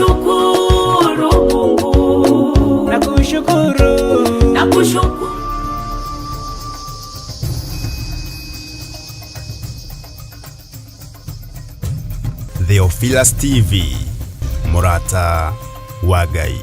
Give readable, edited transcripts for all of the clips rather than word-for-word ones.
Nakushukuru Mungu, nakushukuru. Theophilus TV, Murata wa Ngai.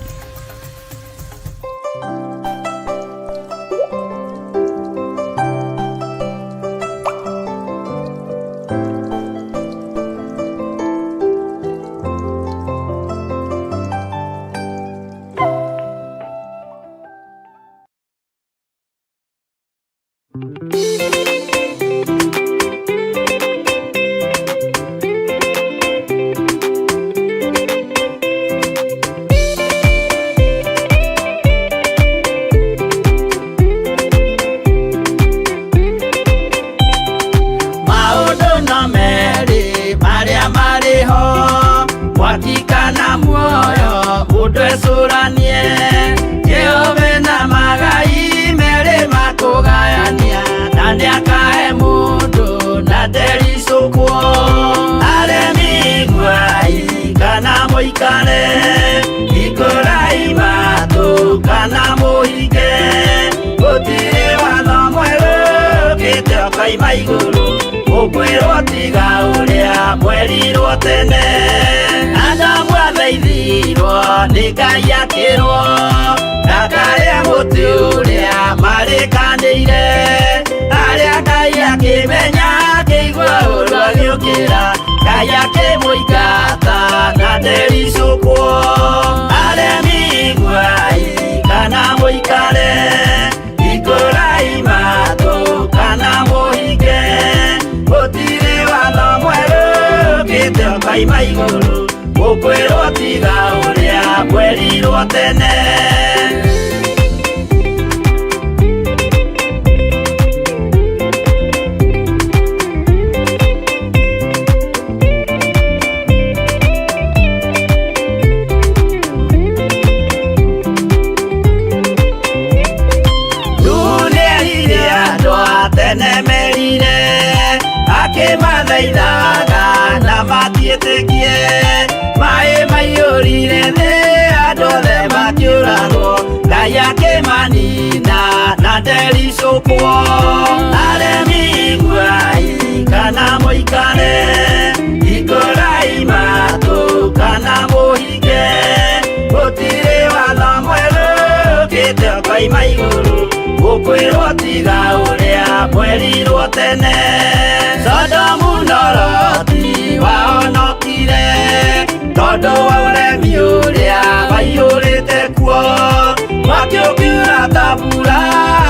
Wakikana muoyo utwesuranie Jehova na magai mere makugayania na ndiakahe mundu na ndericukwo aremi gwai kana muikare ikurai matu kana muhike gutire watho mweru ukite ukaima iguru ukwirwo tiga uria mwerirwo tene Adamu athaithirwo nĩ Ngai akĩrwo ndakarĩa mũtĩ ũrĩa marĩkanĩire arĩa Ngai akĩmenya akĩigua ũru agĩũkĩra Ngai akĩmũingata na ndericũkwo aremi gwai kana mũikare ikũrai matũ kana mũhinge gũtirĩ watho mwerũ ũkĩte ũkaima igũrũ ukwirwo tiga uria mwerirwo tene Nunierire andũ a tene merire akĩmathaithaga na matiĩtĩkie Mae maiyũrire thĩ andũ othe makĩũragwo Ngai akĩmanina na ndericũkwo aremi gwai kana mũikare ikũrai matũ kana mũhinge gũtirĩ watho mwerũ ũkĩte ũkaima igũrũ ũkwĩrwo tiga ũrĩa mwerirwo tene Sodomu na Loti wahonokire tondũ wa ũremi ũrĩa waiyũrĩte kuo mwaki ũkiura ta mbura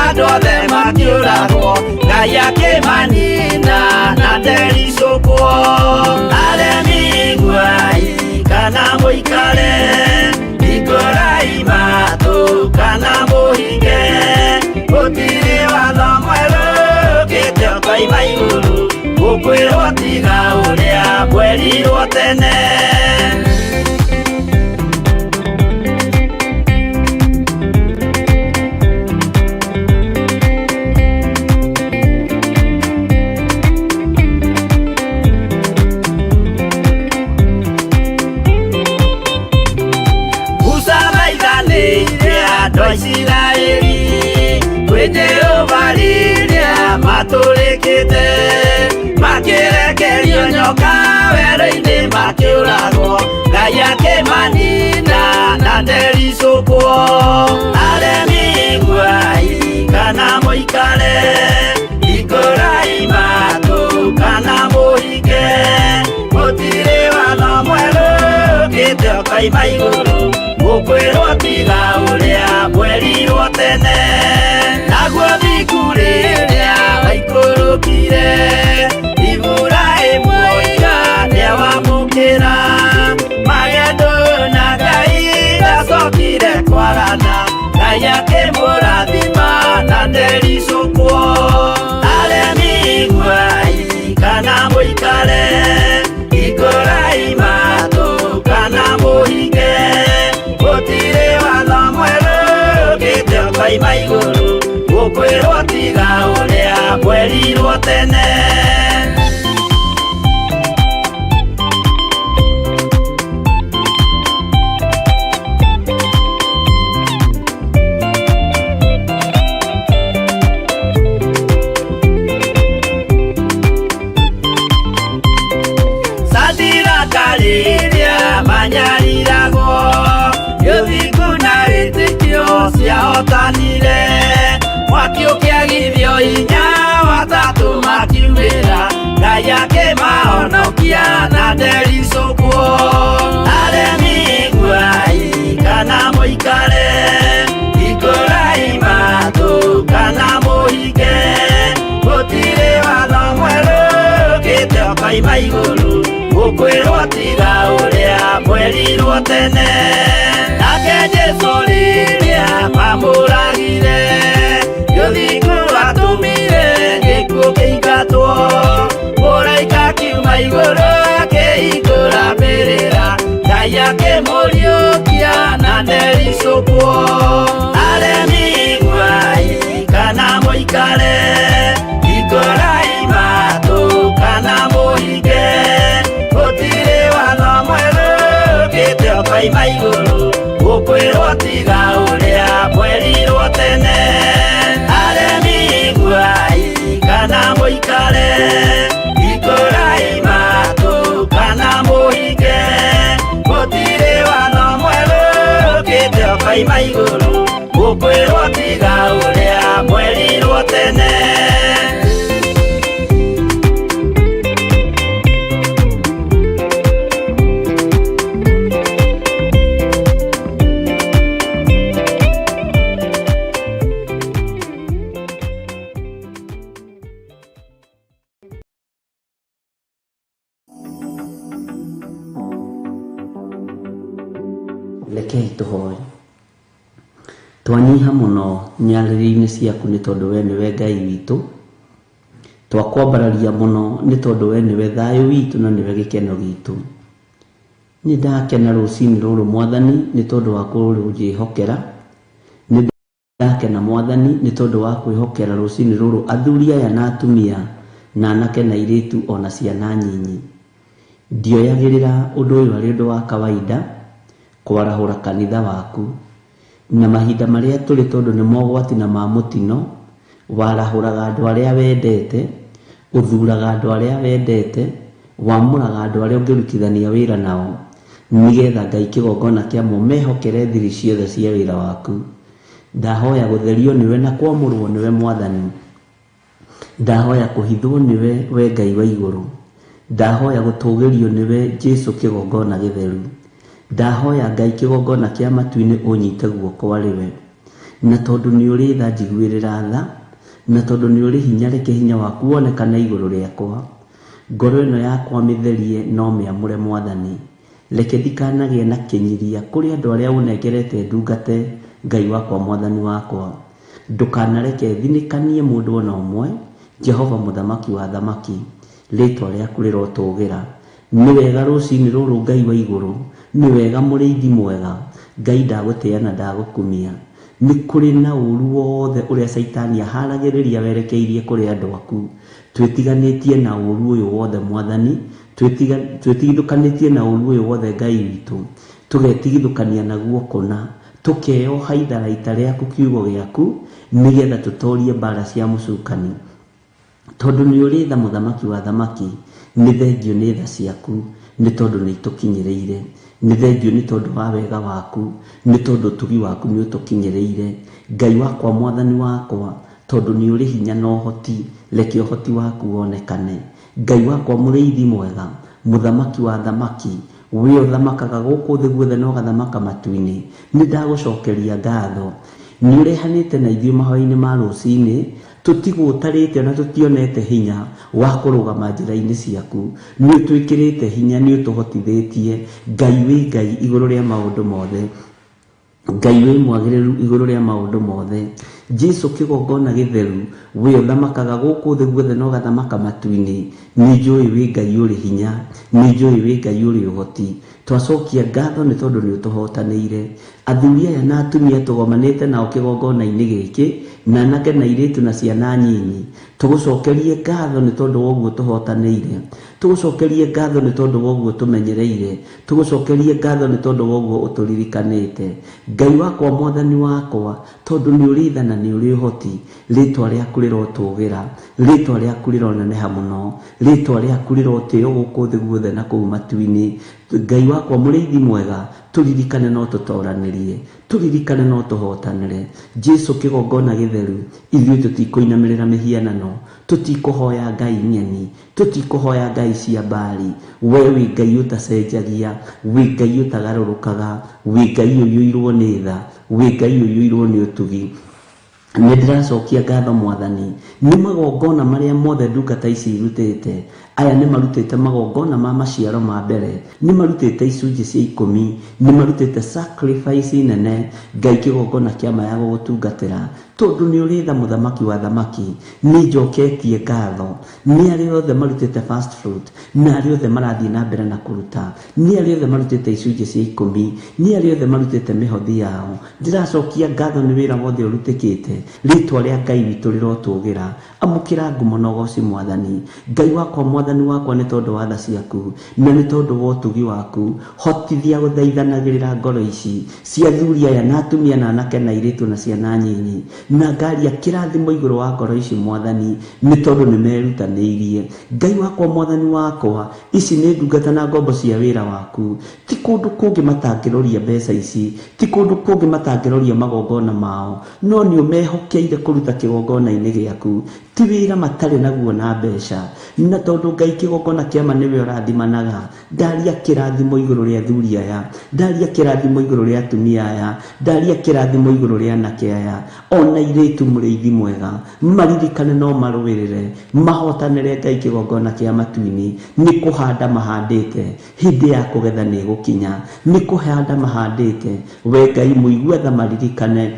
andũ othe makĩũragwo Ngai akĩmanina na ndericũkwo aremi gwai kana mũikare ikũrai matũ kana mũhinge gũtirĩ watho mwerũ ũkĩte ũkaima igũrũ ũkwĩrwo tiga ũrĩa mwerirwo tene Isiraeli kwĩ Jehova rĩrĩa matũrĩkĩte makĩrekerio nyoka werũ-inĩ makĩũragwo Ngai akĩmanina na ndericũkwo aremi gwai kana mũikare ikũrai matũ kana mũhinge gũtirĩ watho mwerũ ũkĩte ũkaima igũrũ ũkwĩrwo tiga ũrĩa mwerirwo tene naguo thingu rĩrĩa waikũrũkire Iburahĩmu nĩawamũkĩra magendo na Ngai ndacokire kwarana Ngai akĩmũrathima na ndericũkwo aremi gwai kana mũikare ikũrai matũ kana mũhinge gũtirĩ watho mwerũ ũkĩte ũkaima igũrũ ũkwĩrwo tiga ũrĩa mwerirwo tene mahotanire mwaki ũkĩagithio hinya watatũ makiumĩra Ngai akĩmahonokia na ndericũkwo aremi iguai kana mũikare ikũrai matũ kana mũhinge gũtirĩ watho mwerũ ũkĩte ũkoima igũrũ gũkwĩrwo tiga ũrĩa mwerirwo tene nake Jesũ rĩrĩa mamũragire gĩthiku atũmire gĩkuũ kĩingatwo mũraika akiuma igũrũ akĩhingũra mbĩrĩra Ngai akĩmũriũkia na ndericũkwo aremi iguai kana mũikare ikũrai matũ kana mũhinge gũtirĩ watho mwerũ ũkĩte ũkoima igũrũ gũkwĩrwo tiga ũrĩa mwerirwo tene aremi iguai kana mũikare ikũrai matũ kana mũhinge gũtirĩ watho mwerũ ũkĩte ũkoima igũrũ gũkwĩrwo tiga ũrĩa mwerirwo tene Rekei tũhoe. Twanyiha mũno nyarĩrĩ-inĩ ciaku nĩ tondũ we nĩwe Ngai witũ. Twakwambararia mũno nĩ tondũ we nĩwe thayũ witũ na nĩwe gĩkeno gitũ. Nĩ ndakena rũcinĩ rũrũ Mwathani nĩ tondũ wa kũnjĩhokera. Nĩ ndakena Mwathani nĩ tondũ wa kwĩhokera rũcinĩ rũrũ athuri aya na atumia na anake na airĩtu ona ciana nyinyi. Ndioyagĩrĩra ũndũ ũyũ arĩ ũndũ wa kawaida kwarahũra kanitha waku na mahinda marĩa tũrĩ tondũ nĩ mogwati na ma mũtino warahũraga andũ arĩa wendete ũthuraga andũ arĩa wendete wamũraga andũ arĩa ũngĩrutithania wĩra nao nĩgetha Ngai kĩgongona kĩamo mehokere thiri ciothe cia wĩra waku. Ndahoya gũtherio nĩwe na kwamũrwo nĩwe Mwathani. Ndahoya kũhithwo nĩwe we Ngai wa igũrũ. Ndahoya gũtũgĩrio nĩwe Jesũ kĩgongona gĩtheru. Ndahoya Ngai kĩgongona kĩa matu-inĩ ũnyite guoko arĩwe. Na tondũ nĩ ũrĩ tha njiguĩrĩra tha na tondũ nĩ ũrĩ hinya reke hinya waku wonekane igũrũ rĩakwa. Ngoro ĩno yakwa mĩtherie no mĩamũre Mwathani. Reke ndikanagĩe na kĩnyiria kũrĩ andũ arĩa ũnengerete ndungate Ngai wakwa Mwathani wakwa. Ndũkanareke thinĩkanie mũndũ ona ũmwe. Jehova mũthamaki wa thamaki rĩtwa rĩaku rĩrotũgĩra. Nĩ wega rũcinĩ rũrũ Ngai wa igũrũ. Nĩ wega mũrĩithi mwega. Ngai ndagũtĩa na ndagũkumia. Nĩ kũrĩ na ũru wothe ũrĩa Saitani aharagĩrĩria werekeirie kũrĩ andũ aku. Twĩtiganĩtie na ũru ũyũ wothe Mwathani. Twĩtigithũkanĩtie na ũru ũyũ wothe Ngai witũ. Tũgetigithũkania naguo kũna. Tũkeoha itharaita rĩaku kiugo gĩaku nĩgetha tũtorie mbara cia mũcukani. Tondũ nĩ ũrĩ tha mũthamaki wa thamaki. Nĩ thengio nĩ tha ciaku nĩ tondũ nĩ itũkinyĩrĩire. Nĩ thengio nĩ tondũ wa wega waku nĩ tondũ ũtugi waku nĩ ũtũkinyĩrĩire. Ngai wakwa Mwathani wakwa tondũ nĩ ũrĩ hinya na ũhoti reke ũhoti waku wonekane. Ngai wakwa mũrĩithi mwega mũthamaki wa thamaki we ũthamakaga gũkũ thĩ guothe na ũgathamaka matu-inĩ. Nĩ ndagũcokeria ngatho. Nĩ ũrehanĩte na ithuĩ mahoya-inĩ ma rũcinĩ tũtigũtarĩte na tũtionete hinya wa kũrũgama njĩra-inĩ ciaku. Nĩ ũtwĩkĩrĩte hinya nĩ ũtũhotithĩtie. Ngai wĩ Ngai igũrũ rĩa maũndũ mothe. Ngai wĩ mwagĩrĩru igũrũ rĩa maũndũ mothe. Jesũ kĩgongona gĩtheru we ũthamakaga gũkũ thĩ guothe na ũgathamaka matu-inĩ. Nĩ njũĩ wĩ Ngai ũrĩ hinya. Nĩ njũĩ wĩ Ngai ũrĩ ũhoti. Twacokia ngatho nĩ tondũ nĩ ũtũhotanĩire. Athuri aya na atumia tũgomanĩte nao kĩgongona-inĩ gĩkĩ na anake na airĩtu na ciana nyinyi. Tũgũcokerie ngatho nĩ tondũ woguo tũhotanĩire. Tũgũcokerie ngatho nĩ tondũ woguo tũmenyereire. Tũgũcokerie ngatho nĩ tondũ woguo ũtũririkanĩte. Ngai wakwa Mwathani wakwa tondũ nĩ ũrĩ tha na nĩ ũrĩ ũhoti, rĩtwa rĩaku rĩrotũgĩra, rĩtwa rĩaku rĩroneneha mũno, rĩtwa rĩaku rĩrotĩo gũkũ thĩ guothe na kũu matu-inĩ. Ngai wakwa mũrĩithi mwega, tũririkane no tũtoranĩrie, tũririkane no tũhotanĩre. Jesu kĩgongona gĩtheru, ithuĩ tũtikũinamĩrĩra mĩhianano, tũtikũhoya ngai nyeni, tũtikũhoya ngai cia Baali. We wĩ Ngai ũtacenjagia, wĩ Ngai ũtagarũrũkaga, wĩ Ngai ũiyũirwo nĩ tha, wĩ Ngai ũiyũirwo nĩ ũtugi. Nĩ ndĩracokia ngatho Mwathani nĩ magongona marĩa mothe ndungata ici irutĩte. Aya nĩ marutĩte magongona ma maciaro ma mbere, nĩ marutĩte icunjĩ cia 10, nĩ marutĩte sacrifice nene. Ngai kĩgongona kĩa ma ya gũgũtungatĩra, tondũ nĩ ũrĩ tha mũthamaki wa thamaki. Nĩ njoketie ngatho nĩ arĩa othe marutĩte first fruit, na arĩa othe marathiĩ na mbere na kũruta, nĩ arĩa othe marutĩte icunjĩ cia 10, nĩ arĩa othe marutĩte mĩhothi yao. Ndĩracokia ngatho nĩ wĩra wothe ũrutĩkĩte, rĩtwa rĩa Ngai witũ rĩrotũgĩra. Amũkĩra ngumo na ũgooci Mwathani. Ngai wakwa, Mwathani wakwa, nĩ tondũ wa tha ciaku na nĩ tondũ wa ũtugi waku, hotithia gũthaithanagĩrĩra ngoro ici cia athuri aya na atumia na anake na airĩtu na ciana nyinyi, na ngaria kĩrathimo igũrũ wa ngoro ici Mwathani, nĩ tondũ nĩ merutanĩirie. Ngai wakwa, Mwathani wakwa, ici nĩ ndungata na ngombo cia wĩra waku. Ti kũndũ kũngĩ matangĩroria mbeca ici, ti kũndũ kũngĩ matangĩroria magongona mao, no nĩ ũmehokeire kũruta kĩgongona-inĩ gĩaku. Ti wĩra matarĩ naguo na mbeca, na tondũ Ngai kĩgongona kĩama nĩwe ũrathimanaga. Ndaria kĩrathimo igũrũ rĩa athuri aya, ndaria kĩrathimo igũrũ rĩa atumia aya, ndaria kĩrathimo igũrũ rĩa anake aya, ona airĩtu mũrĩithi mwega. Maririkane no marũĩrĩre, mahotanĩre Ngai kĩgongona kĩa matu-inĩ. Nĩ kũhanda mahandĩte, hĩndĩ ya kũgetha nĩ gũkinya. Nĩ kũhanda mahandĩte, we Ngai mũigua tha maririkane.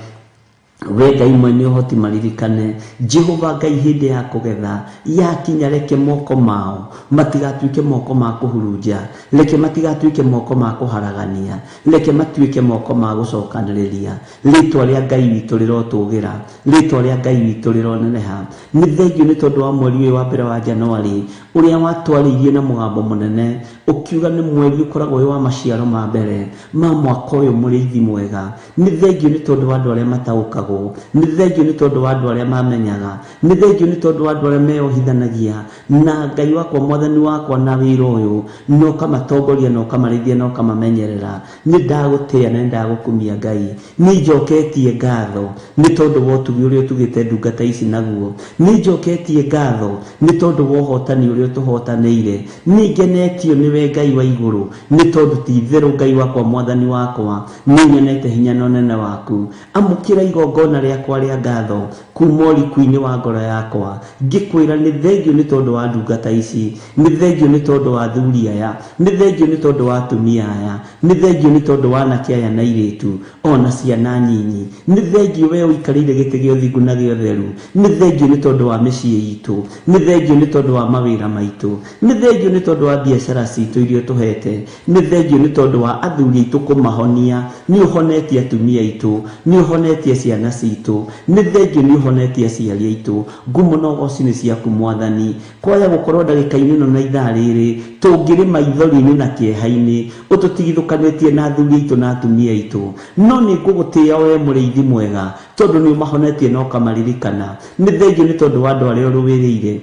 We Ngai mwene ũhoti maririkane. Jehova Ngai hĩndĩ ya kũgetha yakinya, reke moko mao matigatuĩke moko ma kũhurunja, reke matigatuĩke moko ma kũharagania, reke matuĩke moko ma gũcokanĩrĩria. Rĩtwa rĩa Ngai witũ rĩrotũgĩra, rĩtwa rĩa Ngai witũ rĩroneneha. Nĩ thengiũ nĩ tondũ wa mweri ũyũ wa mbere wa Januari, ũrĩa watwarĩirie na mũgambo mũnene ũkiuga nĩ mweri ũkoragwo wĩ wa maciaro ma mbere ma mwaka ũyũ mũrĩithi mwega. Nĩ thengiũ nĩ tondũ wa andũ arĩa mataũkagwo, nĩ thengiũ nĩ tondũ wa andũ arĩa mamenyaga, nĩ thengiũ nĩ tondũ wa andũ arĩa meyohithanagia. Na Ngai wakwa, Mwathani wakwa, na wĩra ũyũ no kamatongoria, no kamarĩithia, no kamamenyerera. Nĩ ndagũtĩa na nĩ ndagũkumia Ngai. Nĩ njoketie ngatho nĩ tondũ wa ũtugi ũrĩa ũtugĩte ndungata ici naguo. Nĩ njoketie ngatho nĩ tondũ wa ũhotani ũrĩa ũtũhotanĩire. Nĩ ngenetio nĩwe Ngai wa igũrũ, nĩ tondũ ti itherũ Ngai wakwa, Mwathani wakwa, nĩ nyonete hinya na ũnene waku. Amũkĩra igongona rĩakwa rĩa ngatho kuma ũriku-inĩ wa ngoro yakwa, ngĩkwĩra nĩ thengiũ nĩ tondũ wa ndungata ici, nĩ thengiũ nĩ tondũ wa athuri aya, nĩ thengiũ nĩ tondũ wa atumia aya, nĩ thengiũ nĩ tondũ wa anake aya na airĩtu ona ciana nyinyi. Nĩ thengiũ we ũikarĩire gĩtĩ gĩa ũthingu na gĩa ũtheru. Nĩ thengiũ nĩ tondũ wa mĩciĩ itũ, nĩ thengiũ nĩ tondũ wa mawĩra maitũ, nĩ thengiũ nĩ tondũ wa biacara citũ iria tũhete, nĩ thengiũ nĩ tondũ wa athuri aitũ kũmahonia. Nĩ ũhonetie atumia aitũ, nĩ ũhonetie ciana citũ, nĩ thengiũ nĩ ũhonetie aciari aitũ. Ngumo na ũgooci nĩ ciaku Mwathani. Kwaya gũkorwo ndagĩka-inĩ ĩno na ithaa rĩrĩ tũngĩrĩ maithori-inĩ na kĩeha-inĩ, ũtũtigithũkanĩtie na athuri aitũ na atumia aitũ, no nĩ ngũgũtĩĩa we mũrĩithi mwega, tondũ nĩ ũmahonetie na ũkamaririkana. Nĩ thengiũ nĩ tondũ wa andũ arĩa ũrũĩrĩire,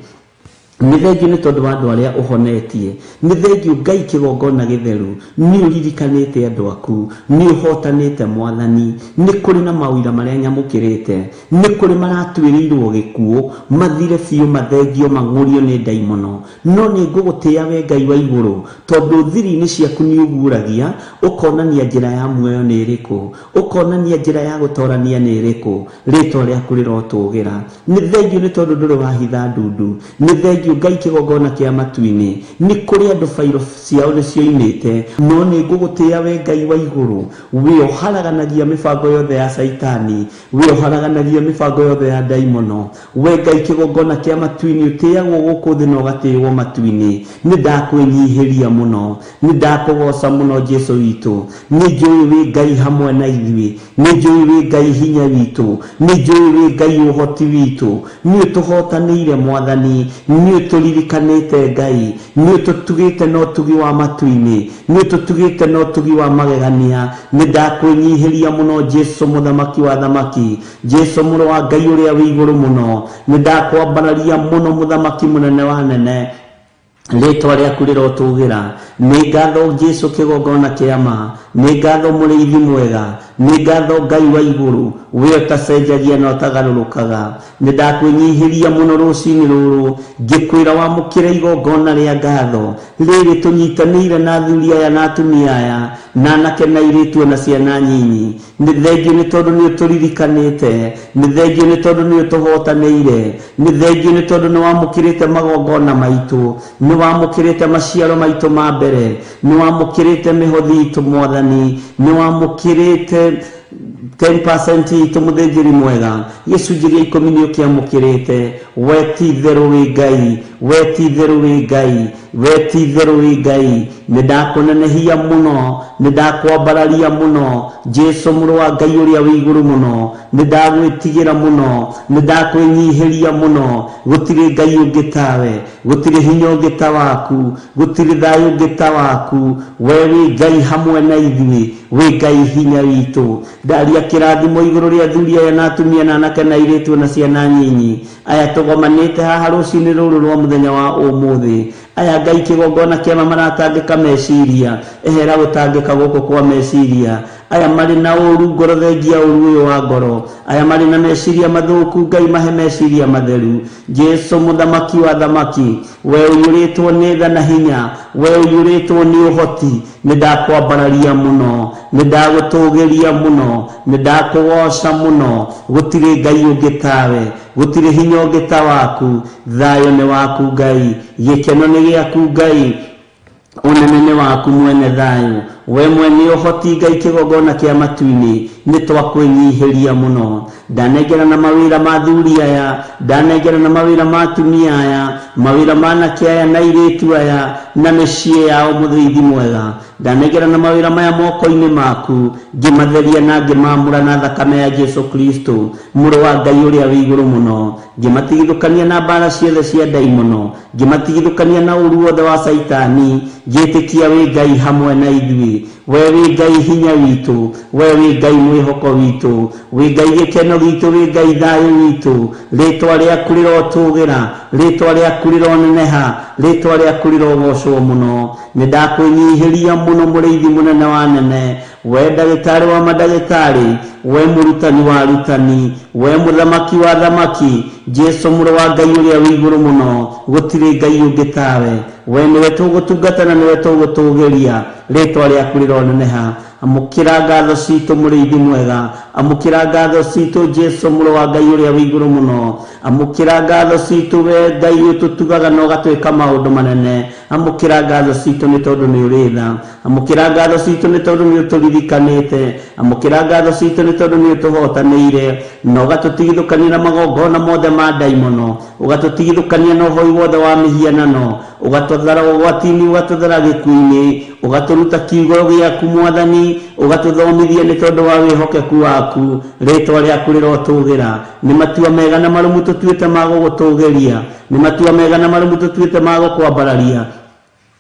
nĩ thengiũ nĩ tondũ wa andũ arĩa ũhonetie. Nĩ thengiũ Ngai kĩgongona gĩtheru, nĩ ũririkanĩte andũ aku, nĩ ũhotanĩte Mwathani. Nĩ kũrĩ na mawĩra marĩa nyamũkĩrĩte, nĩ kũrĩ maratuĩrĩirwo gĩkuũ, mathire biũ, mathengio, mang'ũrio nĩ ndaimono, no nĩ ngũgũtĩĩa we Ngai wa igũrũ, tondũ thiri-inĩ ciaku nĩ ũguũragia, ũkonania njĩra ya muoyo nĩ ĩrĩkũ, ũkonania njĩra ya gũtoorania nĩ ĩrĩkũ. Rĩtwa rĩaku rĩrotũgĩra. Nĩ thengiũ nĩ tondũ ndũrĩ wahitha ndundu. Nĩ thengiũ Ngai kĩgongona kĩa matu-inĩ. Nĩ kũrĩ andũ bairo ciao nĩ cioimĩte, no nĩ ngũgũtĩĩa we Ngai wa igũrũ. We ũharaganagia mĩbango yothe ya Saitani, we ũharaganagia mĩbango yothe ya ndaimono. We Ngai kĩgongona kĩa matu-inĩ, ũtĩagwo gũkũ thĩ na ũgatĩĩrwo matu-inĩ. Nĩ ndakwĩnyihĩria mũno, nĩ ndakũgoca mũno Jesu witũ. Nĩ njũĩ wĩ Ngai hamwe na ithuĩ, nĩ njũĩ wĩ Ngai hinya witũ, nĩ njũĩ wĩ Ngai ũhoti witũ. Nĩ ũtũhotanĩire Mwathani, nĩ nĩ ũtũririkanĩte Ngai, nĩ ũtũtugĩte na ũtugi wa matu-inĩ, nĩ ũtũtugĩte na ũtugi wa magegania. Nĩ ndakwĩnyihĩria mũno Jesu mũthamaki wa thamaki, Jesu mũrũ wa Ngai ũrĩa wĩ igũrũ mũno. Nĩ ndakwambararia mũno mũthamaki mũnene wa nene, rĩtwa rĩaku rĩrotũgĩra. Nĩ ngatho Jesu kĩgongona kĩa ma, nĩ ngatho mũrĩithi mwega, nĩ ngatho Ngai wa igũrũ, we ũtacenjagia na ũtagarũrũkaga. Nĩ ndakwĩnyihĩria mũno rũcinĩ rũrũ, ngĩkwĩra wamũkĩre igongona rĩa ngatho rĩrĩ tũnyitanĩire na athuri aya na atumia aya na anake na airĩtu na ciana nyinyi. Nĩ thengiũ nĩ tondũ nĩ ũtũririkanĩte, nĩ thengiũ nĩ tondũ nĩ ũtũhotanĩire, nĩ thengiũ nĩ tondũ nĩ wamũkĩrĩte magongona maitũ, nĩ wamũkĩrĩte maciaro maitũ ma mbere, nĩ wamũkĩrĩte mĩhothi itũ Mwathani, nĩ wamũkĩrĩte 10% itũ mũthĩnjĩri mwega, gĩcunjĩ gĩa 10 nĩ ũkĩamũkĩrĩte. We ti itherũ wĩ Ngai, we ti itherũ wĩ Ngai, we ti itherũ wĩ Ngai. Nĩ ndakũnenehia mũno, nĩ ndakwambararia mũno Jesu mũrũ wa Ngai ũrĩa wĩ igũrũ mũno. Nĩ ndagwĩtigĩra mũno, nĩ ndakwĩnyihĩria mũno. Gũtirĩ Ngai ũngĩ tawe, gũtirĩ hinya ũngĩ ta waku, gũtirĩ thayũ ũngĩ ta waku. We wĩ Ngai hamwe na ithuĩ, wĩ Ngai hinya witũ. Ndaria kĩrathimo igũrũ rĩa athuri aya na atumia na anake na airĩtu na ciana nyinyi aya tũgomanĩte haha rũcinĩ rũrũ rwa mũthenya wa ũmũthĩ. Aya Ngai kĩgongona kĩama maratangĩka meciria, ehera gũtangĩka gũkũ kwa meciria. Aya marĩ na ũru ngoro thengia ũru ũyũ wa ngoro, aya marĩ na meciria mathũku, Ngai mahe meciria matheru. Jesu mũthamaki wa thamaki, we ũiyũrĩtwo nĩ tha na hinya, we ũiyũrĩtwo nĩ ũhoti. Nĩ ndakwambararia mũno, nĩ ndagũtũgĩria mũno, nĩ ndakũgoca mũno. Gũtirĩ Ngai ũngĩ tawe, gũtirĩ hinya ũngĩ ta waku. Thayũ nĩ waku Ngai, gĩkeno nĩ gĩaku Ngai, ũnene nĩ waku mwene thayũ. We mwene ũhoti Ngai kĩgongona kĩa matu-inĩ, nĩ twakwĩnyihĩria mũno. Ndanengera na mawĩra ma athuri aya, ndanengera na mawĩra ma atumia aya, mawĩra ma anake aya na airĩtu aya na mĩciĩ yao mũthĩithi mwega. Ndanengera na mawĩra maya moko-inĩ maku, ngĩmatheria na ngĩmamũra na thakame ya Jesu Kristo mũrũ wa Ngai ũrĩa wĩ igũrũ mũno. Ngĩmatigithũkania na mbara ciothe cia ndaimono, ngĩmatigithũkania na ũru wothe wa Saitani. Ngĩtĩkia wĩ Ngai hamwe na ithuĩ, we wĩ Ngai hinya witũ, we wĩ Ngai mwĩhoko witũ, wĩ Ngai gĩkeno gitũ, wĩ Ngai thayũ witũ. Rĩtwa rĩaku rĩrotũgĩra, rĩtwa rĩaku rĩroneneha, rĩtwa rĩaku rĩrogocwo mũno. Nĩ ndakwĩnyihĩria mũno mũrĩithi mũnene wa nene, we ndagĩtarĩ wa mandagĩtarĩ, we mũrutani wa arutani, we mũthamaki wa thamaki, Jesu mũrũ wa Ngai ũrĩa wĩ igũrũ mũno. Gũtirĩ Ngai ũngĩ tawe, we nĩwe tũgũtungata na nĩwe tũgũtũgĩria. Rĩtwa rĩaku rĩroneneha. Amũkĩra ngatho citũ mũrĩithi mwega, amũkĩra ngatho citũ Jesu mũrũ wa Ngai ũrĩa wĩ igũrũ mũno. Amũkĩra ngatho citũ we Ngai ũtũtugaga na ũgatwĩka maũndũ manene. Amũkĩra ngatho citũ nĩ tondũ nĩ ũrĩ tha, amũkĩra ngatho citũ nĩ tondũ nĩ ũtũririkanĩte, amũkĩra ngatho citũ nĩ tondũ nĩ ũtũhotanĩire na ũgatũtigithũkania na magongona mothe ma ndaimono, ũgatũtigithũkania na ũhoi wothe wa mĩhianano, ũgatũthara ũgwati-inĩ, ũgatũthara gĩkuũ-inĩ, ũgatũruta kiugo gĩaku Mwathani, ũgatũthomithia nĩ tondũ wa wĩhokeku waku. Rĩtwa rĩaku rĩrotũgĩra. Nĩ matua mega na marũmu tũtuĩte ma gũgũtũgĩria, nĩ matua mega na marũmu tũtuĩte ma gũkwambararia,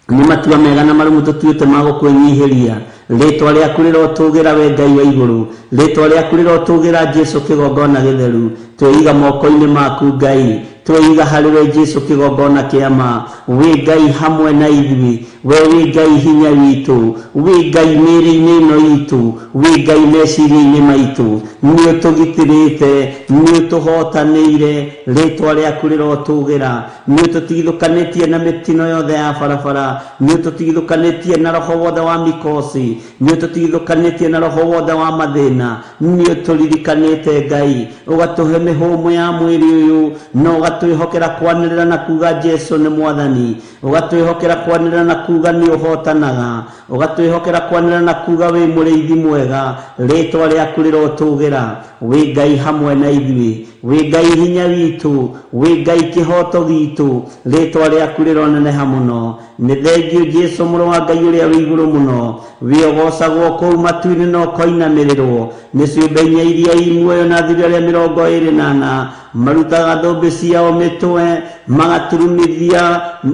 nĩ matua mega na marũmu tũtuĩte ma gũkwĩnyihĩria. Rĩtwa rĩaku rĩrotũgĩra we Ngai wa igũrũ, rĩtwa rĩaku rĩrotũgĩra Jesu kĩgongona gĩtheru. Twĩiga moko-inĩ maku Ngai, twĩiga harĩ we Jesu kĩgongona kĩa ma. Wĩ Ngai hamwe na ithuĩ, we wĩ Ngai hinya witũ, wĩ Ngai mĩĩrĩ-inĩ ĩno itũ, wĩ Ngai meciria-inĩ maitũ. Nĩ ũtũgitĩrĩte, nĩ ũtũhotanĩire. Rĩtwa rĩaku rĩrotũgĩra. Nĩ ũtũtigithũkanĩtie na mĩtino yothe ya barabara, nĩ ũtũtigithũkanĩtie na roho wothe wa mĩkosi, nĩ ũtũtigithũkanĩtie na roho wothe wa mathĩna. Nĩ ũtũririkanĩte Ngai, ũgatũhe mĩhũmũ ya mwĩrĩ ũyũ na ũgatwĩhokera kwanĩrĩra na kuga Jesu nĩ Mwathani, ũgatwĩhokera kwanĩrĩra na kuga nĩ ũhotanaga, ũgatwĩhokera kwanĩrĩra na kuga wĩ mũrĩithi mwega. Rĩtwa rĩaku rĩrotũgĩra. Wĩ Ngai hamwe na ithuĩ, wĩ Ngai hinya witũ, wĩ Ngai kĩhoto gitũ. Rĩtwa rĩaku rĩroneneha mũno. Nĩ thengiũ Jesu mũrũ wa Ngai ũrĩa wĩ igũrũ mũno. Wĩogocagwo kũu matu-inĩ na ũkoinamĩrĩrwo nĩ ciũmbe inya iria i muoyo na athuri arĩa 24 marutaga thũmbĩ ciao mĩtwe, magaturumithia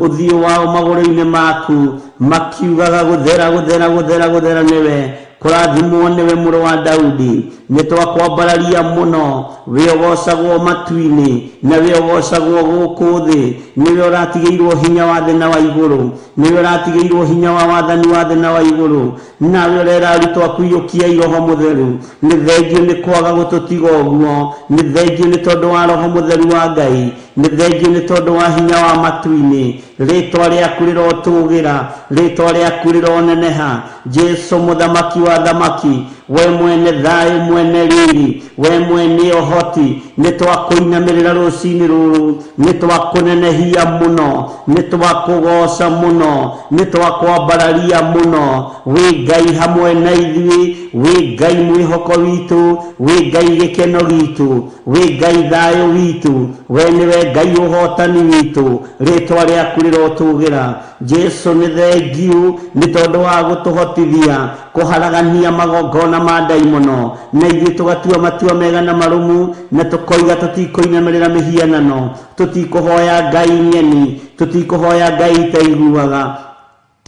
ũthiũ wao magũrũ-inĩ maku, makiugaga gũthera gũthera gũthera gũthera nĩwe, kũrathimwo nĩwe mũrũ wa Daudi. Nĩtwakwambararia mũno, we ũgocagwo matu-inĩ, na we ũgocagwo gũkũ thĩ, nĩwe ũratigĩirwo hinya wa thĩ na wa igũrũ, nĩwe ũratigĩirwo hinya wa wathani wa thĩ na wa igũrũ, nawe ũrera arutwo aku iyũkiai Roho Mũtheru. Nĩ thengio nĩ kwaga gũtũtiga ũguo, nĩ thengio nĩ tondũ wa Roho Mũtheru wa Ngai, nĩ thengio nĩ tondũ wa hinya wa matu-inĩ. Rĩtwa rĩaku rĩrotũgĩra, rĩtwa rĩaku rĩroneneha. Jesu mũthamaki wa thamaki, we mwene thayũ, mwene riri, we mwene ũhoti, nĩtwakũinamĩrĩra rũcinĩ rũrũ, nĩtwakũnenehia mũno, nĩtwakũgoca mũno, nĩtwakwambararia mũno. Wĩ Ngai hamwe na ithuĩ, wĩ Ngai mwĩhoko witũ, wĩ Ngai gĩkeno gitũ, wĩ Ngai thayũ witũ, we nĩwe Ngai ũhotani witũ. Rĩtwa rĩaku rĩrotũgĩra. Jesu nĩ thengiũ nĩ tondũ wa gũtũhotithia kũharagania magongona ma ndaimono, na ithuĩ tũgatua matua mega na marũmu, na tũkoiga tũtikũinamĩrĩra mĩhianano, tũtikũhoya ngai nyeni, tũtikũhoya ngai itaiguaga,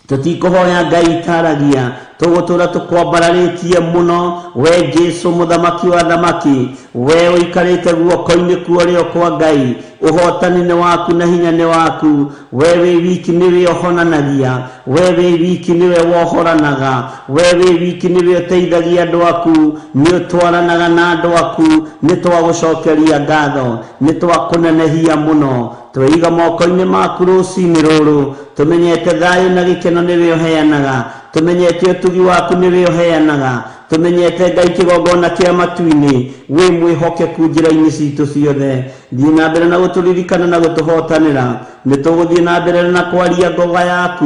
tũtikũhoya ngai itaragia, tũgũtũra tũkwambararĩtie mũno. We Jesu mũthamaki wa thamaki, we ũikarĩte guoko-inĩ kuorĩo kwa Ngai, ũhotani nĩ waku na hinya nĩ waku. We wĩ wiki nĩwe ũhonanagia, we wĩ wiki nĩwe wohoranaga, we wĩ wiki nĩwe ũteithagia andũ aku, nĩ ũtwaranaga na andũ aku. Nĩ twagũcokeria ngatho, nĩ twakũnenehia mũno. Tweiga moko-inĩ maku rũcinĩ rũrũ, tũmenyete thayũ na gĩkeno nĩwe ũheanaga, tũmenyete ũtugi waku nĩwe ũheanaga, tũmenyete Ngai kĩgongona kĩa matu-inĩ, wĩ mwĩhokeku njĩra-inĩ citũ ciothe. Thiĩ na mbere na gũtũririkana na gũtũhotanĩra. Nĩ tũgũthiĩ na mbere na kwaria ngoga yaku,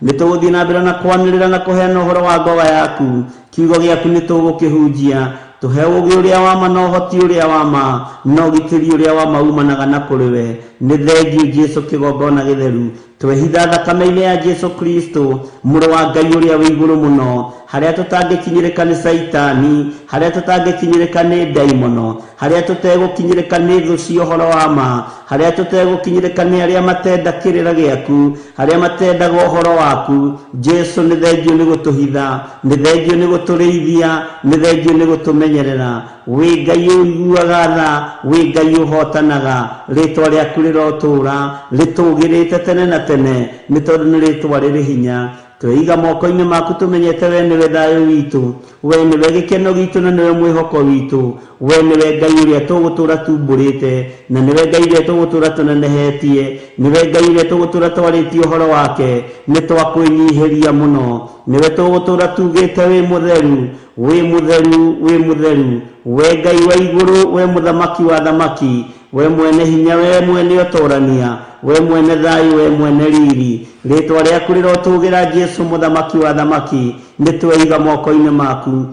nĩ tũgũthiĩ na mbere na kwanĩrĩra na kũheana ũhoro wa ngoga yaku. Kiugo gĩaku nĩ tũgũkĩhunjia, tũhe ũũgĩ ũrĩa wa ma na ũhoti ũrĩa wa ma na ũgitĩri ũrĩa wa ma umanaga na kũrĩ we. Nĩ thengiũ Jesu kĩgongona gĩtheru. Twehitha thakame-inĩ ya Jesu Kristo, mũrũ wa Ngai ũrĩa wĩ igũrũ mũno, harĩa tũtangĩkinyĩrĩka nĩ Saitani, harĩa tũtangĩkinyĩrĩka nĩ ndaimono, harĩa tũtegũkinyĩrĩka nĩ thũ cia ũhoro wa ma, harĩa tũtegũkinyĩrĩka nĩ arĩa matenda kĩrĩra gĩaku, harĩa matendaga ũhoro waku. Jesu nĩ thengiũ nĩ gũtũhitha, nĩ thengiũ nĩ gũtũrĩithia, nĩ thengiũ nĩ gũtũmenyerera. Wĩ Ngai ũiguaga tha, wĩ Ngai ũhotanaga. Rĩtwa rĩaku rĩrotũũra, rĩtũũgĩrĩte tene na tene, nĩ tondũ nĩ rĩtwa rĩrĩ hinya. Tweiga moko-inĩ maku tũmenyete we nĩwe thayũ witũ, we nĩwe gĩkeno gitũ na nĩwe mwĩhoko witũ. We nĩwe Ngai ũrĩa tũgũtũũra tumbũrĩte, na nĩwe Ngai ũrĩa tũgũtũũra tũnenehetie, nĩwe Ngai ũrĩa tũgũtũũra twarĩtie ũhoro wake. Nĩ twakwĩnyihĩria mũno, nĩwe tũgũtũũra tugĩte wĩ mũtheru, wĩ mũtheru, wĩ mũtheru. We Ngai wa igũrũ, we mũthamaki wa thamaki, we mwene hinya, we mwene ũtorania, we mwene thayũ, we mwene riri. Rĩtwa rĩaku rĩrotũgĩra Jesu mũthamaki wa thamaki. Nĩ tweiga moko-inĩ maku,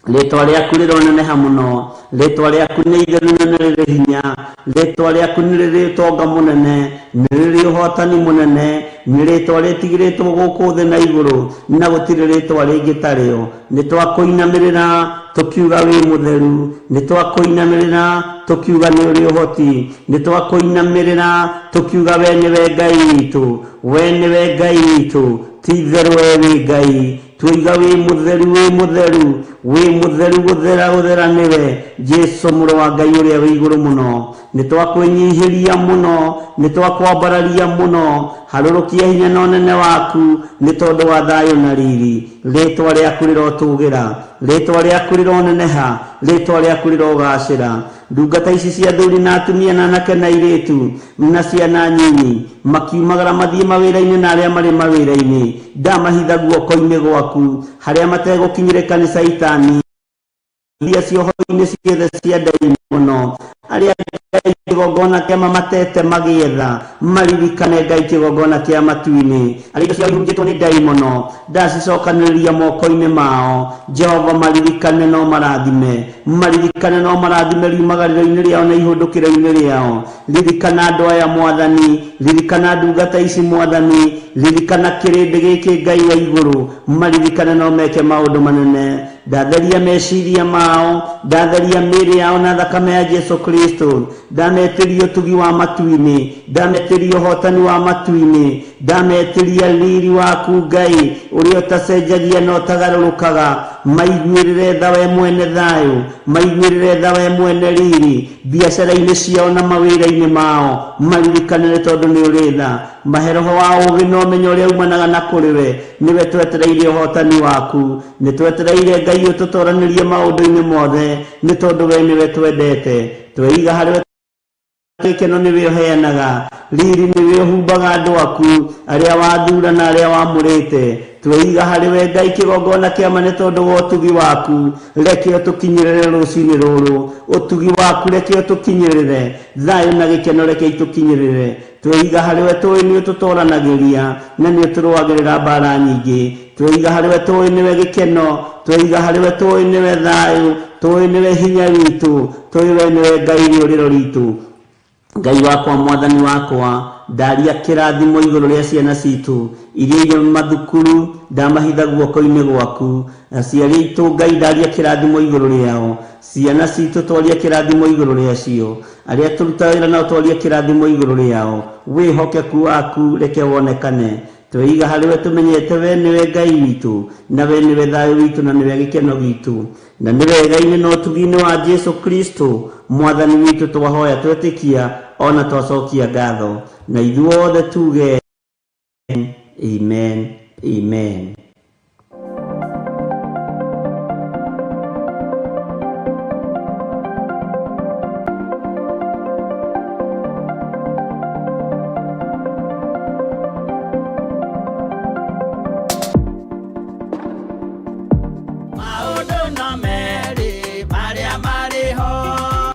rĩtwa rĩaku rĩroneneha mũno, rĩtwa rĩaku nĩ itheru na nĩ rĩrĩ hinya, rĩtwa rĩaku nĩ rĩrĩ ũtonga mũnene, nĩ rĩrĩ ũhotani mũnene, nĩ rĩtwa rĩtigĩrĩtwo gũkũ thĩ na igũrũ, na gũtirĩ rĩtwa rĩngĩ tarĩo. Nĩ twakũinamĩrĩra tũkiuga wĩ mũtheru, nĩ twakũinamĩrĩra tũkiuga nĩ ũrĩ ũhoti, nĩ twakũinamĩrĩra tũkiuga we nĩwe Ngai witũ, we nĩwe Ngai witũ, ti itherũ we wĩ Ngai. Twiga wĩ mũtheru, wĩ mũtheru, wĩ mũtheru gũthera gũthera nĩwe Jesu mũrũ wa Ngai ũrĩa wĩ igũrũ mũno. Nĩ twakwĩnyihĩria mũno, nĩ twakwambararia mũno, harũrũkia hinya na ũnene waku, nĩ tondũ wa thayũ na riri. Rĩtwa rĩaku rĩrotũgĩra, rĩtwa rĩaku rĩroneneha, rĩtwa rĩaku rĩrogacĩra. Ndungata ici cia athuri na atumia na anake na airĩtu na ciana nyinyi makiumagara mathiĩ mawĩra-inĩ na arĩa marĩ mawĩra-inĩ, ndamahitha guoko-inĩ gwaku, harĩa mategũkinyĩrĩka nĩ Saitani, iria cioho-inĩ ciothe cia ndaimono, arĩa Ngai kĩgongona kĩa mamatete magĩetha, maririkane Ngai kĩgongona kĩa matu-inĩ, arĩa indo ciao ihunjĩtwo nĩ ndaimono, ndacicokanĩrĩria moko-inĩ mao. Jehova maririkane no marathime, maririkane no marathime riumagarĩro-inĩ rĩao na ihũndũkĩro-inĩ rĩao. Ririkana andũ aya Mwathani, ririkana ndungata ici Mwathani, ririkana kĩrĩndĩ gĩkĩ Ngai wa igũrũ, maririkane no meke maũndũ manene. Ndatheria meciria mao, ndatheria mĩĩrĩ yao na thakame ya Jesu Kristo, ndametĩria ũtugi wa matu-inĩ, ndametĩria ũhotani wa matu-inĩ, ndametĩria riri waku Ngai ũrĩa ũtacenjagia na ũtagarũrũkaga. Maiguĩrĩre tha we mwene thayũ, maiguĩrĩre tha we mwene riri biacara-inĩ ciao na mawĩra-inĩ mao, maririkane nĩ tondũ nĩ ũrĩ tha. Mahe roho wa ũũgĩ na ũmenyo ũrĩa umanaga na kũrĩ we. Nĩwe twetereire ũhotani waku, nĩ twetereire Ngai ũtũtoranĩrie maũndũ-inĩ mothe, nĩ tondũ we nĩwe twendete. Tweiga harĩ we gĩkeno nĩwe ũheanaga, riri nĩwe ũhumbaga andũ aku arĩa wathura na arĩa wamũrĩte. Tweiga harĩ we Ngai kĩgongona kĩama nĩ tondũ wa ũtugi waku. Reke ũtũkinyĩrĩre rũciinĩ rũrũ, ũtugi waku reke ũtũkinyĩrĩre, thayũ na gĩkeno reke itũkinyĩrĩre. Tweiga harĩ we tũĩ nĩ ũtũtoranagĩria na nĩ ũtũrũagĩrĩra mbara nyingĩ. Tweiga harĩ we tũĩ nĩwe gĩkeno, tweiga harĩ we tũĩ nĩwe thayũ, tũĩ nĩwe hinya witũ, tũĩ we nĩwe Ngai rĩũrĩro ritũ. Ngai wakwa mwathani wakwa, ndaria kĩrathimo igũrũ rĩa ciana citũ iria irĩ mathukuru, ndamahitha guoko-inĩ gwaku. Aciari aitũ Ngai ndaria kĩrathimo igũrũ rĩao, ciana citũ twaria kĩrathimo igũrũ rĩacio, arĩa tũruta wĩra nao twaria kĩrathimo igũrũ rĩao. Wĩhokeku waku reke wonekane. Tweiga harĩ we tũmenyete we nĩwe Ngai witũ, na we nĩwe thayũ witũ, na nĩwe gĩkeno gitũ, na nĩ wega-inĩ na ũtugi-inĩ wa Jesu Kristo mwathani witũ twahoya twetĩkia ona twacokia ngatho, na ithuothe tuge amen, amen.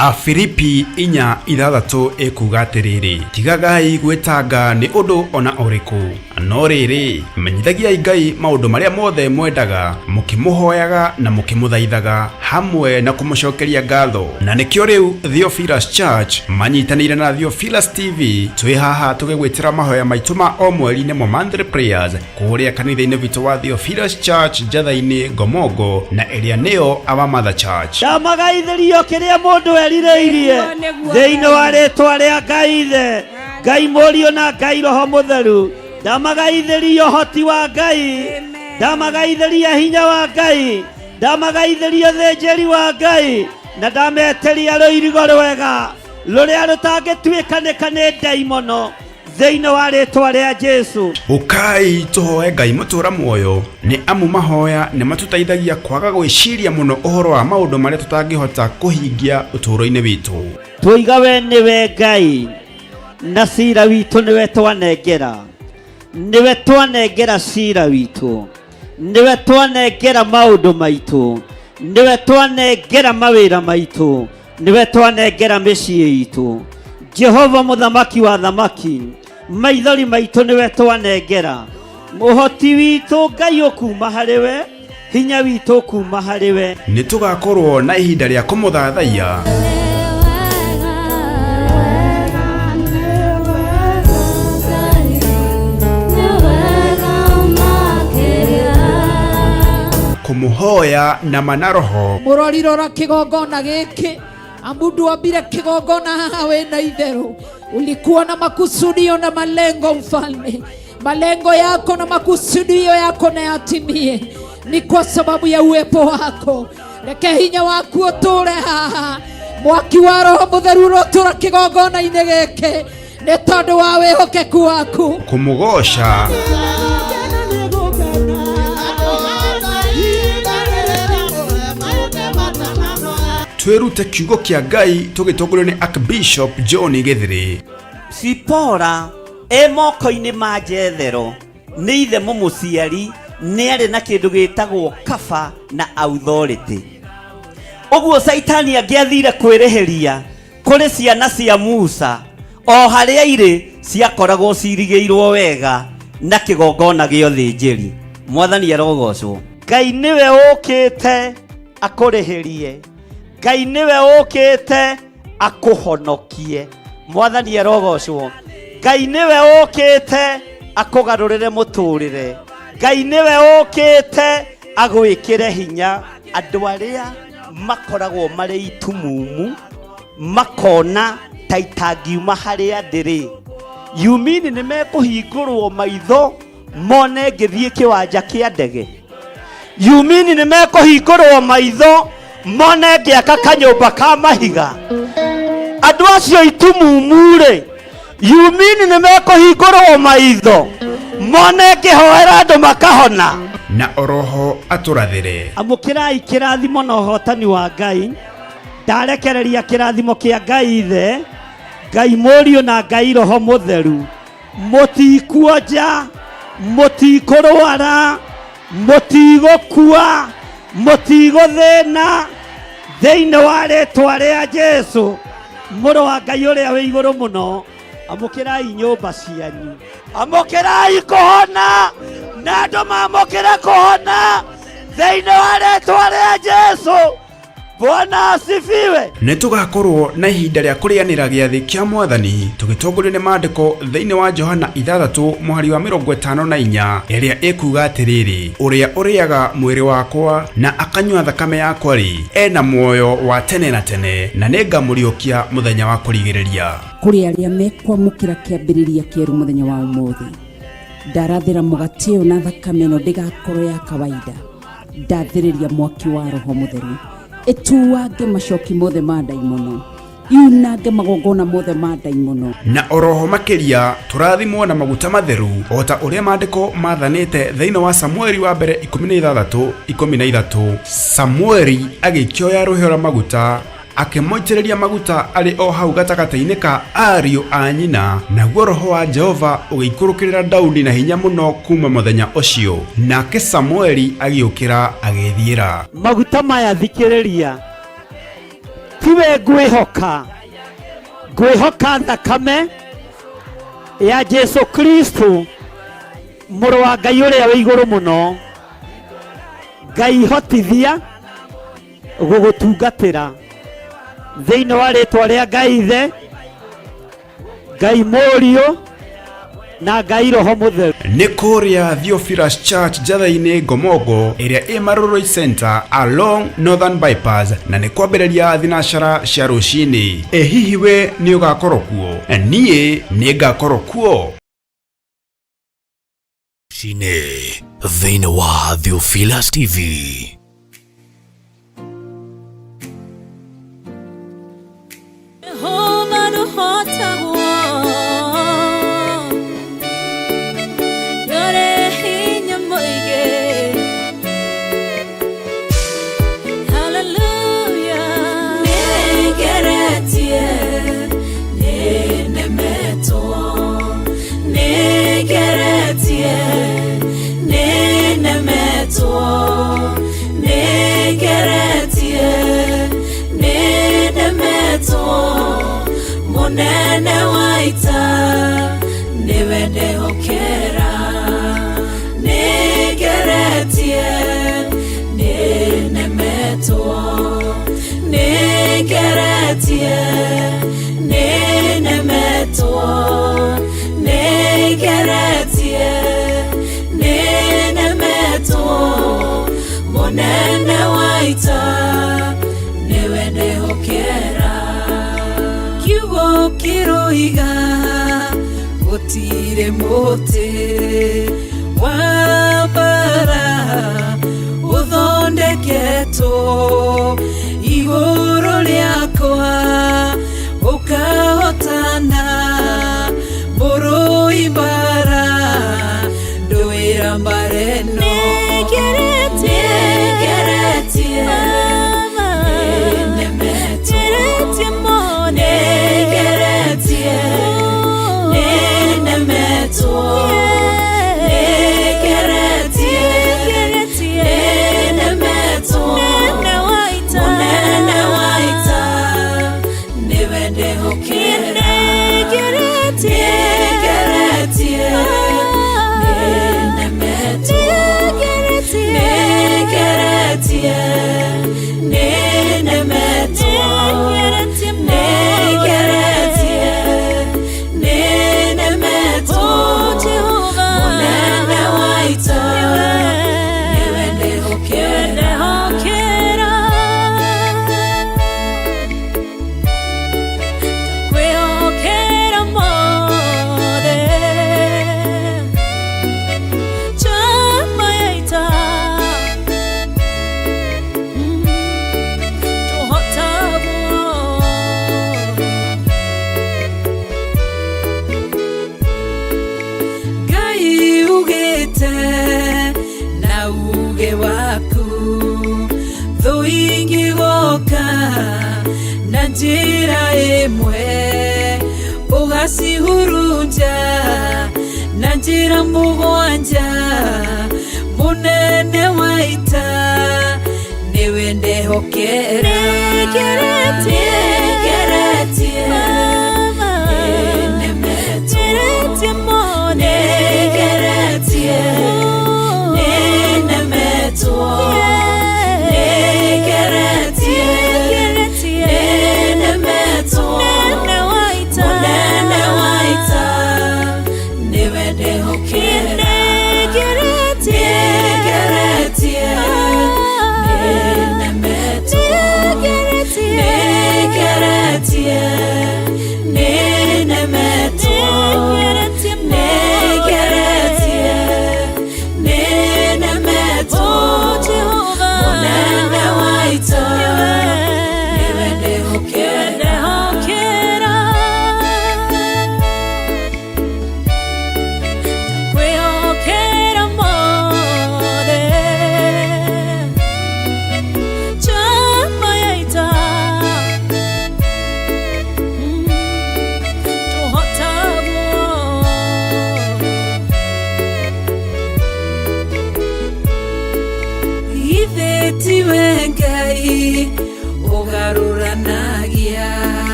Afilipi 4:6 ekuga atĩrĩrĩ, tigagai gwĩtanga nĩ ũndũ ona ũrĩkũ, no rĩrĩ menyithagiai Ngai maũndũ marĩa mothe mwendaga, mũkĩmũhoyaga na mũkĩmũthaithaga hamwe na kũmũcokeria ngatho. Na nĩkĩo rĩu Theophilus Church manyitanĩire na Theophilus TV twĩ haha tũgĩgwĩtĩra mahoya maitũ ma o mweri-inĩ mo monthly prayers kũrĩa kanitha-inĩ witũ wa Theophilus Church Njatha-inĩ Ngomongo, na ĩrĩa nĩyo Our Mother Church. Ndamagaithĩrio kĩrĩa mũndũ erirĩirie thĩinĩ wa rĩtwa rĩa Ngai Ithe, Ngai Mũriũ na Ngai Roho Mũtheru. Ndamagaithĩria ũhoti wa Ngai, ndamagaithĩria hinya wa Ngai, ndamagaithĩria ũthĩnjĩri wa Ngai, na ndametĩria rũirigo rwega rũrĩa rũtangĩtuĩkanĩka nĩ ndaimono thĩinĩ wa rĩtwa rĩa Jesu. Ũkai tũhoe Ngai mũtũra muoyo, nĩ amu mahoya nĩ matũteithagia kwaga gwĩciria mũno ũhoro wa maũndũ marĩa tũtangĩhota kũhingia ũtũũro-inĩ witũ. Twoiga we nĩwe Ngai, na cira witũ nĩwe twanengera, nĩwe twanengera cira witũ, nĩwe twanengera maũndũ maitũ, nĩwe twanengera mawĩra maitũ, nĩwe twanengera mĩciĩ itũ. Jehova mũthamaki wa thamaki, maithori maitũ nĩwe twanengera, ũhoti witũ Ngai ũkuma harĩ we, hinya witũ ũkuma harĩ we. Nĩ tũgakorwo na ihinda rĩa kũmũthathaiya. Kumuhoya na manaroho. Mũrorirora kĩgongona gĩkĩ, amundu wambire kĩgongona haha wĩna itherũ, ulikuwa na makusudio na malengo mfalme. Malengo yako na makusudio yako na yatimie, ni kwa sababu ya uwepo wako. Reke hinya waku ũtũre haha, mwaki wa Roho Mũtheru ũtũra kĩgongona-inĩ gĩkĩ, nĩ tondũ wa wĩhokeku waku. Kumugosha twirute kiugo kĩa Ngai tũgĩtongorio nĩ Archbishop John Gĩthĩrĩ. Sipora moko-inĩ ma Jethero, nĩ ithe mũmũciari, nĩ arĩ na kĩndũ gĩtagwo kaba na authority. Ũguo Saitani angĩathire kwĩrĩhĩria kũrĩ ciana cia Musa, o harĩa irĩ ciakoragwo cirigĩirwo wega na kĩgongona gĩa ũthĩnjĩri. Mwathani arogocwo. Ngai nĩwe ũkĩte akũrĩhĩrie, Ngai nĩwe ũkĩte akũhonokie. Mwathani arogocwo. Ngai nĩwe ũkĩte akogarurire muturire. Ngai niwe ukite agwikire hinya andu aria makoragwo mari itumumu makona ta itangiuma haria ndiri. Yumini nimekuhingurwo maitho mone ngithie kiwanja kia ndege. Yumini nimekuhingurwo maitho mone ngiaka kanyumba ka mahiga. Andu acio itumumu ri, yumini nimekuhingurwo maitho mone ngihoera andu makahona. Na oroho aturathire. Amukirai kirathimo na uhotani wa Ngai. Ndarekereria kirathimo kia Ngai Ithe, Ngai Mũriũ na Ngai Roho Mũtheru. Mũtikuonja, mũtikurwara, mũtigũkua, mũtigũthĩna thĩinĩ wa rĩĩtwa rĩa Jesũ Mũrũ wa Ngai ũrĩa wĩ igũrũ mũno. Amukirai nyũmba cianyu, amukirai kuhona na andũ mamũkĩre kuhona thĩinĩ wa rĩĩtwa rĩa Jesũ. Bwana asifiwe. Nitugakorwo na ihinda rĩa kũrĩanĩra gĩathĩ kĩa Mwathani tũgĩtongorio nĩ maandĩko thĩinĩ wa Johana 6:54 ĩrĩa ĩkuga atĩrĩrĩ, ũrĩa ũrĩaga mwĩrĩ wakwa na akanyua thakame yakwa rĩ, ena muoyo wa tene na tene, na nĩngamũriũkia mũthenya wa kũrigĩrĩria. Kũrĩ arĩa mekwamũkĩra kĩambĩrĩria kĩerũ mũthenya wa ũmũthĩ, ndarathĩra mũgate ũyũ na thakame ĩno ndĩgakorwo ya kawaida. Ndathĩrĩria mwaki wa Roho Mũtheru etuwange macoki mothe ma ndaimono, yunange magongona mothe ma ndaimono. Na oroho makĩria tũrathimwo na maguta matheru o ta ũrĩa maandĩko mathanĩte thĩinĩ wa Samueli wa mbere 16:13. Samueli agĩkioya rũhĩa rwa maguta akĩmoitĩrĩria maguta arĩ o hau gatagatĩ-inĩ ka ariũ a nyina, naguo Roho wa Jehova ũgĩikũrũkĩrĩra Daudi na hinya mũno kuma mũthenya ũcio, nake Samueli agĩũkĩra agĩthiĩra. Maguta maya thikĩrĩria, tiwe ngwĩhoka thakame ya Jesu Kristo Mũrũ wa Ngai ũrĩa wĩ igũrũ mũno. Ngai hotithia gũgũtungatĩra thĩinĩ wa rĩĩtwa rĩa Ngai Ithe, Ngai Mũriũ na Ngai Roho Mũtheru. Nĩ kũrĩa Theophilus Church Njatha-inĩ Ngomongo ĩrĩa ĩ Maroroi Center along Northern Bypass, na nĩ kwambĩrĩria thinacara cia rũcinĩ. Hihi we nĩ ũgakorwo kuo? Niĩ nĩ ngakorwo kuo. Cine thĩinĩ wa Theophilus TV. Nene waita niwe ndehokera, nigeretie ninemetwo, nigeretie ninemetwo, nigeretie ninemetwo, munene waita niwe ndehokera. Kiroiga gutire muti wa bara uthondeketwo iguru riakwa ukahotana mburu ibara nduira mbareno. njĩra ĩmwe ũgacihurunja na njĩra mũgwanja mũnene wa ita nĩwe ndehokera nĩngeretie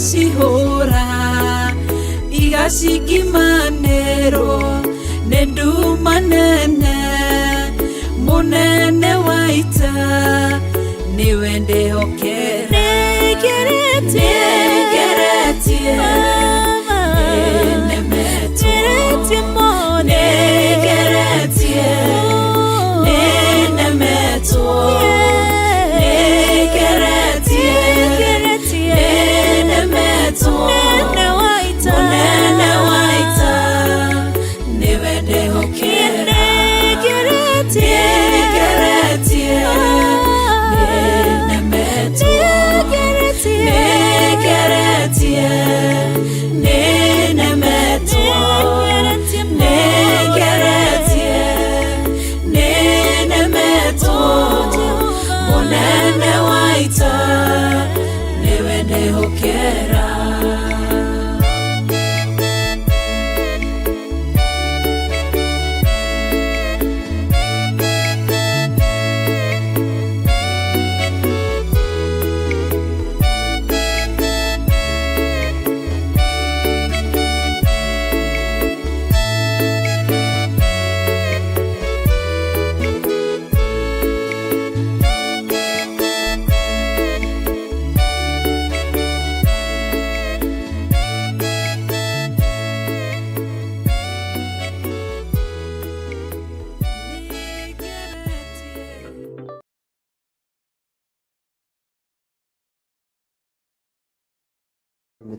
Sihora igasikimanero nedumanene munene waita niwe ndehokera negeretie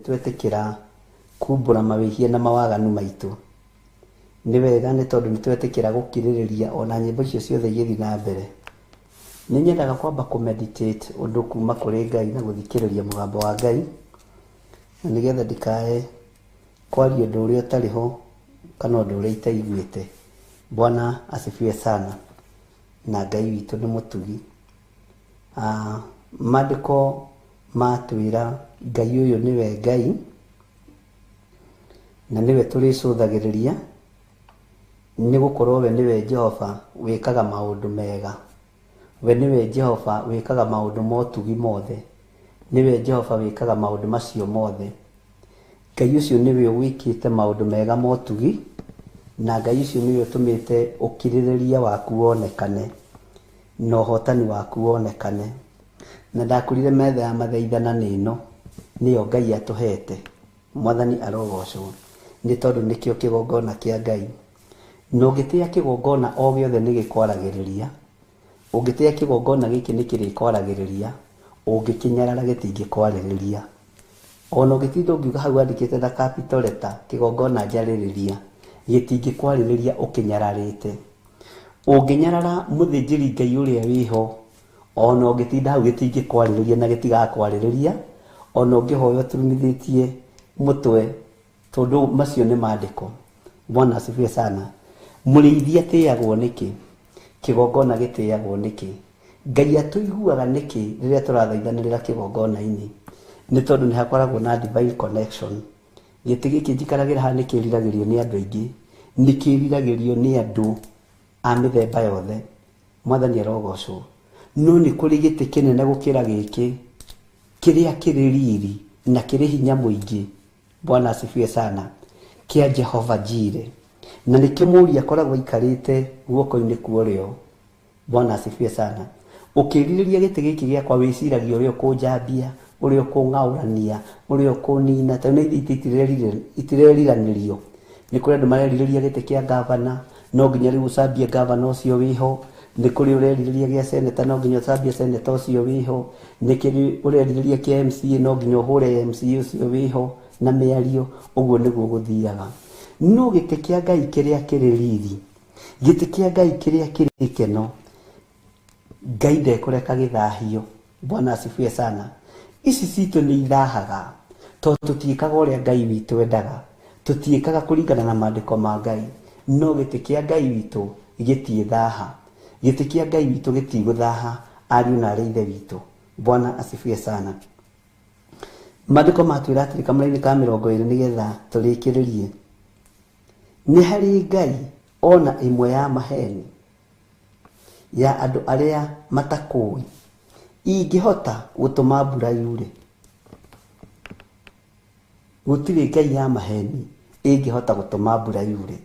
nitwetikira kumbura mawihia na mawaganu maitu ni wega ni tondu nitwetikira gukiririria ona nyimbo icio ciothe igithi na mbere ni nyendaga kwamba ku meditate undu kuma kuri Ngai na guthikiriria mugambo wa Ngai nigetha ndikae kwaria undu uria utariho kana undu uria itaiguite. Bwana asifiwe sana na Ngai witu ni mutugi. Maandiko matwira Ngai uyu niwe Ngai na niwe turicũthagĩrĩria ni gukorwo we niwe Jehova wikaga maundu mega. We niwe Jehova wikaga maundu motugi mothe. Niwe Jehova wikaga maundu macio mothe. Ngai ucio niwe wikite maundu mega motugi na Ngai ucio niwe utumite ukiririria waku wonekane na uhotani waku wonekane. Na ndakurire metha ya mathaithana nino niyo Ngai atuhete. Mwathani arogocwo ni tondu nikio kigongona kia Ngai. No ngitia kigongona o giothe ni gikwaragiriria. Ungitia kigongona giki ni kirikwaragiriria, ungikinyarara gitingikwaragiriria. Ono gitindo ngiuga hau andikite na capital letter kigongona njaririria gitingikwaragiriria ukinyararite. Unginyarara muthinjiri Ngai uria wiho ono gitinda hau gitingikwaririria na gitigakwaririria. Ono ngihoyo turumithitie mutwe tondu macio ni maandiko. Bwana asifiwe sana. Murithia tiyagwo niki, kigongona gitiyagwo niki. Ngai atuiguaga niki riria turathaithanirira kigongona-ini ni tondu ni hakoragwo na divine connection. Giti giki njikaragira ha nikiriragirio ni andu aingi, nikiriragirio ni andu a mithemba yothe. Mwathani arogocwo. No ni kuri giti kinene gukira giki kiria kiri riri na kiri hinya muingi. Bwana asifiwe sana. Kia Jehova Jire. Na nikimuria koragwo ikarite guoko-ini kuorio. Bwana asifiwe sana. Ukiririria giti giki giakwa wiciragia uria kunjambia, uria kungaurania, uria kunina, ta ni itireririanirio. Ni kuri andu mareririria giti kia gavana, no nginya riu ucambie gavana ucio wiho. Ni kuri ureririria gia seneta, no nginya ucambie seneta ucio wiho. Ni kuri ureririria kia MCA, no nginya uhure MCA ucio wiho na miario. Uguo niguo guthiaga. No giti kia Ngai kiria kiri riri, giti kia Ngai kiria kiri keno, Ngai ndekureka githahio. Bwana asifiwe sana. Ici citu ni ithahaga tondu tutiikaga uria Ngai witu endaga, tutiikaga kuringana na maandiko ma Ngai. No giti kia Ngai witu gitiithaha, giti kia Ngai witu gitiguthaha ariu na aria ithe witu. Bwana asifiwe sana. Maandiko matwira atiri kamũra-inĩ ka 20 nigetha turikiririe, ni hari Ngai ona imwe ya maheni ya andu aria matakui ingihota gutuma mbura yure. Gutiri Ngai ya maheni ingihota gutuma mbura yure.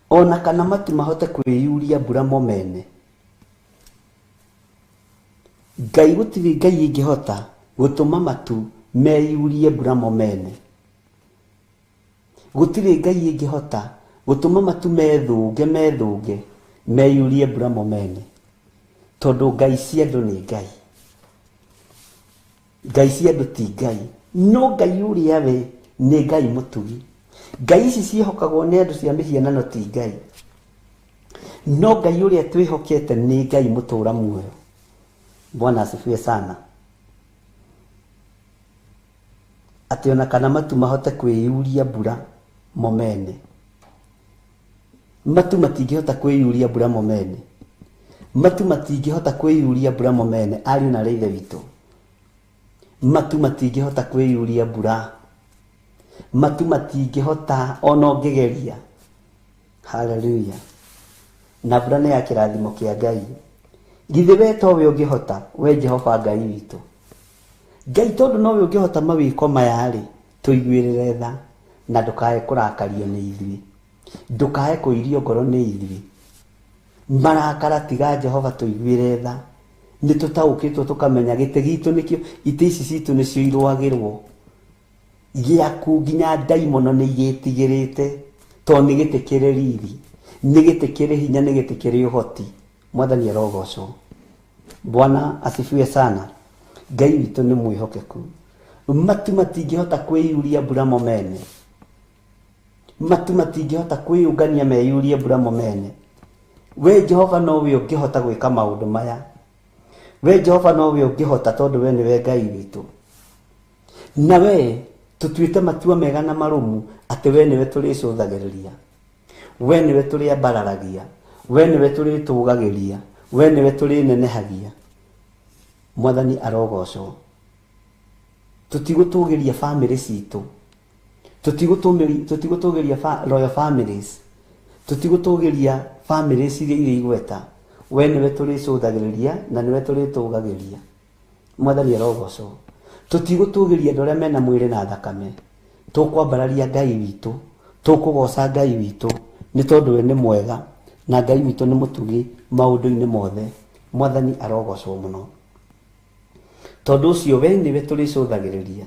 Ona kana matu mahote kwiyuria mbura momene. Ngai gutiri Ngai ingihota gutuma matu meyurie mbura momene. Gutiri Ngai ingihota gutuma matu methunge meyurie mbura momene. Tondu Ngai cia andu ni Ngai, Ngai cia andu ti Ngai. No Ngai uria we ni Ngai mutugi. Ngai ici ciehokagwo ni andu cia mihianano ti Ngai. No Ngai uria twihokete ni Ngai mutura muoyo. Bwana asifiwe sana. Ati ona kana matu mahote kwiyuria mbura momene. Matu matingihota kwiyuria mbura momene. Matu matingihota kwiyuria mbura momene ariu na aria ithe witu. Matu matingihota kwiyuria mbura. Matu matingihota ona ungigeria. Hallelujah. Na mbura ni ya kirathimo kia Ngai. Githe we towe ungihota, we Jehova Ngai witu. Ngai tondu nowe ungihota mawiko maya ri, tuiguirire tha na ndukae kurakario ni ithui. Ndukae kuirio ngoro ni ithui. Marakara tiga Jehova tuiguire tha. Ni tutaukitwo tukamenya gite gitu nikio ite ici citu nicio irwagirwo. Giaku nginya daimono ni igitigirite to ni gite kire riri, ni gite kire hinya, ni gite kire uhoti. Mwathani arogocwo. Bwana asifiwe sana. Ngai witu ni mwihokeku. Matu matingihota kwiyuria mbura momene. Matu matingihota kwiyungania meyurie mbura momene. We Jehova nowe ungihota gwika maundu maya. We Jehova nowe ungihota tondu we niwe Ngai witu. Na we tutuite matua mega na marumu ati we niwe turicũthagĩrĩria. We niwe turiambararagia. We niwe turitugagiria. We niwe turinenehagia. Mwathani arogocwo. Tutigutugiria family citu. Tutigutugiria royal families. Tutigutugiria families iria igweta. We niwe turicũthagĩrĩria na niwe turitugagiria. Mwathani arogocwo. Tutigutugiria andu aria mena mwiri na thakame. Tukwambararia Ngai witu. Tukugoca Ngai witu ni tondu we ni mwega. Na Ngai witu ni mutugi maundu-ini mothe. Mwathani arogocwo muno. Tondu ucio we niwe turicũthagĩrĩria.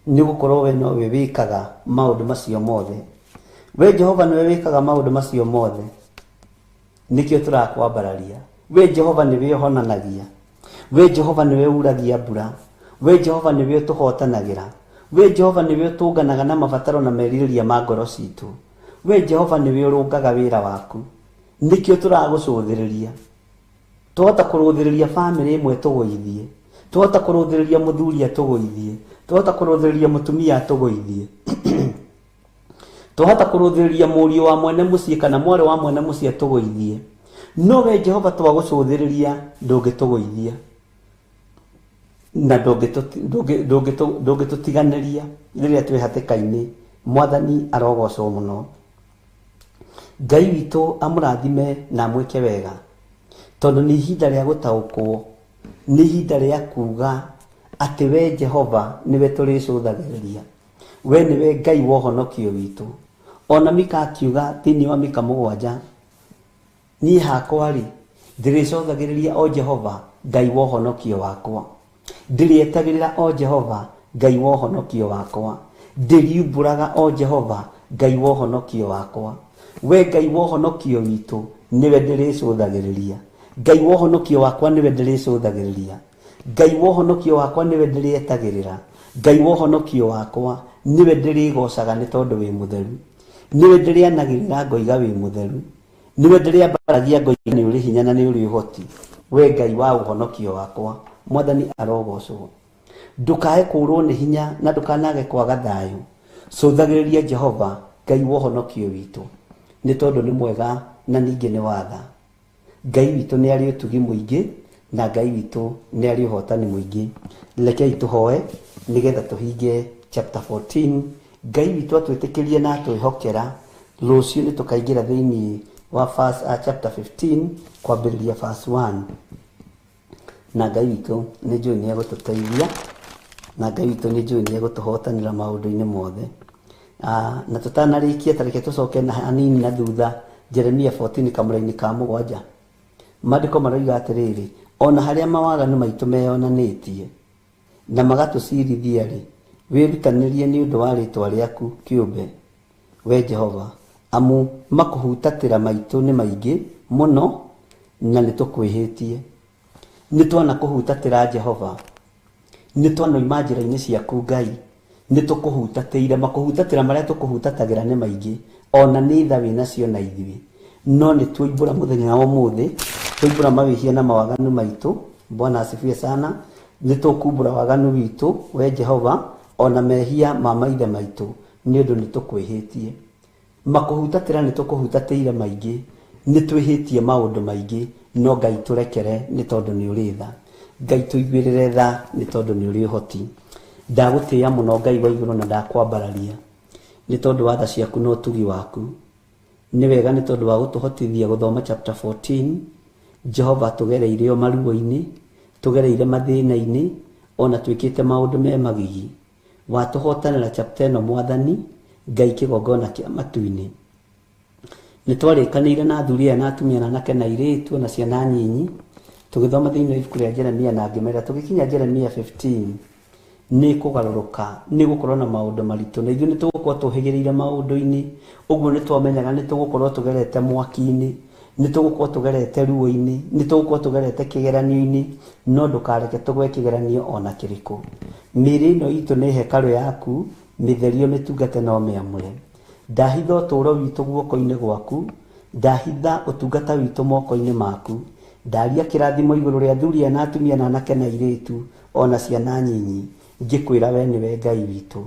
Ni gukorwo we nowe wikaga maundu macio mothe. We Jehova niwe wikaga maundu macio mothe. Nikio turakwambararia. We Jehova niwe uhonanagia. We Jehova niwe uragia mbura. We Jehova niwe tuhootanagira. We Jehova niwe tunganaga na mabataro na meririria ma ngoro citu. We Jehova niwe urungaga wira waku. Nikio turagucuthiriria. Tuhota kuruthiriria family imwe tugoithie. Tuhota kuruthiriria muthuri atugoithie. Tuhota kuruthiriria mutumia atugoithie. Tuhota kuruthiriria murio wa mwene mucie kana mware wa mwene mucie tugoithie. No we Jehova twagucuthiriria ndungitugoithia. Na ndungitutiganiria riria twi hatikaini. Mwathani arogocwo muno. Ngai witu amurathime na amwike wega. Tondu ni ihinda ria gutaukwo, ni ihinda ria kuga ati we Jehova niwe turicuthagiriria. We niwe Ngai wa uhonokio witu. Ona Mika akiuga thini wa Mika 7, ni hakwa ri ndiricuthagiriria o Jehova Ngai wa uhonokio wakwa. Ndirietagirira o Jehova Ngai wa uhonokio wakwa. Ndiriumburaga o Jehova Ngai wa uhonokio wakwa. We Ngai wa uhonokio witu niwe ndiricuthagiriria. Ngai wa uhonokio wakwa niwe ndiricuthagiriria. Ngai wa uhonokio wakwa niwe ndirietagirira. Ngai wa uhonokio wakwa niwe ndirigocaga ni tondu wi mutheru. Niwe ndirianagirira ngoiga wi mutheru. Niwe ndiriambaragia ngoiga ni uri hinya na ni uri uhoti. We Ngai wa uhonokio wakwa, Mwathani arogocwo. Ndukae kurwo ni hinya na ndukanage kwaga thayu. Cuthagiriria Jehova Ngai wa uhonokio witu, ni tondu ni mwega na ningi ni watha. Ngai witu ni ari utugi muingi na Ngai witu ni ari uhotani muingi. Rekei tuhoe nigetha tuhinge chapter 14. Ngai witu atwitikirie na twihokera rucio ni tukaingira thiini wa chapter 15 kwambiriria verse 1. Na Ngai witu ni njui ni agututeithia, na Ngai witu ni njui ni agutuhotanira maundu-ini mothe. Na tutanarikia tareke tucoke na hanini na thutha Jeremia 14 kamuraini ka 7. Maandiko maroiga atiriri, ona haria mawaganu maitu meyonanitie na magatucirithia ri, wirutanirie ni undu wa ritwa riaku kiumbe we Jehova, amu makuhutatira maitu ni maingi muno na nitukwihitie. Nitwana kuhutatira Jehova, nitwana imajira-ini ciaku Ngai, nitukuhutatire. Makuhutatira maria tukuhutatagira ni maingi, ona ni tha winacio na ithui. No nitwimbura muthenya wa umuthi, twimbura mawihia na mawaganu maitu. Bwana asifiwe sana. Nitukumbura waganu witu we Jehova, ona mehia ma maithe maitu ni undu nitukwihitie. Makuhutatira nitukuhutatire maingi, nitwihitie maundu maingi. No Ngai turekere ni tondu ni uri tha. Ngai tuiguirire tha ni tondu ni uri uhoti. Ndagutia muno Ngai wa iguru na ndakwambararia ni tondu wa tha ciaku no tugi waku. Ni wega ni tondu wa gutuhotithia guthoma chapter 14. Jehova tugereire o maruo-ini, tugereire mathina-ini, ona twikite maundu me magigi. Watuhotanira chapter ino Mwathani, Ngai kigongona kia matu-ini. Nitwarikanire na athuri na atumia na anake na airitu na ciana nyinyi, tugithoma thiini wa ibuku ria Jeremia na ngimera tugikinya Jeremia 15 ni kugaruruka, ni gukorwo na maundu maritu, na ithuĩ nitugukorwo tuhigiriire maundu-ini. Uguo nitwamenyaga nitugukorwo tugerete mwaki-ini, nitugukorwo tugerete ruo-ini, nitugukorwo tugerete kigeranio-ini. No ndukareke tugwe kigeranio ona kiriku. Mĩĩrĩ ĩno itu ni hekalu yaku, mitherio mitungate no miamure. Ndahitha ũtũũro witũ guoko-inĩ gwaku, ndahitha ũtungata witũ moko-inĩ maku. Ndaria kĩrathimo igũrũ rĩa athuri na atumia na anake na airĩtu ona ciana nyinyi, ngĩkwĩra we nĩwe Ngai witũ.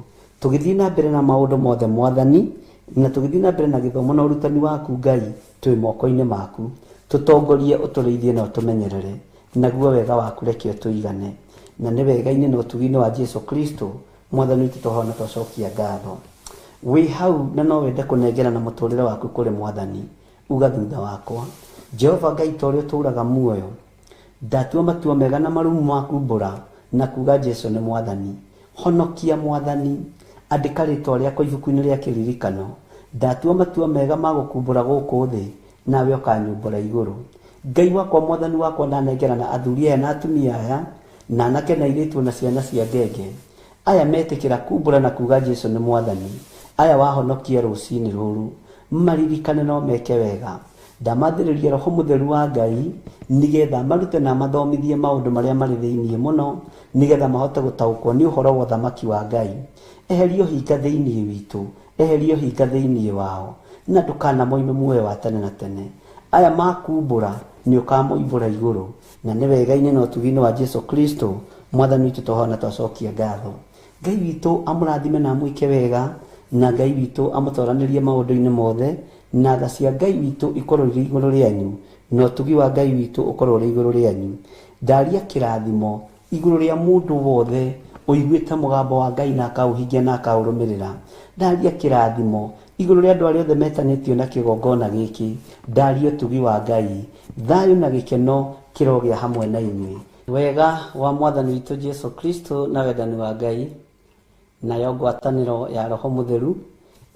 Tũgĩthiĩ na mbere na maũndũ mothe Mwathani, na tũgĩthiĩ na mbere na gĩthomo na ũrutani waku Ngai, twĩ moko-inĩ maku. Tũtongorie, ũtũrĩithie na ũtũmenyerere, naguo wega waku reke ũtũigane. Na nĩ wega-inĩ na ũtugi-inĩ wa Jesu Kristo Mwathani witũ tũhoona twacokia ngatho. Wi hau na no wende kunengera na muturire waku kuri Mwathani, uga thutha wakwa. Jehova Ngai ta ũrĩa ũtũũraga muoyo, ndatua matua mega na marumu maku mbura na kuga Jesu ni Mwathani. Honokia Mwathani, andĩka rĩtwa rĩakwa ibuku-inĩ rĩa kĩririkano. Ndatua matua mega ma gũkumbũra gũkũ thĩ, nawe ũkanyumbũra igũrũ. Ngai wakwa Mwathani wakwa ndanengera na athuri aya na atumia aya na anake na airĩtu na ciana cia ngenge aya metĩkĩra kumbũra na kuga Jesu ni Mwathani. Aya wahonokia rũcinĩ rũrũ, maririkane no meke wega. Ndamathĩrĩria Roho Mũtheru wa Ngai nigetha marute na mathomithie maũndũ marĩa marĩ thĩinĩ mũno, nigetha mahote gũtaũkwo nĩ ũhoro wa ũthamaki wa Ngai. Eherio hinga thĩinĩ witũ, eherio hinga thĩinĩ wao, na ndũkanamoime muoyo wa tene na tene. Aya makumbũra nĩ ũkamoimbũra igũrũ, na nĩ wega-inĩ na ũtugi-inĩ wa Jesu Kristo Mwathani witũ tũhoona twacokia ngatho. Ngai witũ amũrathime na amwĩke wega, na Ngai witũ amũtoranĩrie maũndũ-inĩ mothe, na tha cia Ngai witũ ikorwo irĩ igũrũ rĩanyu, na ũtugi wa Ngai witũ ũkorwo ũrĩ igũrũ rĩanyu. Ndaria kĩrathimo igũrũ rĩa mũndũ wothe ũiguĩte mũgambo wa Ngai na akaũhingia na akaũrũmĩrĩra. Ndaria kĩrathimo igũrũ rĩa andũ arĩa othe metanĩtio na kĩgongona gĩkĩ. Ndaria ũtugi wa Ngai, thayũ na gĩkeno kĩrogĩa hamwe na inyuĩ. Wega wa Mwathani witũ Jesu Kristo na wendani wa Ngai nayo ngwatanĩro ya Roho Mũtheru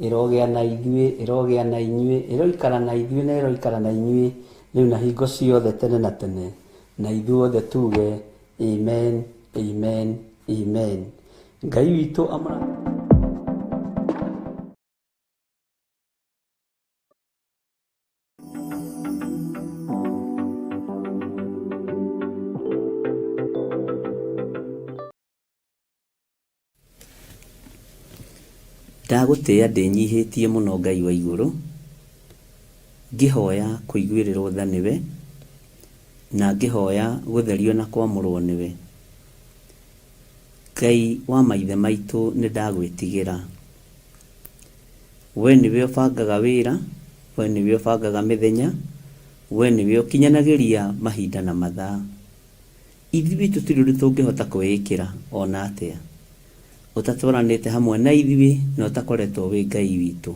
ĩrogĩa na ithuĩ, ĩrogĩa na inyuĩ, ĩroikara na ithuĩ na ĩroikara na inyuĩ rĩu na hingo ciothe tene na tene. Na ithuothe tuge amen, amen, amen. Ngai witũ ndagũtĩĩa ndĩnyihĩtie mũno Ngai wa igũrũ, ngĩhoya kũiguĩrĩrwo tha nĩwe, na ngĩhoya gũtherio na kwamũrwo nĩwe. Ngai wa maithe maitũ nĩ ndagwĩtigĩra. We nĩwe ũbangaga wĩra, we nĩwe ũbangaga mĩthenya, we nĩwe ũkinyanagĩria mahinda na mathaa. Ithuĩ tũtirĩ ũndũ tũngĩhota kwĩĩkĩra ona atĩa, ũtatũranĩte hamwe na ithuĩ na ũtakoretwo wĩ Ngai witũ.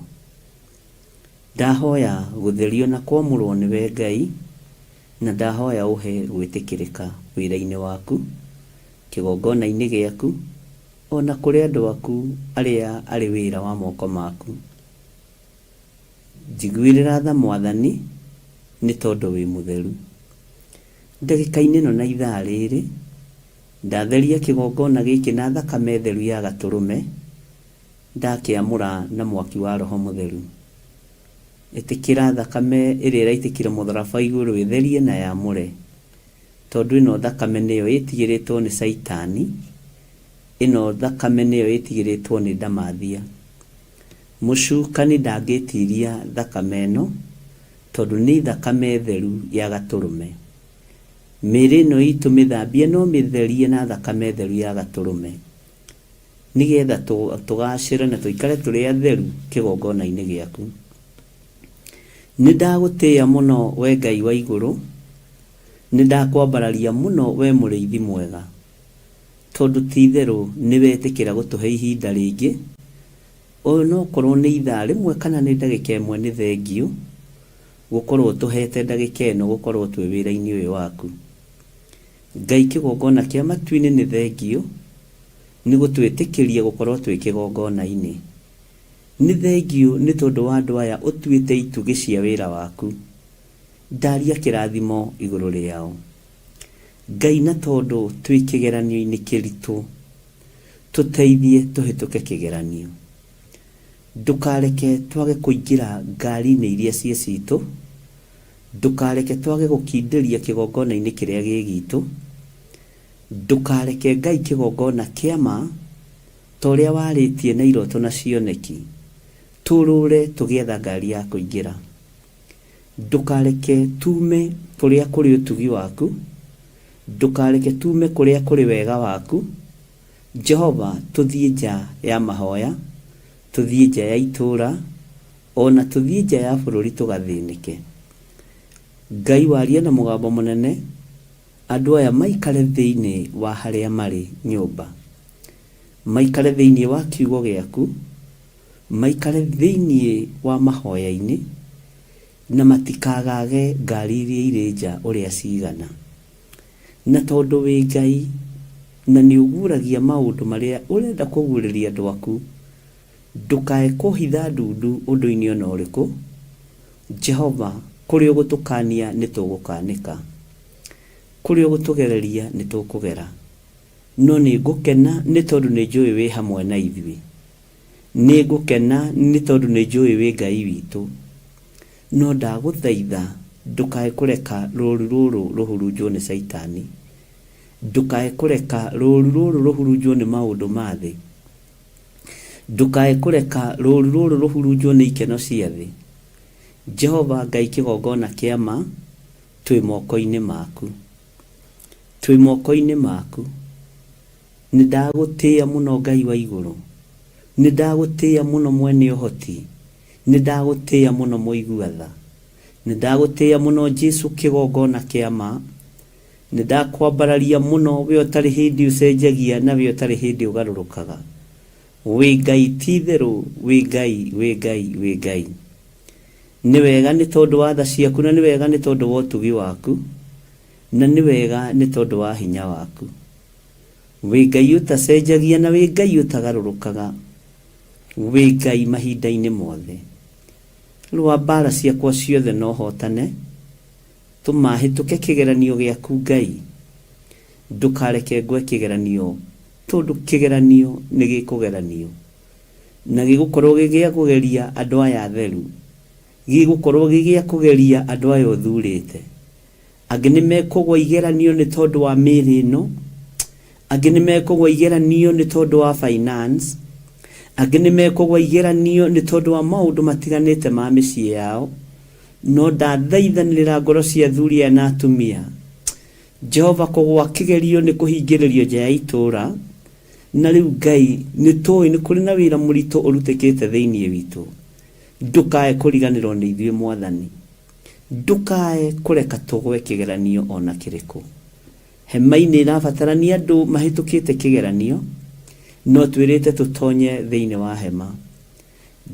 Ndahoya gũtherio na kwamũrwo nĩwe Ngai, na ndahoya ũhe gwĩtĩkĩrĩka wĩra-inĩ waku, kĩgongona-inĩ gĩaku, ona kũrĩ andũ aku arĩa arĩ wĩra wa moko maku. Njiguĩrĩra tha Mwathani nĩ tondũ wĩ mũtheru. Ndagĩka-inĩ ĩno na ithaa rĩrĩ ndatheria kĩgongona gĩkĩ na thakame theru ya Gatũrũme, ndakĩamũra na mwaki wa Roho Mũtheru. Ĩtĩkĩra thakame ĩrĩa ĩraitĩkire mũtharaba igũrũ ĩtherie na yamũre, tondũ ĩno thakame nĩyo ĩtigĩrĩtwo nĩ Saitani, ĩno thakame nĩyo ĩtigĩrĩtwo nĩ ndamathia. Mũcukani ndangĩtiria thakame ĩno tondũ nĩ thakame theru ya Gatũrũme. Mĩĩrĩ ĩno itũ mĩthambie no mĩtherie na thakame theru ya Gatũrũme, nĩgetha tũgacĩre na tũikare tũrĩ atheru kĩgongona-inĩ gĩaku. Nĩ ndagũtĩĩa mũno we Ngai wa igũrũ, nĩ ndakwambararia mũno we mũrĩithi mwega, tondũ ti itherũ nĩ wetĩkĩra gũtũhe ihinda rĩngĩ, no korwo nĩ ithaa rĩmwe kana nĩ ndagĩka ĩmwe nĩ thengio gũkorwo tũhete ndagĩka ĩno gũkorwo twĩ wĩra-inĩ ũyũ waku. Ngai kĩgongona kĩa matu-inĩ nĩ thengio nĩ gũtwĩtĩkĩria gũkorwo twĩ kĩgongona-inĩ. Nĩ thengio nĩ tondũ wa andũ aya ũtuĩte itugĩ cia wĩra waku. Ndaria kĩrathimo igũrũ rĩao. Ngai na tondũ twĩ kĩgeranio-inĩ kĩritũ, tũteithie tũhĩtũke kĩgeranio. Ndũkareke twage kũingĩra ngari-inĩ iria cie citũ, ndũkareke twage gũkindĩria kĩgongona-inĩ kĩrĩa gĩ gitũ, ndũkareke Ngai kĩgongona kĩama ta ũrĩa warĩtie na iroto na cioneki tũrũre tũgĩetha ngari ya kũingĩra. Ndũkareke tume kũrĩa kũrĩ ũtugi waku, ndũkareke tume kũrĩa kũrĩ wega waku. Jehova, tũthiĩ nja ya mahoya, tũthiĩ nja ya itũũra, ona tũthiĩ nja ya bũrũri tũgathĩnĩke. Ngai waria na mũgambo mũnene, andũ aya maikare thĩinĩ wa harĩa marĩ nyũmba, maikare thĩinĩ wa kiugo gĩaku, maikare thĩinĩ wa mahoya-inĩ, na matikagage ngari iria irĩ nja ũrĩa cigana. Na tondũ wĩ Ngai na nĩ ũguũragia maũndũ marĩa ũrenda kũguũrĩria andũ aku, ndũkae kũhitha ndundu ũndũ-inĩ ona ũrĩkũ. Jehova, kũrĩa ũgũtũkania nĩ tũgũkanĩka, kũrĩa ũgũtũgereria nĩ tũkũgera. No nĩ ngũkena nĩ tondũ nĩ njũĩ wĩ hamwe na ithuĩ. Nĩ ngũkena nĩ tondũ nĩ njũĩ wĩ Ngai witũ. No ndagũthaitha ndũkae kũreka rũũru rũrũ rũhurunjwo nĩ Saitani. Ndũkae kũreka rũũru rũrũ rũhurunjwo nĩ maũndũ ma thĩ. Ndũkae kũreka rũũru rũrũ rũhurunjwo nĩ ikeno cia thĩ. Jehova Ngai kĩgongona kĩama, twĩ moko-inĩ maku, twĩ moko-inĩ maku. Nĩ ndagũtĩĩa mũno Ngai wa igũrũ, nĩ ndagũtĩĩa mũno mwene ũhoti, nĩ ndagũtĩĩa mũno mũigua tha, nĩ ndagũtĩĩa mũno Jesu kĩgongona kĩa ma, nĩ ndakwambararia mũno we ũtarĩ hĩndĩ ũcenjagia na we ũtarĩ hĩndĩ ũgarũrũkaga. Wĩ Ngai ti-itherũ, wĩ Ngai, wĩ Ngai, wĩ Ngai. Nĩ wega nĩ tondũ wa tha ciaku, na nĩ wega nĩ tondũ wa ũtugi waku, na nĩ wega nĩ tondũ wa hinya waku. Wĩ Ngai ũtacenjagia na wĩ Ngai ũtagarũrũkaga, wĩ Ngai mahinda-inĩ mothe. Rwa mbara ciakwa ciothe no hotane, tũmahĩtũke kĩgeranio gĩaku Ngai. Ndũkareke ngwe kĩgeranio, tondũ kĩgeranio nĩ gĩkũgeranio, na gĩgũkorwo gĩgĩa kũgeria andũ aya atheru, gĩgũkorwo gĩgĩa kũgeria andũ aya ũthurĩte. Angĩ nĩ mekũgwa igeranio nĩ tondũ wa mĩĩrĩ ĩno, angĩ nĩ mekũgwa igeranio nĩ tondũ wa finance, angĩ nĩ mekũgwa igeranio nĩ tondũ wa maũndũ matiganĩte ma mĩciĩ yao. No ndathaithanĩrĩra ngoro cia athuri aya na atumia, Jehova kũgwa kĩgerio nĩ kũhingĩrĩrio nja ya itũũra, na rĩu Ngai nĩ tũĩ nĩ kũrĩ na wĩra mũritũ ũrutĩkĩte thĩinĩ witũ. Ndũkae kũriganĩrwo nĩ ithuĩ Mwathani, ndũkae kũreka tũgwe kĩgeranio ona kĩrĩkũ. Hema-inĩ ĩrabatarania andũ mahĩtũkĩte kĩgeranio, no twĩrĩte tũtonye thĩinĩ wa hema.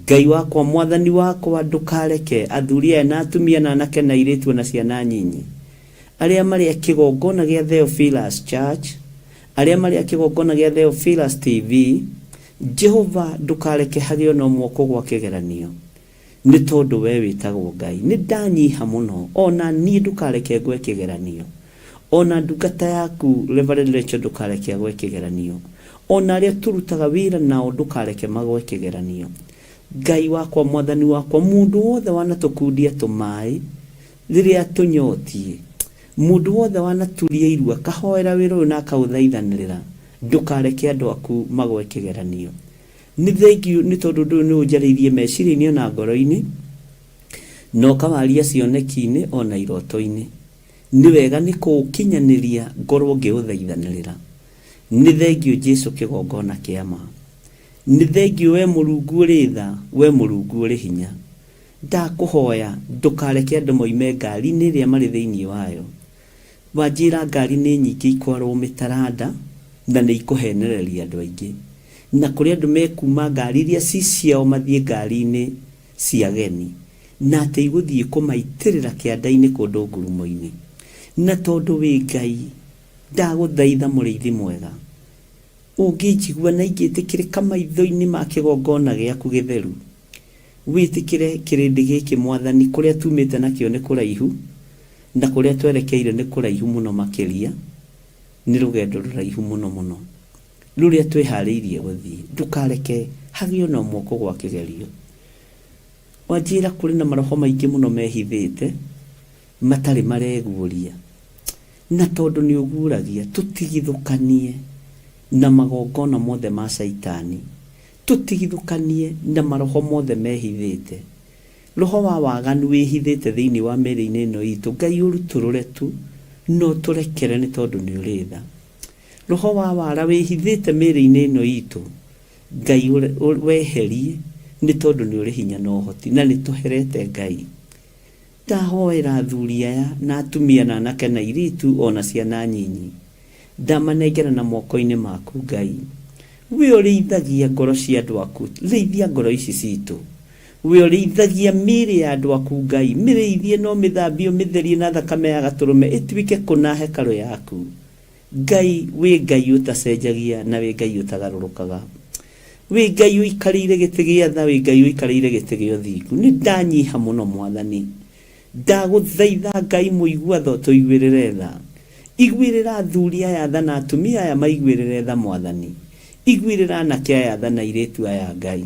Ngai wakwa, Mwathani wakwa, ndũkareke athuri aya na atumia na anake na airĩtu na ciana nyinyi arĩa marĩ kĩgongona gĩa Theophilus Church, arĩa marĩ kĩgongona gĩa Theophilus TV, Jehova ndũkareke hagĩe na ũmwe kũgwa kĩgeranio, nĩ tondũ we wĩtagwo Ngai. Nĩ ndanyiha mũno, ona niĩ ndũkareke ngwe kĩgeranio, ona ndungata yaku Reverend Rachel ndũkareke ngwe kĩgeranio, ona arĩa tũrutaga wĩra nao ndũkareke magwe kĩgeranio. Ngai wakwa, Mwathani wakwa, mũndũ wothe wanatũkundia tũmaĩ rĩrĩa tũnyotie, mũndũ wothe wanaturia irua kahoera wĩra ũyũ na akaũthaithanĩrĩra, ndũkareke andũ aku magwe kĩgeranio. Nĩ thengiũ nĩ tondũ ũndũ ũyũ nĩ ũnjarĩirie meciria-inĩ na ngoro-inĩ, na ũkawaria cioneki-inĩ ona iroto-inĩ. Nĩ wega nĩ kũũkinyanĩria ngorwo ngĩũthaithanĩrĩra. Nĩ thengiũ Jesu kĩgongona kĩa ma, nĩ thengiũ we Mũrungu ũrĩ tha, we Mũrungu ũrĩ hinya. Ndakũhoya ndũkareke andũ moime ngari-inĩ ĩrĩa marĩ thĩinĩ wayo. Wanjĩra ngari nĩ nyingĩ ikwarwo mĩtaranda na nĩ ikũhenereria andũ aingĩ, na kũrĩ andũ mekuma ngari iria ci ciao mathiĩ ngari-inĩ cia ageni, na atĩ igũthiĩ kũmaitĩrĩra kĩanda-inĩ kũndũ ngurumo-inĩ. Na tondũ wĩ Ngai, ndagũthaitha Mũrĩithi mwega, ũngĩnjigua na ingĩtĩkĩrĩka maitho-inĩ ma kĩgongona gĩaku gĩtheru, wĩtĩkĩre kĩrĩndĩ gĩkĩ Mwathani, kũrĩa tumĩte nakĩo nĩ kũraihu, na kũrĩa twerekeire nĩ kũraihu mũno makĩria, nĩ rũgendo rũraihu mũno mũno rũrĩa twĩharĩirie gũthiĩ. Ndũkareke hagĩe na ũmwe kũgwa kĩgerio. Wanjĩra kũrĩ na maroho maingĩ mũno mehithĩte matarĩ mareguũria, na tondũ nĩ ũguũragia, tũtigithũkanie na magongona mothe ma Saitani, tũtigithũkanie na maroho mothe mehithĩte. Roho wa waganu wĩhithĩte thĩinĩ wa mĩĩrĩ-inĩ ĩno itũ, Ngai ũrutũrũre tu, no tũrekere nĩ tondũ nĩ ũrĩ tha. Roho wa wara wĩhithĩte mĩĩrĩ-inĩ ĩno itũ, Ngai weherie nĩ tondũ nĩ ũrĩ hinya na ũhoti, na nĩ tũherete Ngai. Ndahoera athuri aya na atumia na anake na airĩtu ona ciana nyinyi, ndamanengera na moko-inĩ maku Ngai. We ũrĩithagia ngoro cia andũ aku, rĩithia ngoro ici citũ. We ũrĩithagia mĩĩrĩ ya andũ aku Ngai, mĩrĩithie no mĩthambio mĩtherie na thakame ya gatũrũme ĩtuĩke kũna hekarũ yaku. Ngai, we Ngai ũtacenjagia na we Ngai ũtagarũrũkaga, we Ngai ũikarĩire gĩtĩ gĩa tha, we Ngai ũikarĩire gĩtĩ gĩa ũthingu. Nĩ ndanyiha mũno Mwathani, ndagũthaitha Ngai mũigua tho tũiguĩrĩre tha. Iguĩrĩra athuri aya tha na atumia aya maiguĩrĩre tha Mwathani, iguĩrĩra anake aya tha na airĩtu aya Ngai.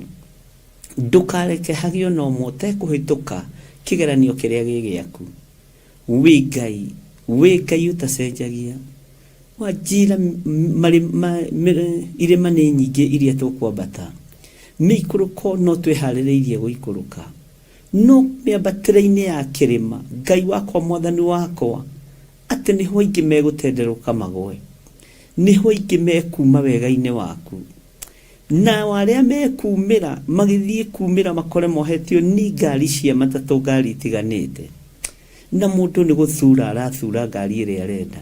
Ndũkareke hagĩe na ũmwe ũtekũhĩtũka kĩgeranio kĩrĩa gĩ gĩaku. We Ngai, we Ngai ũtacenjagia. Wanjĩra irĩma nĩ nyingĩ iria tũkwambata, mĩikũrũko no twĩharĩrĩirie gũikũrũka, no mĩambatĩre-inĩ ya kĩrĩma, Ngai wakwa, Mwathani wakwa, atĩ nĩho aingĩ megũtenderũka magwe, nĩho aingĩ mekuma wega-inĩ waku. na waria mekumira magithie kumira makore mohetio ni ngari cia matatu ngari tiganite na mundu ni guthura arathura ngari ire arenda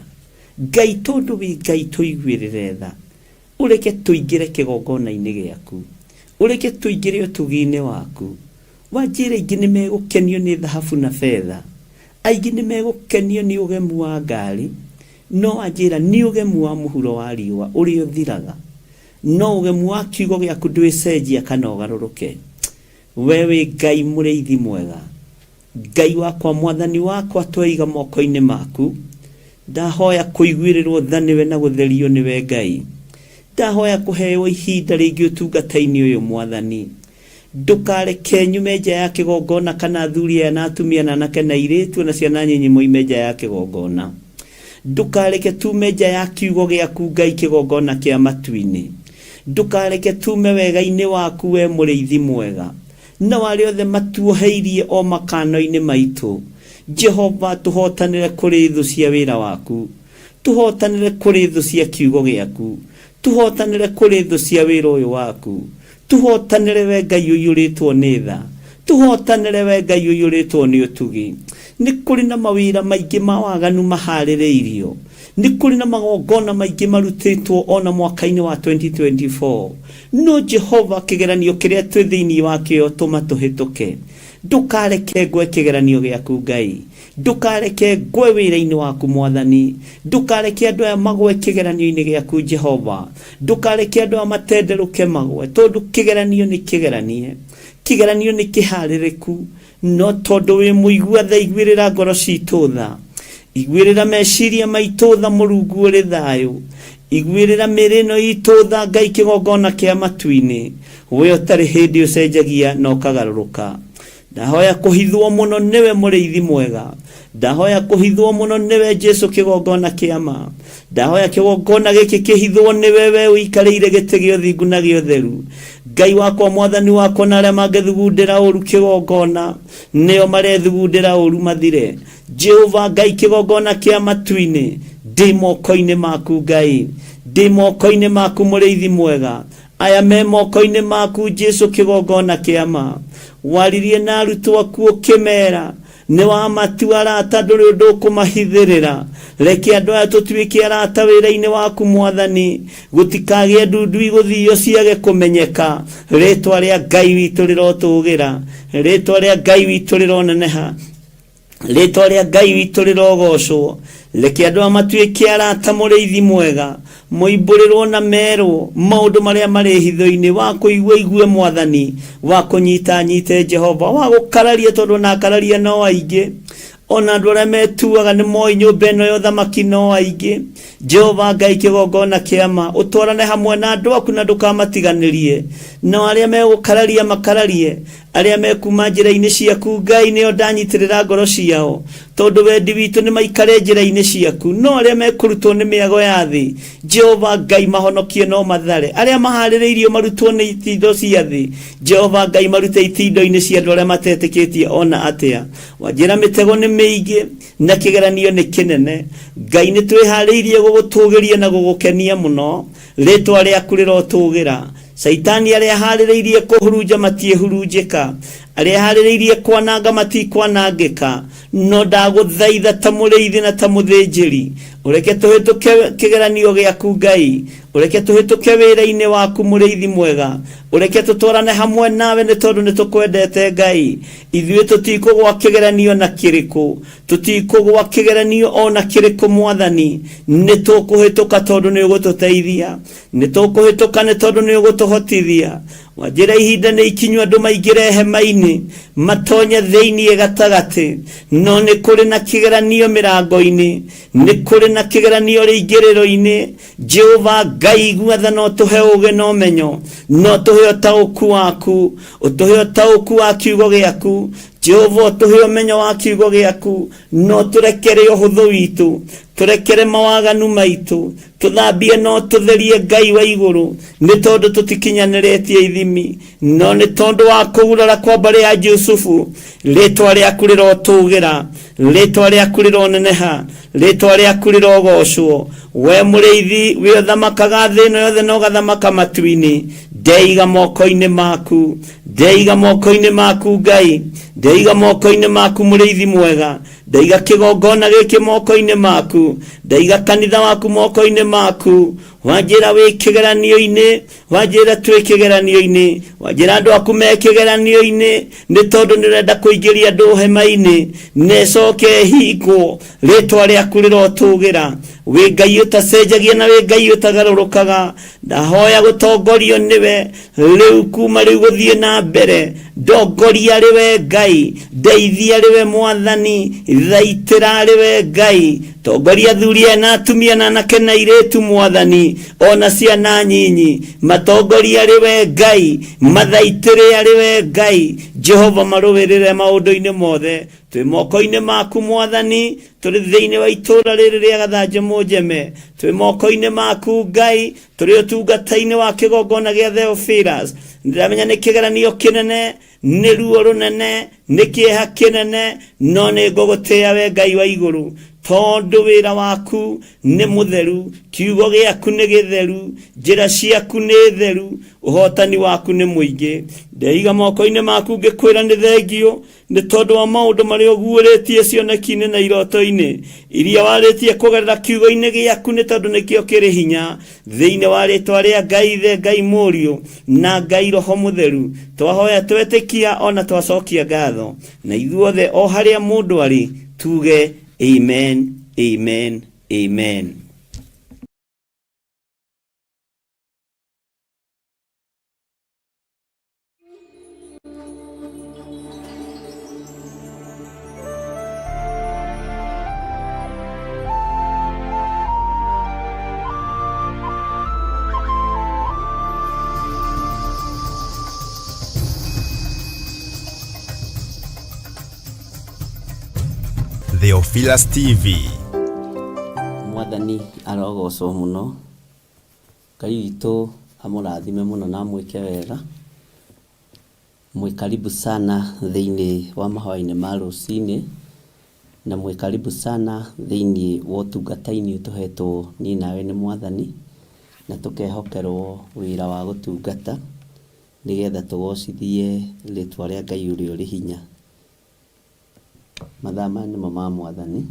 Ngai tondu wi Ngai tuiguirire tha ureke tuingire kigongona-ini giaku ureke tuingire utugi-ini waku wajire ingi ni megukenio ni thahabu na fedha aingi ni megukenio ni ugemu wa ngari no ajira ni ugemu wa muhuro wa riwa uri uthiraga no ugemu wa kiugo giaku ndwicenjia kana ugaruruke wewe Ngai mureithi mwega Ngai wakwa mwathani wakwa twaiga moko-ini maku ndahoya kuiguirirwo tha niwe na gutherio niwe Ngai ndahoya kuheo ihinda ringi utungata-ini uyu mwathani ndukareke nyume nja ya kigongona kana athuri aya na atumia na anake na airĩtu na ciana nyinyi moime nja ya kigongona ndukareke tume nja ya kiugo giaku Ngai kigongona kia matu-ini ndukareke tume wega-ini waku we mũrĩithi mwega na wale othe matuoheirie o makano-ini maitu Jehova tuhotanire kuri thu cia wira waku tuhotanire kuri thu cia kiugo giaku tuhotanire kuri thu cia wira uyu waku tuhotanire we Ngai uyuritwo ni tha tuhotanire we Ngai uyuritwo ni utugi ni kuri na mawira maingi ma waganu maharĩrĩirio ni kuri na magongona maingi marutĩtwo ona mwaka-ini wa 2024 no Jehova kigeranio kiria twi thiini wakio tuma tuhituke ndukareke ngwe kigeranio giaku Ngai ndukareke ngwe wira-ini waku mwathani ndukareke andu aya magwe kigeranio-ini giaku Jehova ndukareke andu aya matenderuke magwe tondu kigeranio ni kigeranio ni kihaririku no tondu wi muigua tha igwirira ngoro citu tha igwirira meciria maitu tha Murungu uri thayu igwirira mirino itu tha Ngai kigongona kia matu-ini we utari hindi ucenjagia no kagaruruka ndahoya kuhithwo muno niwe mũrĩithi mwega ndahoya kuhithwo muno niwe Jesu kigongona kia ma ndahoya kigongona giki kihithwo niwe we uikarĩire gĩtĩ gĩa ũthingu na gĩa ũtheru Ngai wakwa mwathani wakwa na arĩa mangĩthugundĩra ũru kigongona nĩo marethugundĩra ũru mathire Jehova Ngai kigongona kia matu-ini ndĩ moko-ini maku Ngai ndĩ moko-ini maku mũrĩithi mwega aya me moko-ini maku Jesu kigongona kia ma waririe na arutwo aku ukimera ni wa matua arata nduri undu ukumahithirira reke andu aya tutuike arata wira-ini waku mwathani gutikagie ndundu iguthio ciage kumenyeka ritwa ria Ngai witu rirotugira ritwa ria Ngai witu rironeneha ritwa ria Ngai witu rirogocwo reke andu aya matuike arata mũrĩithi mwega moimburirwo na merwo maundu maria mari hitho-ini wa kuigua igue mwathani wa kunyita nyite Jehova wa gukararia tondu na kararia no aingi ona andu aria metuaga ni moi nyumba ino ya uthamaki no aingi Jehova Ngai kigongona kia ma utwarane hamwe na andu aku na ndukamatiganirie no aria megukararia makararie aria mekuma njĩra-inĩ ciaku Ngai nĩo ndanyitirĩra ngoro ciao tondu wendi witu ni maikare njĩra-inĩ ciaku no aria mekurutwo ni mĩago ya thĩ Jehova Ngai mahonokie no mathare aria maharĩrĩirio marutwo ni itindo cia thĩ Jehova Ngai marute itindo-inĩ cia andu aria matetĩkĩtie ona atia wanjĩra mĩtego ni mĩingĩ na kigeranio ni kinene Ngai ni twĩharĩirie gũgũtũgĩria na gũgũkenia muno ritwa rĩaku rĩrotugira Saitani aria harĩrĩirie kuhurunja matiehurunjĩka aria harĩrĩirie kwananga matikwanangĩka no ndagũthaitha ta mũrĩithi na ta mũthĩnjĩri ureke tuhĩtũke kigeranio giaku Ngai ureke tuhĩtũke wĩra-inĩ waku mũrĩithi mwega ureke tutwarane hamwe nawe nĩ tondu nĩ tũkwendete Ngai ithuĩ tũtikũgwa kigeranio na kĩrĩkũ tũtikũgwa kigeranio ona kĩrĩkũ mwathani nĩ tũkũhĩtũka tondu nĩ ũgũtũteithia nĩ tũkũhĩtũka nĩ tondu nĩ ũgũtũhotithia wanjĩra ihinda nĩ ikinyu andũ maingĩre hema-inĩ matonye thĩinĩ gatagatĩ no nĩ kũrĩ na kigeranio mĩrango-inĩ nĩ kũrĩ na kigeranio rĩingĩrĩro-inĩ Jehova Ngai igua tha no tũhe ũũgĩ na ũmenyo no tũhe ũtaũku waku ũtũhe ũtaũku wa kiugo gĩaku Jehova tũhe ũmenyo wa kiugo gĩaku no tũrekere ũhũthũ witũ turekere mawaganu maitu tuthambie no tutherie Ngai wa iguru ni tondu tutikinyanĩrĩtie ithimi no ni tondu wa kugurara kwa mbari ya Jusufu ritwa rĩaku rĩrotugira ritwa rĩaku rĩroneneha ritwa rĩaku rĩrogocwo we mũrĩithi we thamakaga thĩ ĩno yothe no gathamaka matu-inĩ ndeiga moko-inĩ maku, ndeiga moko-inĩ maku Ngai, ndeiga moko-inĩ maku mũrĩithi mwega, ndeiga kĩgongona gĩkĩ moko-inĩ maku, ndeiga kanitha waku moko-inĩ maku, wanjĩra wĩ kĩgeranio-inĩ, wanjĩra twĩ kĩgeranio-inĩ, wanjĩra andũ aku me kĩgeranio-inĩ, nĩ tondũ nĩũrenda kũingĩria andũ hema-inĩ, necoke hingwo, rĩtwa rĩaku rĩrotũgĩra, wĩ Ngai ũtacenjagia na wĩ Ngai ũtagarũrũkaga, ndahoya gũtongorio nĩwe, rĩu kuma rĩu gũthiĩ na mbere, ndongoria rĩwe Ngai, ndeithia rĩwe Mwathani, thaitĩra rĩwe Ngai, tongoria athuri na atumia na anake na airĩtu Mwathani, ona ciana nyinyi, matongoria rĩwe Ngai, mathaitĩre rĩwe Ngai, Jehova marũwĩrĩre maũndũ-inĩ mothe, twĩ moko-inĩ maku Mwathani, tũrĩ thĩinĩ wa itũũra rĩrĩ rĩa Gathanjĩ Mũnjeme, twĩ moko-inĩ maku Ngai, tũrĩ ũtungata-inĩ wa kĩgongona gĩa Theophilus, ndĩramenya nĩ kĩgeranio kĩnene, nĩ ruo rũnene, nĩ kĩeha kĩnene, no nĩ ngũgũtĩĩa we Ngai wa igũrũ, tondũ wĩra waku nĩ mũtheru, kiugo gĩaku nĩ gĩtheru, njĩra ciaku nĩ theru, ũhotani waku nĩ mũingĩ. Ndeiga moko-inĩ maku ngĩkwĩra nĩ thengio, nĩ tondũ wa maũndũ marĩa ũguũrĩtie cioneki-inĩ na iroto-inĩ, iria warĩtie kũgerera kiugo-inĩ gĩaku, nĩ tondũ nĩkĩo kĩrĩ hinya, thĩinĩ wa rĩtwa rĩa Ngai Ithe, Ngai Mũriũ na Ngai Roho Mũtheru, twahoya twetĩkia ona twacokia ngatho, na ithuothe o harĩa mũndũ arĩ tuge amen, amen, amen. Theophilus TV. Mwathani arogocwo muno, Ngai witũ amũrathime mũno na amwĩke wega. Mwĩ karibu sana thĩinĩ wa mahoya-inĩ ma rũcinĩ, na mwĩ karibu sana thĩinĩ wa ũtungata-inĩ ũtũhetwo niĩ nawe nĩ Mwathani, na tũkehokerwo wĩra wa gũtungata nĩgetha tũgocithie rĩtwa rĩa Ngai ũrĩa ũrĩ hinya. Mathaa maya nĩmo ma Mwathani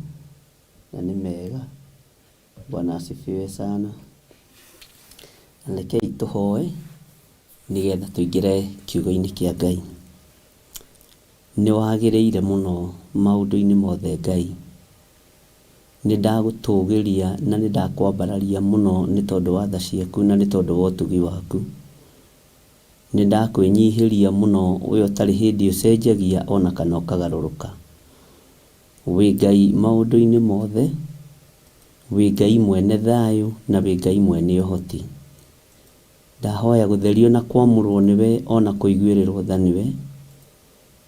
na nĩ mega. Bwana asifiwe sana. Rekei tũhoe nĩgetha tũingĩre kiugo-inĩ kĩa Ngai. Nĩ wagĩrĩire mũno maũndũ-inĩ mothe Ngai. Nĩ ndagũtũgĩria na nĩ ndakwambararia mũno nĩ tondũ wa tha ciaku na nĩ tondũ wa ũtugi waku. Nĩ ndakwĩnyihĩria mũno we ũtarĩ hĩndĩ ũcenjagia ona kana ũkagarũrũka. Wĩ Ngai maũndũ-inĩ mothe, wĩ Ngai mwene thayũ na wĩ Ngai mwene ũhoti. Ndahoya gũtherio na kwamũrwo nĩwe ona kũiguĩrĩrwo tha nĩwe.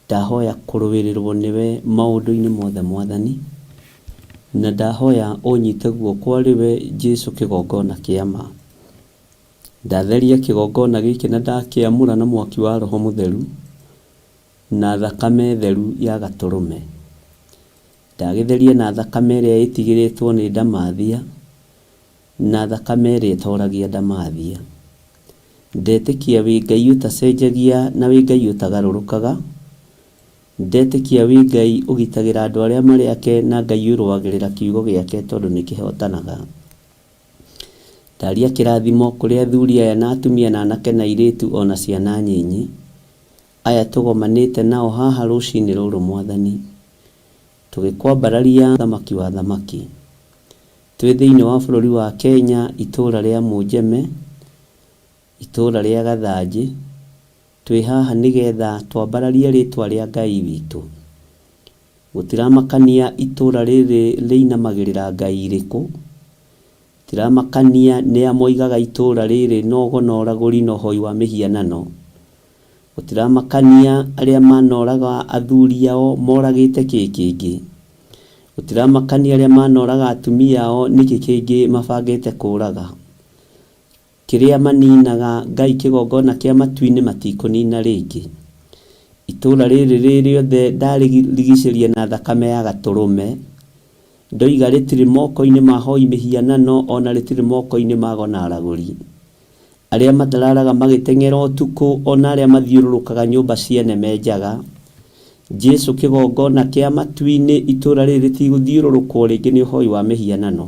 Ndahoya kũrũwĩrĩrwo nĩwe maũndũ-inĩ mothe Mwathani, na ndahoya ũnyite guoko rĩwe Jesũ kĩgongona kĩa ma. Ndatheria kĩgongona gĩkĩ na ndakĩamũra na mwaki wa Roho Mũtheru na thakame theru ya Gatũrũme. Ndagĩtheria na thakame ĩrĩa ĩtigĩrĩtwo nĩ ndamathia na thakame ĩrĩa ĩtoragia ndamathia. Ndetĩkia wĩ Ngai ũtacenjagia na wĩ Ngai ũtagarũrũkaga. Ndetĩkia wĩ Ngai ũgitagĩra andũ arĩa marĩ ake na Ngai ũrũagĩrĩra kiugo gĩake tondũ nĩ kĩhotanaga. Ndaria kĩrathimo kũrĩ athuri aya na atumia na anake na airĩtu ona ciana nyinyi aya tũgomanĩte nao haha rũcinĩ rũrũ Mwathani, tũgĩkwambararia thamaki wa thamaki. Twĩ thĩinĩ wa bũrũri wa Kenya, itũũra rĩa Mũnjeme, itũũra rĩa Gathanjĩ, twĩ haha nĩgetha twambararie rĩtwa rĩa Ngai witũ. Gũtiramakania itũũra rĩrĩ rĩinamagĩrĩra Ngai rĩkũ, tiramakania nĩ amoigaga itũũra rĩrĩ nogo na ũragũri na ũhoi wa mĩhianano. Gũtiramakania arĩa manoraga athuri ao moragĩte kĩngĩ. Gũtiramakania arĩa manoraga atumia ao nĩkĩ kĩngĩ mabangĩte kũraga. Kĩrĩa maninaga Ngai kĩgongona kĩa matu-inĩ matikũnina rĩngĩ. Itũũra rĩrĩ rĩothe ndarigicĩria na thakame ya Gatũrũme. Ndoiga rĩtirĩ moko-inĩ ma hoi mĩhianano ona rĩtirĩ moko-inĩ ma gona aragũri. arĩa matararaga magĩteng'era ũtukũ, ona arĩa mathiũrũrũkaga nyũmba cia nemenjaga. Jesu kĩgongona kĩa matu-inĩ, itũũra rĩrĩ rĩtigũthiũrũrũkwo rĩngĩ nĩ ũhoi wa mĩhianano.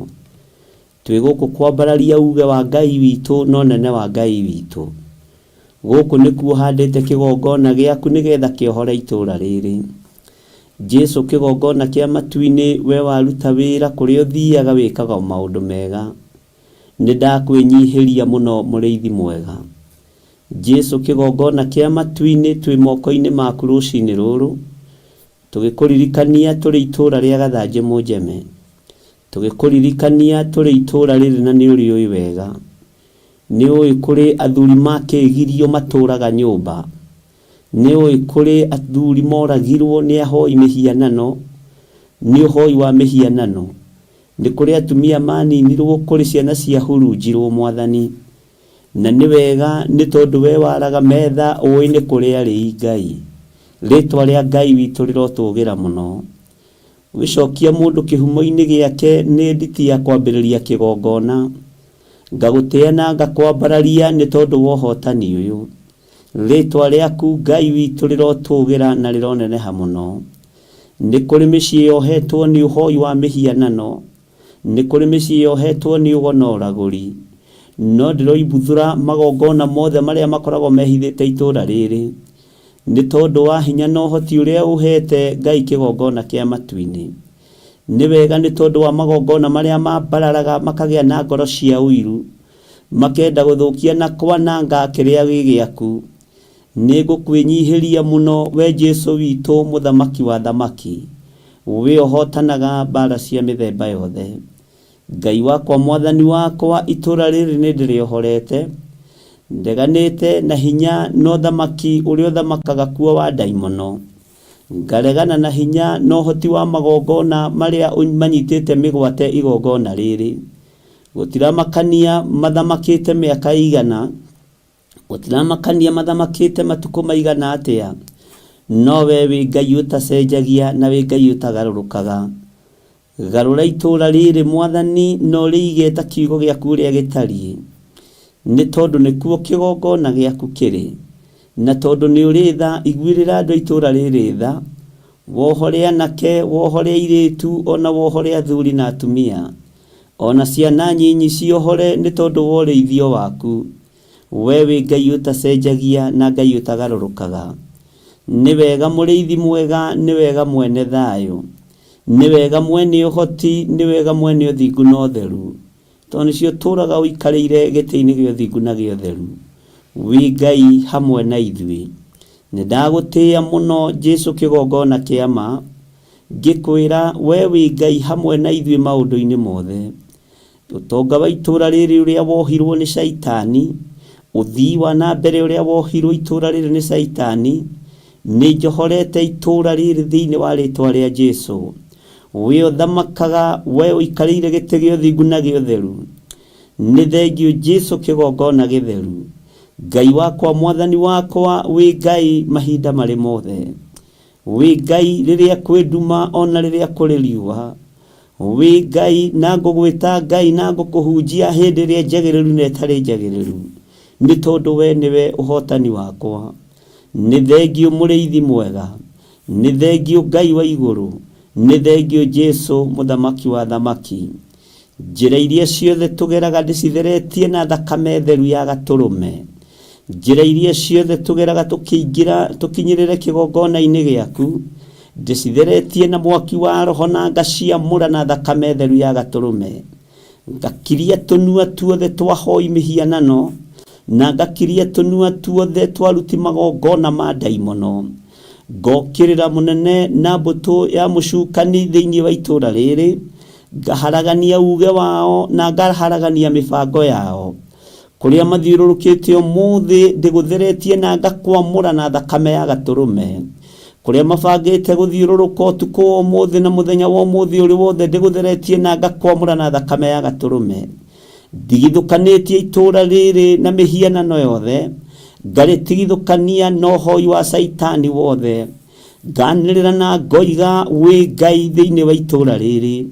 Twĩ gũkũ kwambararia uge wa Ngai witũ na ũnene wa Ngai witũ. Gũkũ nĩkuo handĩte kĩgongona gĩaku nĩgetha kĩohore itũũra rĩrĩ. Jesu kĩgongona kĩa matu-inĩ, we waruta wĩra kũrĩa ũthiaga wĩkaga maũndũ mega. Nĩndakwĩnyihĩria mũno mũrĩithi mwega. Jesu kĩgongona kĩa matu-inĩ, twĩ moko-inĩ maku rũcinĩ rũrũ, tũgĩkũririkania tũrĩ itũũra rĩa Gathanjĩ Mũnjeme, tũgĩkũririkania tũrĩ itũũra rĩrĩ na nĩũrĩũĩ wega. Nĩũĩ kũrĩ athuri makĩgirio matũũraga nyũmba, nĩũĩ kũrĩ athuri moragirwo nĩ ahoi mĩhianano, nĩ ũhoi wa mĩhianano. Nĩ kũrĩ atumia maninirwo, kũrĩ ciana ciahurunjirwo Mwathani. Na nĩ wega nĩ tondũ we waraga metha, ũĩ nĩ kũrĩa arĩ Ngai. Rĩtwa rĩa Ngai witũ rĩrotũgĩra mũno. Gĩcokia mũndũ kĩhumo-inĩ gĩake nĩ nditi ya kwambĩrĩria kĩgongona. Ngagũtĩa na ngakwambararia nĩ tondũ wa ũhotani ũyũ. Rĩtwa rĩaku Ngai witũ rĩrotũgĩra na rĩroneneha mũno. Nĩ kũrĩ mĩciĩ yohetwo nĩ ũhoi wa mĩhianano, nĩ kũrĩ mĩciĩ yohetwo nĩ ũgona ũragũri. No ndĩroimbũthũra magongona mothe marĩa makoragwo mehithĩte itũũra rĩrĩ, nĩ tondũ wa hinya na ũhoti ũrĩa ũhete Ngai kĩgongona kĩa matu-inĩ. Nĩ wega nĩ tondũ wa magongona marĩa mambararaga makagĩa na ngoro cia ũiru, makenda gũthũkia na kwananga kĩrĩa gĩ gĩaku. Nĩ ngũkwĩnyihĩria mũno, we Jesu witũ mũthamaki wa thamaki, we ũhotanaga mbara cia mĩthemba yothe. Ngai wakwa, Mwathani wakwa, itũũra rĩrĩ nĩ ndĩrĩohorete, ndeganĩte na hinya na ũthamaki ũrĩa ũthamakaga kuo wa ndaimono. Ngaregana na hinya na ũhoti wa magongona marĩa manyitĩte mĩgwate igongona rĩrĩ. Gũtiramakania mathamakĩte mĩaka igana, gũtiramakania mathamakĩte matukũ maigana atĩa, no we wĩ Ngai ũtacenjagia na wĩ Ngai ũtagarũrũkaga. Garũra itũũra rĩrĩ Mwathani, no rĩige ta kiugo gĩaku ũrĩa gĩtariĩ, nĩ tondũ nĩkuo kĩgongona gĩaku kĩrĩ, na tondũ nĩ ũrĩ tha, iguĩrĩra andũ itũũra rĩrĩ tha, wohore anake, wohore airĩtu, ona wohore athuri na atumia, ona ciana nyinyi ciohore nĩ tondũ wa ũrĩithio waku. We wĩ Ngai ũtacenjagia na Ngai ũtagarũrũkaga. Nĩ wega mũrĩithi mwega, nĩ wega mwene thayũ, nĩ wega mwene ũhoti, nĩ wega mwene ũthingu na ũtheru, tondũ nĩcio tũũraga ũikarĩire gĩtĩ-inĩ gĩa ũthingu na gĩa ũtheru. Wĩ Ngai hamwe na ithuĩ. Nĩndagũtĩĩa mũno Jesu kĩgongona kĩa ma, ngĩkwĩra we wĩ Ngai hamwe na ithuĩ maũndũ-inĩ mothe. Ũtonga wa itũũra rĩrĩ ũrĩa wohirwo nĩ Shaitani, ũthii wa na mbere ũrĩa wohirwo itũũra rĩrĩ nĩ Shaitani, nĩ njohorete itũũra rĩrĩ thĩinĩ wa rĩtwa rĩa Jesu. We ũthamakaga, we ũikarĩire gĩtĩ gĩa ũthingu na gĩa ũtheru. Nĩ thengiũ Jesu kĩgongona gĩtheru. Ngai wakwa, Mwathani wakwa, wĩ Ngai mahinda marĩ mothe. Wĩ Ngai rĩrĩa kwĩ nduma ona rĩrĩa kũrĩ riũa. Wĩ Ngai na ngũgwĩta Ngai na ngũkũhunjia hĩndĩ ĩrĩa njagĩrĩru na ĩtarĩ njagĩrĩru, nĩ tondũ we nĩwe ũhotani wakwa. Nĩ thengiũ mũrĩithi mwega, nĩ thengiũ Ngai wa igũrũ, nĩ thengiũ Jesu mũthamaki wa thamaki. Njĩra iria ciothe tũgeraga ndĩcitheretie na thakame theru ya gatũrũme. Njĩra iria ciothe tũgeraga tũkinyĩrĩre kĩgongona-inĩ gĩaku, ndĩcitheretie na mwaki wa Roho na ngaciamũra na thakame theru ya gatũrũme. Ngakiria tũnua tuothe twahoi mĩhianano, na ngakiria tũnua tuothe twaruti magongona ma ndaimono. Ngokĩrĩra mũnene na mbũtũ ya mũcukani thĩinĩ wa itũũra rĩrĩ, ngaharagania uge wao na ngaharagania mĩbango yao. Kũrĩa mathiũrũrũkĩte ũmũthĩ ndĩgũtheretie na ngakwamũra na thakame ya gatũrũme. Kũrĩa mabangĩte gũthiũrũrũka ũtukũ wa ũmũthĩ na mũthenya wa ũmũthĩ ũrĩ wothe ndĩgũtheretie na ngakwamũra na thakame ya gatũrũme. Ndigithũkanĩtie itũũra rĩrĩ na mĩhianano yothe, ngarĩtigithũkania na ũhoi wa Shaitani wothe. Nganĩrĩra na ngoiga wĩ Ngai thĩinĩ wa itũũra rĩrĩ.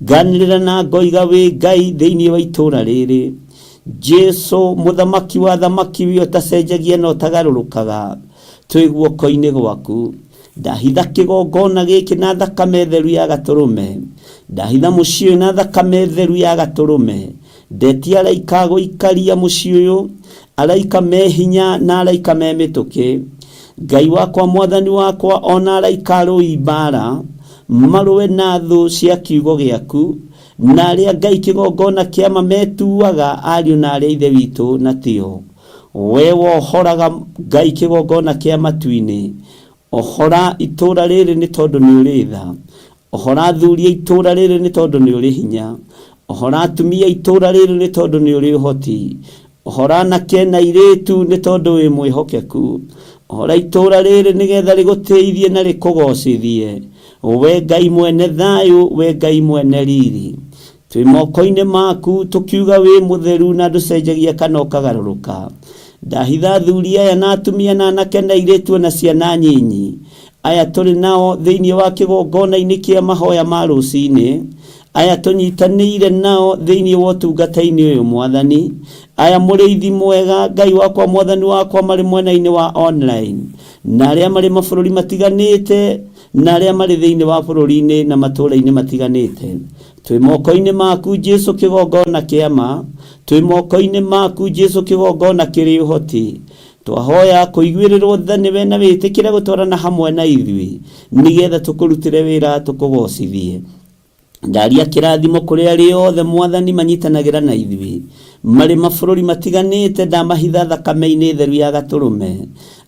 Nganĩrĩra na ngoiga wĩ Ngai thĩinĩ wa itũũra rĩrĩ. Jesu muthamaki wa thamaki wi utacenjagia no tagarũrũkaga twĩ guoko-inĩ gwaku. Ndahitha kĩgongona gĩkĩ na thakame theru ya gatũrũme, ndahitha mũciĩ ũyũ na thakame theru ya gatũrũme. Ndetia araika gũikaria mũciĩ ũyũ, araika me hinya na araika me mĩtũkĩ. Ngai wakwa mwathani wakwa, ona araika arũi mbara marũe na thũ cia kiugo gĩaku, na arĩa Ngai kĩgongona kĩama metuaga ariũ na arĩa ithe witũ na tio. We wohoraga Ngai kĩgongona kĩa matu-inĩ, ohora itũra rĩrĩ nĩ tondũ nĩ ũrĩ tha, ohora thuria itũra rĩrĩ nĩ tondũ nĩ ũrĩ hinya, ohora atumia itũra rĩrĩ nĩ tondũ nĩ ũrĩ ũhoti, ohora anake na airĩtu nĩ tondũ wĩ mwĩhokeku, ohora itũra rĩrĩ nĩgetha rĩgũteithie na rĩkũgocithie. We Ngai mwene thayũ, we Ngai mwene riri, twĩ moko-inĩ maku tũkiuga wĩ mũtheru na ndũcenjagia kana ũkagarũrũka. Ndahitha athuri aya na atumia na anake na airĩtu na ciana nyinyi aya tũrĩ nao thĩinĩ wa kĩgongona-inĩ kĩa mahoya ma rũcinĩ, aya tũnyitanĩire nao thĩinĩ wa ũtungata-inĩ ũyũ mwathani, aya mũrĩithi mwega Ngai wakwa mwathani wakwa marĩ mwena-inĩ wa online, na arĩa marĩ mabũrũri matiganĩte, na arĩa marĩ thĩinĩ wa bũrũri-inĩ na matũũra-inĩ matiganĩte. Twĩ moko-inĩ maku Jesu kĩgongona kĩama, twĩ moko-inĩ maku Jesu kĩgongona kĩrĩ ũhoti. Twahoya kũiguĩrĩrwo tha nĩwe na wĩtĩkĩre gũtwarana hamwe na ithuĩ, nĩgetha tũkũrutĩre wĩra tũkũgocithie. Ndaria kĩrathimo kũrĩ arĩa othe mwathani manyitanagĩra na ithuĩ marĩ mabũrũri matiganĩte, ndamahitha thakame-inĩ theru ya gatũrũme.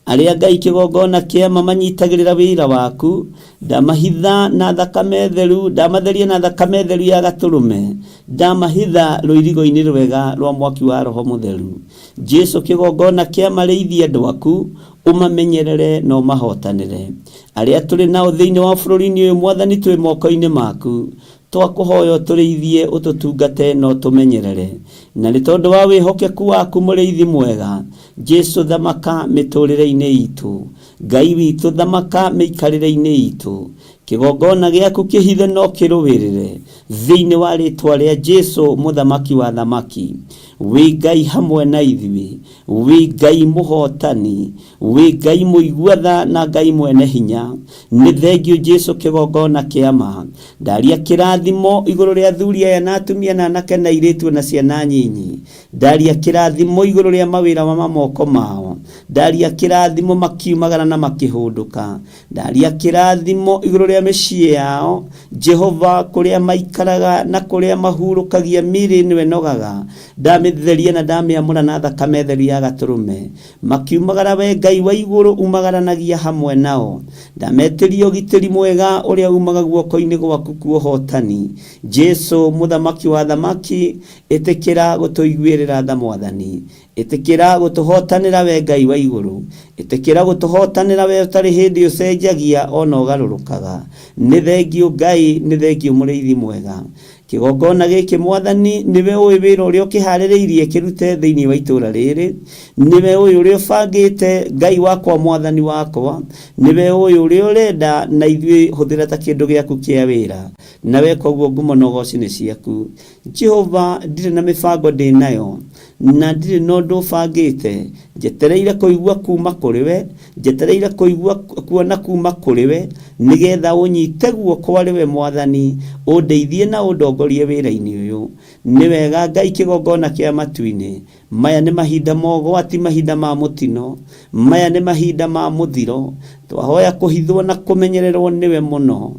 Arĩa Ngai kĩgongona kĩama manyitagĩrĩra wĩra waku, ndamahitha na thakame theru, ndamatheria na thakame theru ya gatũrũme, ndamahitha rũirigo-inĩ rwega rwa mwaki wa Roho Mũtheru. Jesu kĩgongona kĩama rĩithia andũ aku, ũmamenyerere na ũmahotanĩre. Arĩa tũrĩ nao thĩinĩ wa bũrũri-inĩ ũyũ mwathani, twĩ moko-inĩ maku, twakũhoya ũtũrĩithie, ũtũtungate na ũtũmenyerere. Na nĩ tondũ wa wĩhokeku waku mũrĩithi mwega, Jesu thamaka mĩtũrĩre-inĩ itũ, Ngai witũ thamaka mĩikarĩre-inĩ itũ. Kĩgongona gĩaku kĩhithe no kĩrũwĩrĩre thĩinĩ wa rĩtwa rĩa Jesu mũthamaki wa thamaki. Wĩ Ngai hamwe na ithuĩ, wĩ Ngai mũhotani, wĩ Ngai mũigua-tha na Ngai mwene hinya. Nĩ thengio Jesu kĩgongona kĩama. Ndaria kĩrathimo igũrũ rĩa athuri aya na atumia na anake na airĩtu na ciana nyinyi. Ndaria kĩrathimo igũrũ rĩa mawĩra ma moko mao. Ndaria kĩrathimo makiumagara na makĩhũndũka. Ndaria kĩrathimo igũrũ rĩa mĩciĩ yao, Jehova, kũrĩa maikaraga na kũrĩa mahurũkagia mĩĩrĩ nĩwe nogaga. Ndamĩtheria na ndamĩamũra na thakame theru ya gatũrũme. Makiumagara we Ngai wa igũrũ umagaranagia hamwe nao. Ndametĩria ũgitĩri mwega ũrĩa umaga guoko-inĩ gwaku kwa ũhotani. Jesu mũthamaki wa thamaki, ĩtĩkĩra gũtũiguĩrĩra tha mwathani, ĩtĩkĩra gũtũhotanĩra we Ngai wa igũrũ, ĩtĩkĩra gũtũhotanĩra we ũtarĩ hĩndĩ ũcenjagia ona ũgarũrũkaga. Nĩ thengio Ngai, nĩ thengio mũrĩithi mwega. Kĩgongona gĩkĩ mwathani, nĩwe ũĩ wĩra ũrĩa ũkĩharĩrĩirie kĩrute thĩinĩ wa itũra rĩrĩ, nĩwe ũĩ ũrĩa ũbangĩte Ngai wakwa mwathani wakwa, nĩwe ũĩ ũrĩa ũrenda na ithuĩ hũthĩra ta kĩndũ gĩaku kĩa wĩra, na weka ũguo ngumo na ũgooci nĩ ciaku. Jehova, ndirĩ na mĩbango ndĩ nayo, na ndirĩ na ũndũ ũbangĩte, njetereire kũigua kuma kũrĩ we, njetereire kũigua kuona kuma kũrĩ we, nĩgetha ũnyite guoko arĩ we mwathani, ũndeithie na ũndongorie wĩra-inĩ ũyũ. Nĩ wega Ngai kĩgongona kĩa matu-inĩ, maya nĩ mahinda ma ũgwati, mahinda ma mũtino, maya nĩ mahinda ma mũthiro. Twahoya kũhithwo na kũmenyererwo nĩwe mũno.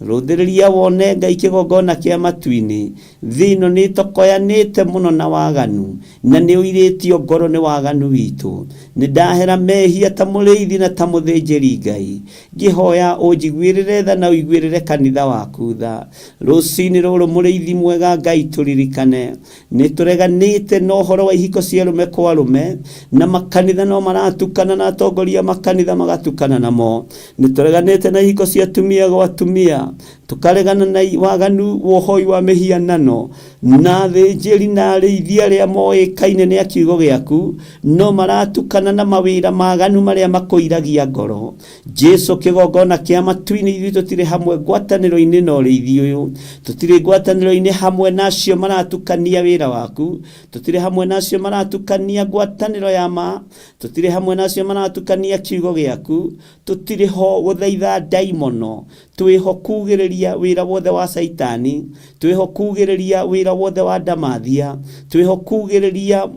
Rũthĩrĩria wone Ngai kĩgongona kĩa matu-inĩ, thĩ ĩno nĩ tokoyanĩte mũno na waganu, na nĩ ũirĩtio ngoro nĩ waganu witũ. Nĩ ndahera mehia ta mũrĩithi na ta mũthĩnjĩri Ngai, ngĩhoya ũnjiguĩrĩre tha na ũiguĩrĩre kanitha waku tha. Rũcinĩ rũrũ mũrĩithi mwega Ngai tũririkane, nĩ tũreganĩte na ũhoro wa ihiko cia arũme kwa arũme, na makanitha no maratukana na atongoria makanitha magatukana namo. Nĩ tũreganĩte na ihiko cia atumia gwa atumia, tukaregana na waganu wohoi wa mehianano na thĩnjĩri na arĩithia arĩa moĩkaine nĩ kiugo gĩaku no maratukana na mawĩra maganu marĩa makũiragia ngoro. Jesu kĩgongona kĩa matu-inĩ ithuĩ tũtirĩ hamwe ngwatanĩro-inĩ na ũrĩithi ũyũ, tũtirĩ ngwatanĩro-inĩ hamwe nacio maratukania wĩra waku, tũtirĩ hamwe nacio maratukania ngwatanĩro ya ma, tũtirĩ hamwe nacio maratukania kiugo gĩaku, tũtirĩ ho gũthaitha ndaimono, twĩho kugĩrĩria wĩra wothe wa Saitani, twĩho kugĩrĩria wĩra wothe wa ndamathia, twĩho kugĩrĩria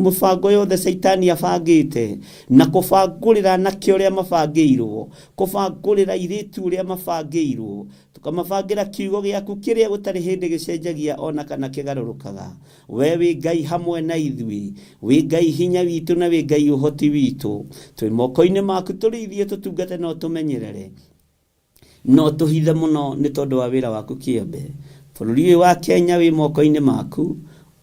mũbango yothe Saitani abangĩte na kũbangũrĩra anake ũrĩa mabangĩirwo, kũbangũrĩra airĩtu ũrĩa mabangĩirwo, tukamabangĩra kiugo gĩaku kĩrĩa gũtarĩ hĩndĩ gĩcenjagia ona kana kĩgarũrũkaga. We wĩ Ngai hamwe na ithuĩ, wĩ Ngai hinya witũ na wĩ Ngai ũhoti witũ, twĩ moko-inĩ maku tũrĩithie tũtungate no tũmenyerere no tũhithe mũno nĩ tondũ wa wĩra waku kĩũmbe. Bũrũri ũyũ wa Kenya wĩ moko-inĩ maku,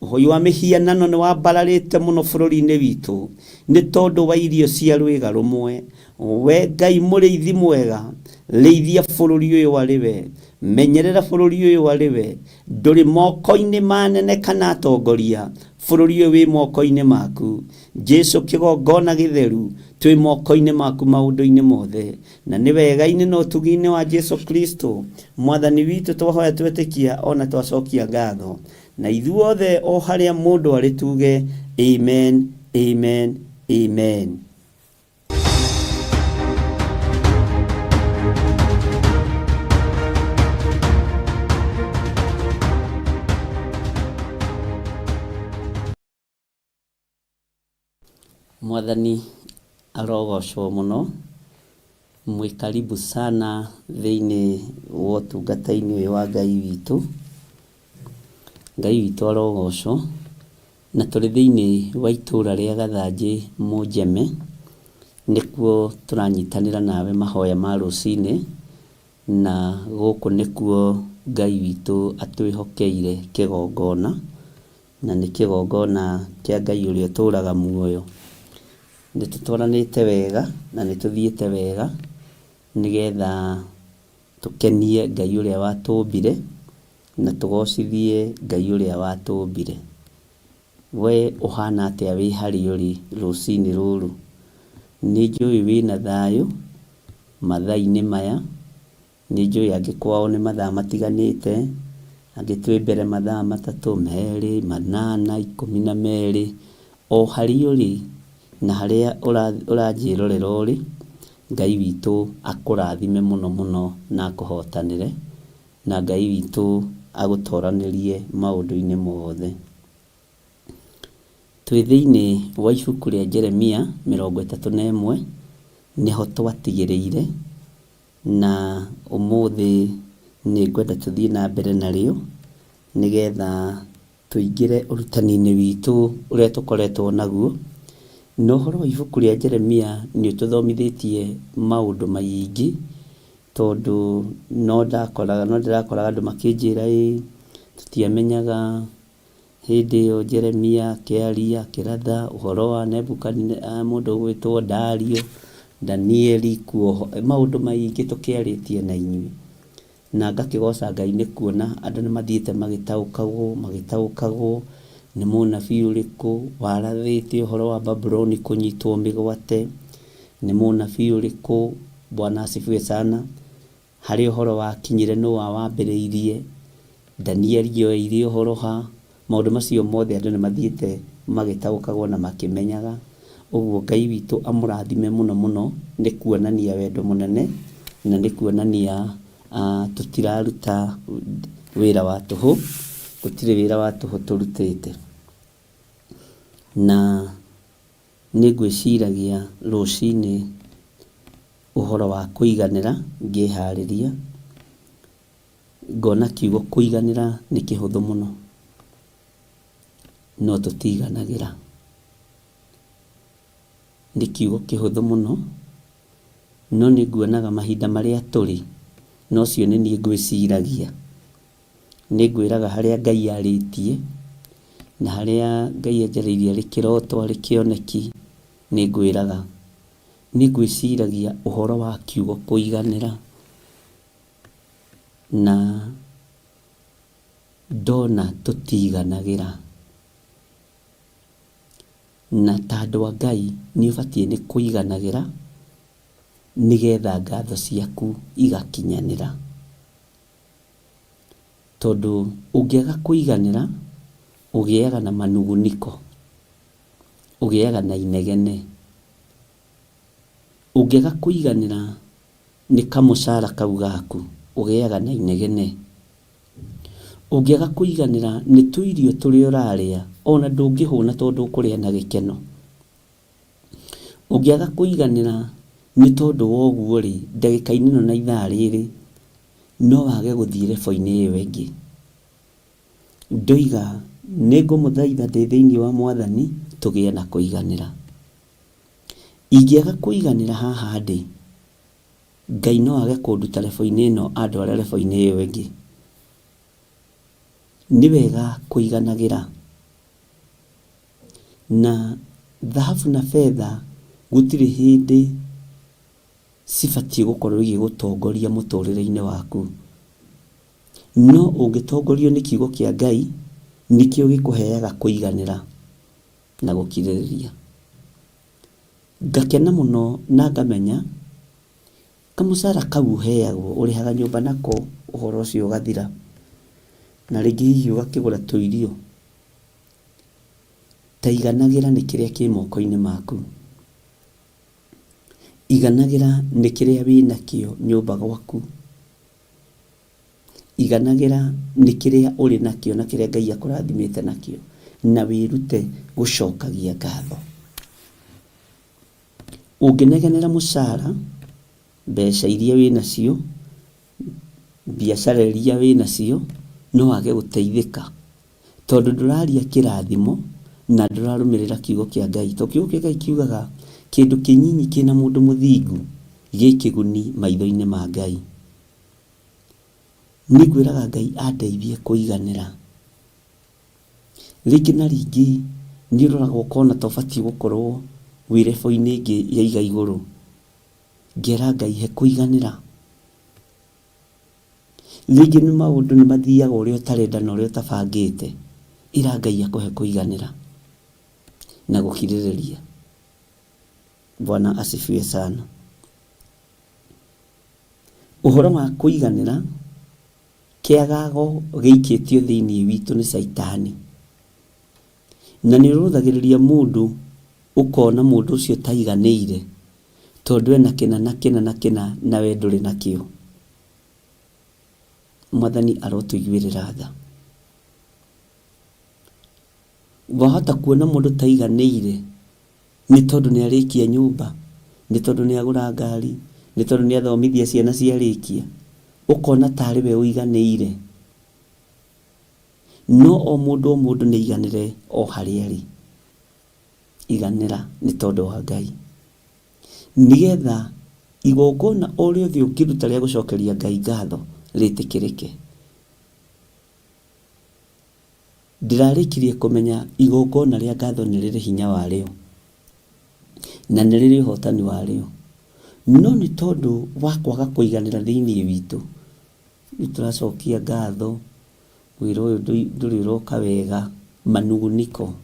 ũhoi wa mĩhianano nĩ wambararĩte mũno bũrũri-inĩ witũ nĩ tondũ wa irio cia rwĩga rũmwe. We Ngai mũrĩithi mwega, rĩithia bũrũri ũyũ arĩ we, menyerera bũrũri ũyũ arĩ we, ndũrĩ moko-inĩ manene kana atongoria, bũrũri ũyũ wĩ moko-inĩ maku. Jesu kĩgongona gĩtheru twĩ moko-inĩ maku maũndũ-inĩ mothe, na nĩ wega-inĩ na ũtugi-inĩ wa Jesu Kristo mwathani witũ twahoya twetĩkia ona twacokia ngatho, na ithuothe o harĩa mũndũ arĩ tuge amen, amen, amen. Mwathani arogocwo mũno, mwĩ karibu sana thĩinĩ wa ũtungata-inĩ ũyũ wa Ngai witũ. Ngai witũ arogocwo, na tũrĩ thĩinĩ wa itũũra rĩa Gathanjĩ Mũnjeme, nĩkuo tũranyitanĩra nawe mahoya ma rũcinĩ, na gũkũ nĩkuo Ngai witũ atwĩhokeire kĩgongona, na nĩ kĩgongona kĩa Ngai ũrĩa ũtũũraga muoyo. Nĩtũtwaranĩte wega na nĩtũthiĩte wega nĩgetha tũkenie Ngai ũrĩa watũmbire na tũgocithie Ngai ũrĩa watũmbire. We ũhana atĩa wĩ harĩa ũrĩ rũcinĩ rũrũ? Nĩnjũĩ wĩna thayũ mathaa-inĩ maya, nĩnjũĩ angĩ kwao nĩ mathaa matiganĩte, angĩ twĩ mbere mathaa 3, 2, 8, 12, o harĩa ũrĩ na harĩa ũranjĩrorera ũrĩ, Ngai witũ akũrathime mũno mũno na akũhotanĩre, na Ngai witũ agũtoranĩrie maũndũ-inĩ mothe. Twĩ thĩinĩ wa ibuku rĩa Jeremia 31 nĩho twatigĩrĩire, na ũmũthĩ nĩngwenda tũthiĩ na mbere narĩo nĩgetha tũingĩre ũrutani-inĩ witũ ũrĩa tũkoretwo naguo. Na ũhoro wa ibuku rĩa Jeremia nĩ ũtũthomithĩtie maũndũ maingĩ, tondũ no ndĩrakoraga andũ makĩnjĩra tũtiamenyaga hĩndĩ ĩyo Jeremia akĩaria akĩratha ũhoro wa mũndũ ũgwĩtwo Dario, Danieli, kuoho, maũndũ maingĩ tũkĩarĩtie na inyuĩ, na ngakĩgoca Ngai nĩ kuona andũ nĩ mathiĩte magĩtaũkagwo nĩ mũnabii ũrĩkũ warathĩte ũhoro wa Babuloni kũnyitwo mĩgwate, nĩ mũnabii ũrĩkũ, Bwana asifiwe sana, harĩ ũhoro wakinyire nũũ wambĩrĩirie, Danieli yoeire ũhoro ha, maũndũ macio mothe andũ nĩ mathiĩte magĩtaũkagwo na makĩmenyaga. Ũguo Ngai witũ amũrathime mũno mũno, nĩ kuonania wendo mũnene na nĩ kuonania tũtiraruta wĩra wa tũhũ, gũtirĩ wĩra wa tũhũ tũrutĩte. Na nĩ ngwĩciragia rũcinĩ ũhoro wa kũiganĩra, ngĩharĩria ngona kiugo kũiganĩra nĩ kĩhũthũ mũno, no tũtiganagĩra. Nĩ kiugo kĩhũthũ mũno, no nĩ nguonaga mahinda marĩa tũrĩ, no cio nĩ niĩ ngwĩciragia. Nĩ ngwĩraga harĩa Ngai arĩtie na harĩa Ngai anjarĩirie arĩ kĩroto arĩ kĩoneki, nĩ ngwĩraga nĩ ngwĩciragia ũhoro wa kiugo kũiganĩra. na ndona tũtiganagira, na ta andũ a Ngai nĩ ũbatiĩ nĩ kũiganagĩra nĩgetha ngatho ciaku igakinyanĩra. Tondũ ũngĩaga kũiganĩra ũgĩaga na manuguniko, ũgĩaga na inegene. Ũngĩaga kũiganĩra nĩ kamũcara kau gaku ũgĩaga na inegene. Ũngĩaga kũiganĩra nĩ tũirio tũrĩa ũrarĩa ona ndũngĩhũna tondũ ũkũrĩa na gĩkeno. Ũngĩaga kũiganĩra nĩ tondũ woguo rĩ, ndagĩka-inĩ ĩno na ithaa rĩrĩ no wage gũthiĩ rebo-inĩ ĩyo ĩngĩ. Ndoiga nĩ ngũmũthaitha ndĩ thĩinĩ wa Mwathani tũgĩe na kũiganĩra. Ingĩaga kũiganĩra haha ndĩ, Ngai no age kũnduta rebo-inĩ ĩno andware rebo-inĩ ĩyo ĩngĩ. Nĩ wega kũiganagĩra, na thahabu na betha gũtirĩ hĩndĩ cibatiĩ gũkorwo igĩgũtongoria mũtũrĩre-inĩ waku. No ũngĩtongorio nĩ kiugo kĩa Ngai, nĩkĩo gĩkũheaga kũiganĩra na gũkirĩrĩria. Ngakena mũno na ngamenya kamũcara kau ũheagwo ũrĩhaga nyũmba nako, ũhoro ũcio ũgathira, na rĩngĩ hihi ũgakĩgũra tũirio. Ta iganagĩra nĩ kĩrĩa kĩ moko-inĩ maku. Iganagĩra nĩ kĩrĩa wĩnakĩo nyũmba gwaku. Iganagĩra nĩ kĩrĩa ũrĩ nakĩo na kĩrĩa Ngai akũrathimĩte nakĩo, na wĩrute gũcokagia ngatho. Ũngĩnegenera mũcara, mbeca iria wĩnacio, biacara iria wĩnacio, no wage gũteithĩka tondũ ndũraria kĩrathimo na ndũrarũmĩrĩra kiugo kĩa Ngai. Tondũ kiugo kĩa Ngai kiugaga kĩndũ kĩnyinyi kĩna mũndũ mũthingu gĩ kĩguni maitho-inĩ ma Ngai. Nĩngwĩraga Ngai andeithie kũiganĩra. Rĩngĩ na rĩngĩ nĩ ũroraga ũkona ta ũbatiĩ gũkorwo wĩ rebo-inĩ ĩngĩ ya iga igũrũ. Ngera Ngai he kũiganĩra. Rĩngĩ nĩ maũndũ nĩ mathiaga ũrĩa ũtarenda na ũrĩa ũtabangĩte. Ĩra Ngai akũhe kũiganĩra na gũkirĩrĩria. Bwana asifiwe sana. Ũhoro wa kũiganĩra, kĩagago gĩikĩtio thĩinĩ witũ nĩ Saitani, na nĩ ũrũthagĩrĩria mũndũ, ũkona mũndũ ũcio taiganĩire tondũ ena kĩna na kĩna na kĩna na we ndũrĩ nakĩo. Mwathani arotũiguĩrĩra tha. Wahota kuona mũndũ taiganĩire nĩ tondũ nĩ arĩkia nyũmba, nĩ tondũ nĩ agũra ngari, nĩ tondũ nĩ athomithia ciana ciarĩkia, ũkona tarĩ we ũiganĩire. No o mũndũ nĩ iganĩre o harĩa arĩ. Iganĩra nĩ tondũ wa Ngai, nĩgetha igongona o rĩothe ũngĩruta rĩa gũcokeria Ngai ngatho rĩtĩkĩrĩke. Ndĩrarĩkirie kũmenya igongona rĩa ngatho nĩ rĩrĩ hinya warĩo na nĩ rĩrĩ ũhotani warĩo, no nĩ tondũ wa kwaga kũiganĩra thĩinĩ witũ nĩ tũracokia ngatho, wĩra ũyũ ndũrĩ ũroka wega, manuguniko,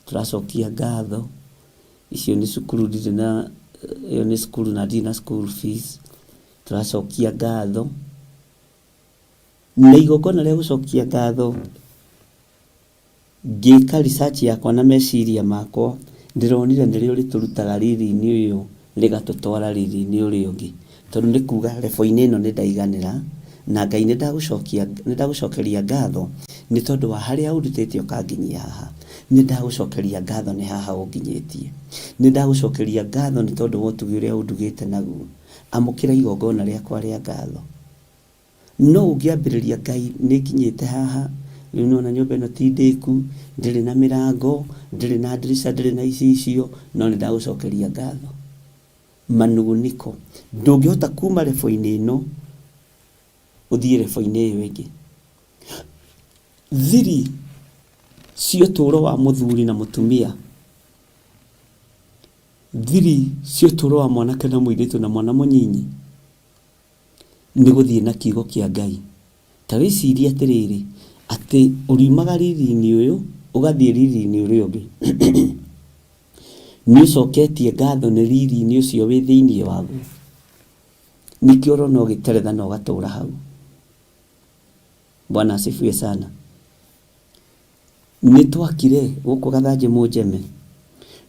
tũracokia ngatho, icio nĩ cukuru ndirĩ na, ĩyo nĩ cukuru na ndirĩ na school fees, tũracokia ngatho. Na igongona rĩa gũcokia ngatho, ngĩka research yakwa na meciria makwa, ndĩronire nĩrĩo rĩtũrutaga riri-inĩ ũyũ rĩgatũtwara riri-inĩ ũrĩa ũngĩ, tondũ nĩ kuga rebo-inĩ ĩno nĩ ndaiganĩra na Ngai nĩ ndagũcokeria ngatho nĩ tondũ wa harĩa ũrutĩte ũkanginyia haha. Nĩ ndagũcokeria ngatho nĩ haha ũnginyĩtie. Nĩ ndagũcokeria ngatho nĩ tondũ wa ũtugi ũrĩa ũndugĩte naguo. Amũkĩra igongona rĩakwa rĩa ngatho. No ũngĩambĩrĩria Ngai nĩ nginyĩte haha, rĩu nona nyũmba ĩno ti ndĩku, ndĩrĩ na mĩrango, ndĩrĩ na ndirica, ndĩrĩ na icicio, no nĩ ndagũcokeria ngatho. Manuguniko, ndũngĩhota kuma rebo-inĩ ĩno ũthiĩ rebo-inĩ ĩyo ĩngĩ. Thiri cio ũtũũro wa mũthuri na mũtumia, thiri cio ũtũũro wa mwanake na mũirĩtu na mwana mũnyinyi, nĩ gũthiĩ na kiugo kĩa Ngai ta wĩcirie atĩrĩrĩ atĩ ũriumaga riri-inĩ ũyũ ũgathiĩ riri-inĩ ũrĩa ũngĩ nĩ ũcoketie ngatho nĩ riri-inĩ ũcio wĩ thĩinĩ waguo, nĩkĩo ũrona ũgĩteretha na ũgatũũra hau. Bwana asifiwe sana. Nĩ twakire gũkũ Gathanjĩ Mũnjeme,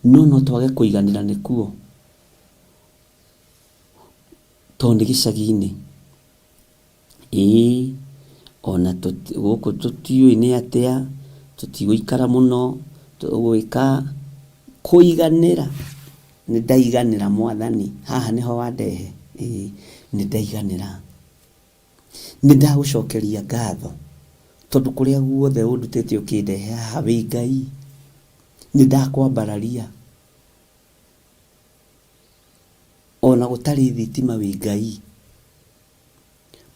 no twage kũiganĩra nĩkuo tondũ nĩ gĩcagi-inĩ. Ona gũkũ tũtiũĩ nĩ atĩa, tũtigũikara mũno, tũgwĩka kũiganĩra. Nĩ ndaiganĩra Mwathani, haha nĩho wandehe. Nĩ ndaiganĩra, nĩ ndagũcokeria ngatho tondũ kũrĩa guothe ũndutĩte ũkĩndehe haha wĩ Ngai. Nĩ ndakwambararia ona gũtarĩ thitima wĩ Ngai,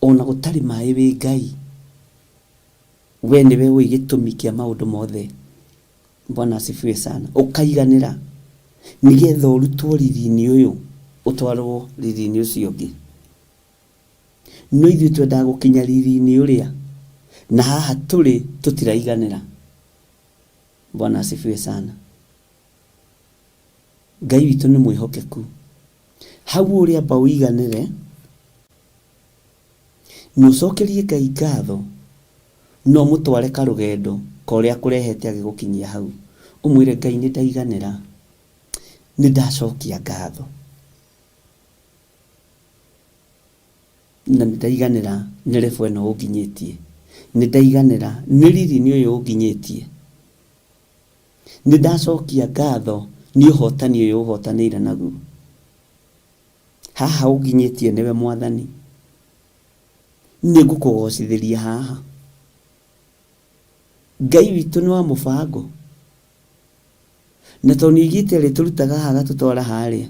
ona gũtarĩ maĩ wĩ Ngai. We nĩwe wĩ gĩtũmi kĩa maũndũ mothe. Bwana asifiwe sana. Ũkaiganĩra nĩgetha ũrutwo riri-inĩ ũyũ ũtwarwo riri-inĩ ũcio ũngĩ. No ithuĩ twendaga gũkinya riri-inĩ ũrĩa, na haha tũrĩ tũtiraiganĩra. Bwana asifiwe sana. Ngai witũ nĩ mwĩhokeku. Hau ũrĩa amba ũiganĩre, nĩ ũcokerie Ngai ngatho, no mũtware karũgendo korĩa kũrehete agĩgũkinyia hau. Ũmwĩre Ngai nĩ ndaiganĩra, nĩ ndacokia ngatho, na nĩ ndaiganĩra nĩ rebu ĩno ũnginyĩtie, nĩ ndaiganĩra nĩ riri-inĩ ũyũ ũnginyĩtie, nĩ ndacokia ngatho nĩ ũhotani ũyũ ũhotanĩire naguo. Haha ũnginyĩtie nĩwe Mwathani, nĩ ngũkũgocithĩria haha. Ngai witũ nĩ wa mũbango, na tondũ nĩoigĩte arĩtũrutaga haha agatũtwara harĩa,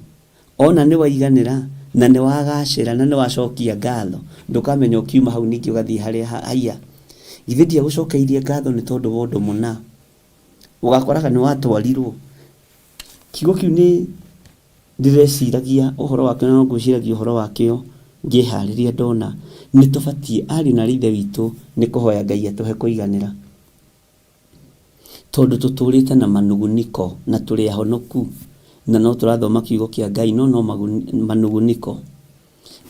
ona nĩ waiganĩra na nĩ wagacĩra na nĩ wacokia ngatho, ndũkamenya ũkiuma hau ningĩ ũgathiĩ harĩa haiya. Githĩ ndiagũcokeirie ngatho nĩ tondũ wa ũndũ mũna, ũgakoraga nĩ watwarirwo. Kiugo kĩu nĩ ndĩreciragia ũhoro wakĩo, na ngwĩciragia ũhoro wakĩo ngĩharĩria ndona nĩ tũbatiĩ ari na ithe witũ nĩ kũhoya Ngai atũhe kũiganĩra, tondũ tũtũrĩte na manuguniko na tũrĩ ahonoku, na no tũrathoma kiugo kĩa Ngai no manuguniko.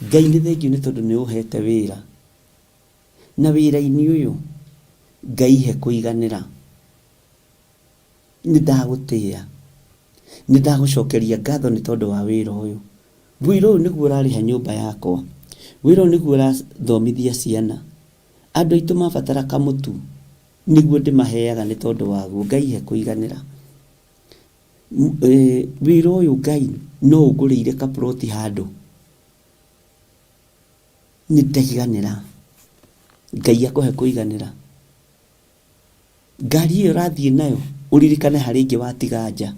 Ngai nĩ thengiũ nĩ tondũ nĩ ũhete wĩra, na wĩra-inĩ ũyũ Ngai he kũiganĩra. Nĩ ndagũtĩĩa, nĩ ndagũcokeria ngatho nĩ tondũ wa wĩra ũyũ. Wĩra ũyũ nĩguo ũrarĩha nyũmba yakwa, wĩra ũyũ nĩguo ũrathomithia ciana. Andũ aitũ mabatara kamũtu, nĩguo ndĩmaheaga nĩ tondũ waguo. Ngai he kũiganĩra. Wĩra ũyũ Ngai no ũngũrĩire kaploti handũ, nĩ ndaiganĩra. Ngai akũhe kũiganĩra. Ngari ĩyo ũrathiĩ nayo ũririkane harĩ ingĩ watiga nja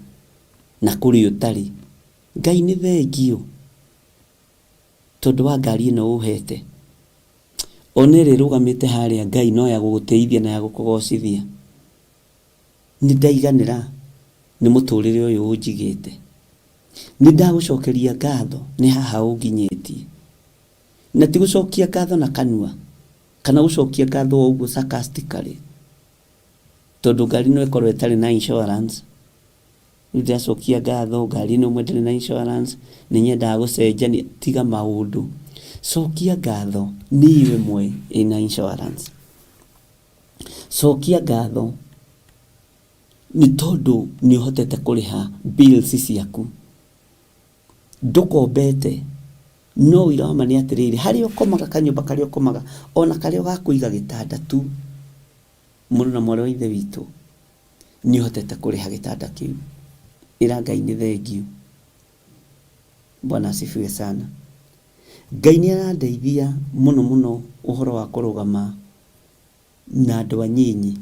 na kũrĩ ũtarĩ. Ngai nĩ thengiũ tondũ wa ngari ĩno ũhete. Ona ĩrĩ ĩrũgamĩte harĩa, Ngai no ya gũgũteithia na ya gũkũgocithia. Nĩ ndaiganĩra nĩ mũtũrĩre ũyũ ũnjigĩte. Nĩ ndagũcokeria ngatho nĩ haha ũnginyĩtie, na ti gũcokia ngatho na kanua kana gũcokia ngatho o ũguo sarcastically, tondũ ngari no ĩkorwo ĩtarĩ na insurance. Nĩndacokia ngatho, ngari ĩno ĩmwe ndĩrĩ na insurance, nĩ nyendaga gũcenjania. Tiga maũndũ, cokia ngatho nĩ iwe mwe ĩna insurance. Cokia ngatho nĩ tondũ nĩ ũhotete kũrĩha bills ciaku. Ndũkombete, no wĩra wa ma nĩ atĩrĩrĩ, harĩa ũkomaga, kanyũmba karĩa ũkomaga, ona karĩa ũgakũiga gĩtanda tu, mũrũ na mwarĩ wa ithe witũ nĩ ũhotete kũrĩha gĩtanda kĩu. Ĩra Ngai nĩ thengiũ. Bwana asifiwe sana. Ngai nĩ arandeithia mũno mũno ũhoro wa kũrũgama na andũ anyinyi,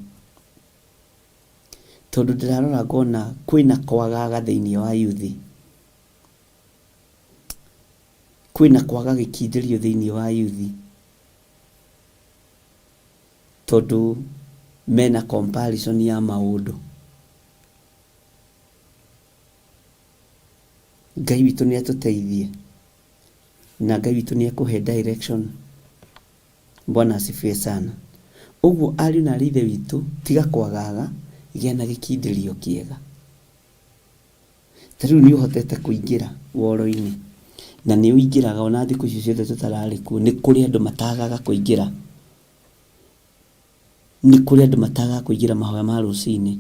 tondũ ndĩrarora ngona kwĩna kwagaga thĩinĩ wa yuthi, kwĩna kwaga gĩkindĩrio thĩinĩ wa yuthi, tondũ mena comparison ya maũndũ. Ngai witũ nĩ atũteithie, na Ngai witũ nĩ akũhe direction. Bwana asifiwe sana. Uguo ariũ na ithe witũ tiga kwagaga, gĩa na gĩkindĩrio kĩega. Tarĩu nĩ ũhotete kũingĩra woro-inĩ na nĩ ũingĩraga ona thikũ ici ciothe tũtararĩ kuo. Nĩ kũrĩ andũ matagaga kũingĩra, nĩ kũrĩ andũ matagaga kũingĩra mahoya ma rũcinĩ,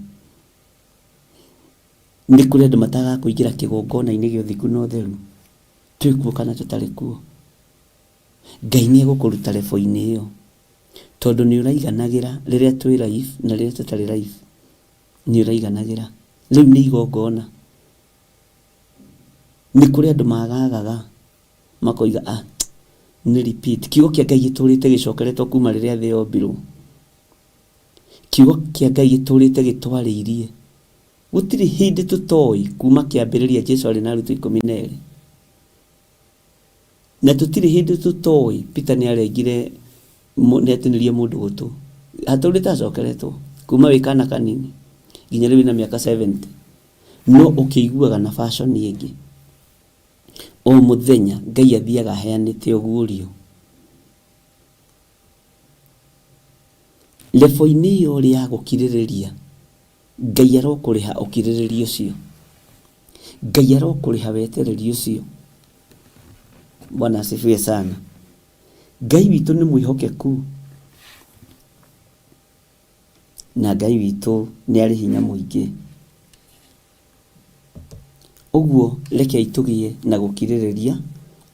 nĩ kũrĩ andũ matagaga kũingĩra kĩgongona-inĩ gĩa ũthingu na ũtheru. Twĩ kuo kana tũtarĩ kuo, Ngai nĩ egũkũruta lebo-inĩ ĩyo, tondũ nĩ ũraiganagĩra rĩrĩa twĩ live na rĩrĩa tũtarĩ live. Nĩ ũraiganagĩra. Rĩu nĩ igongona. Nĩ kũrĩ andũ magagaga makoiga nĩ repeat. Kiugo kĩa Ngai gĩtũrĩte gĩcokeretwo kuma rĩrĩa thĩ yombirwo. Kiugo kĩa Ngai gĩtũrĩte gĩtwarĩirie. Gũtirĩ hĩndĩ tũtoĩ kuma kĩambĩrĩria Jesũ arĩ na arutwo 12. Na tũtirĩ hĩndĩ tũtoĩ Peter nĩ arengire nĩatinirie mũndũ gũtũ. Atũrĩte acokeretwo kuma wĩ kana kanini nginya rĩu na mĩaka 70. No ũkĩiguaga na fashion ĩngĩ. O mũthenya Ngai athiaga aheanĩte ũguũrio. Lebo-inĩ ĩyo ũrĩ ya gũkirĩrĩria, Ngai arokũrĩha ũkirĩrĩrio ũcio. Ngai arokũrĩha wetereri ũcio. Bwana asifiwe sana. Ngai witũ nĩ mwĩhokeku, na Ngai witũ nĩ arĩ hinya mũingĩ. Ũguo reke tũgĩe na gũkirĩrĩria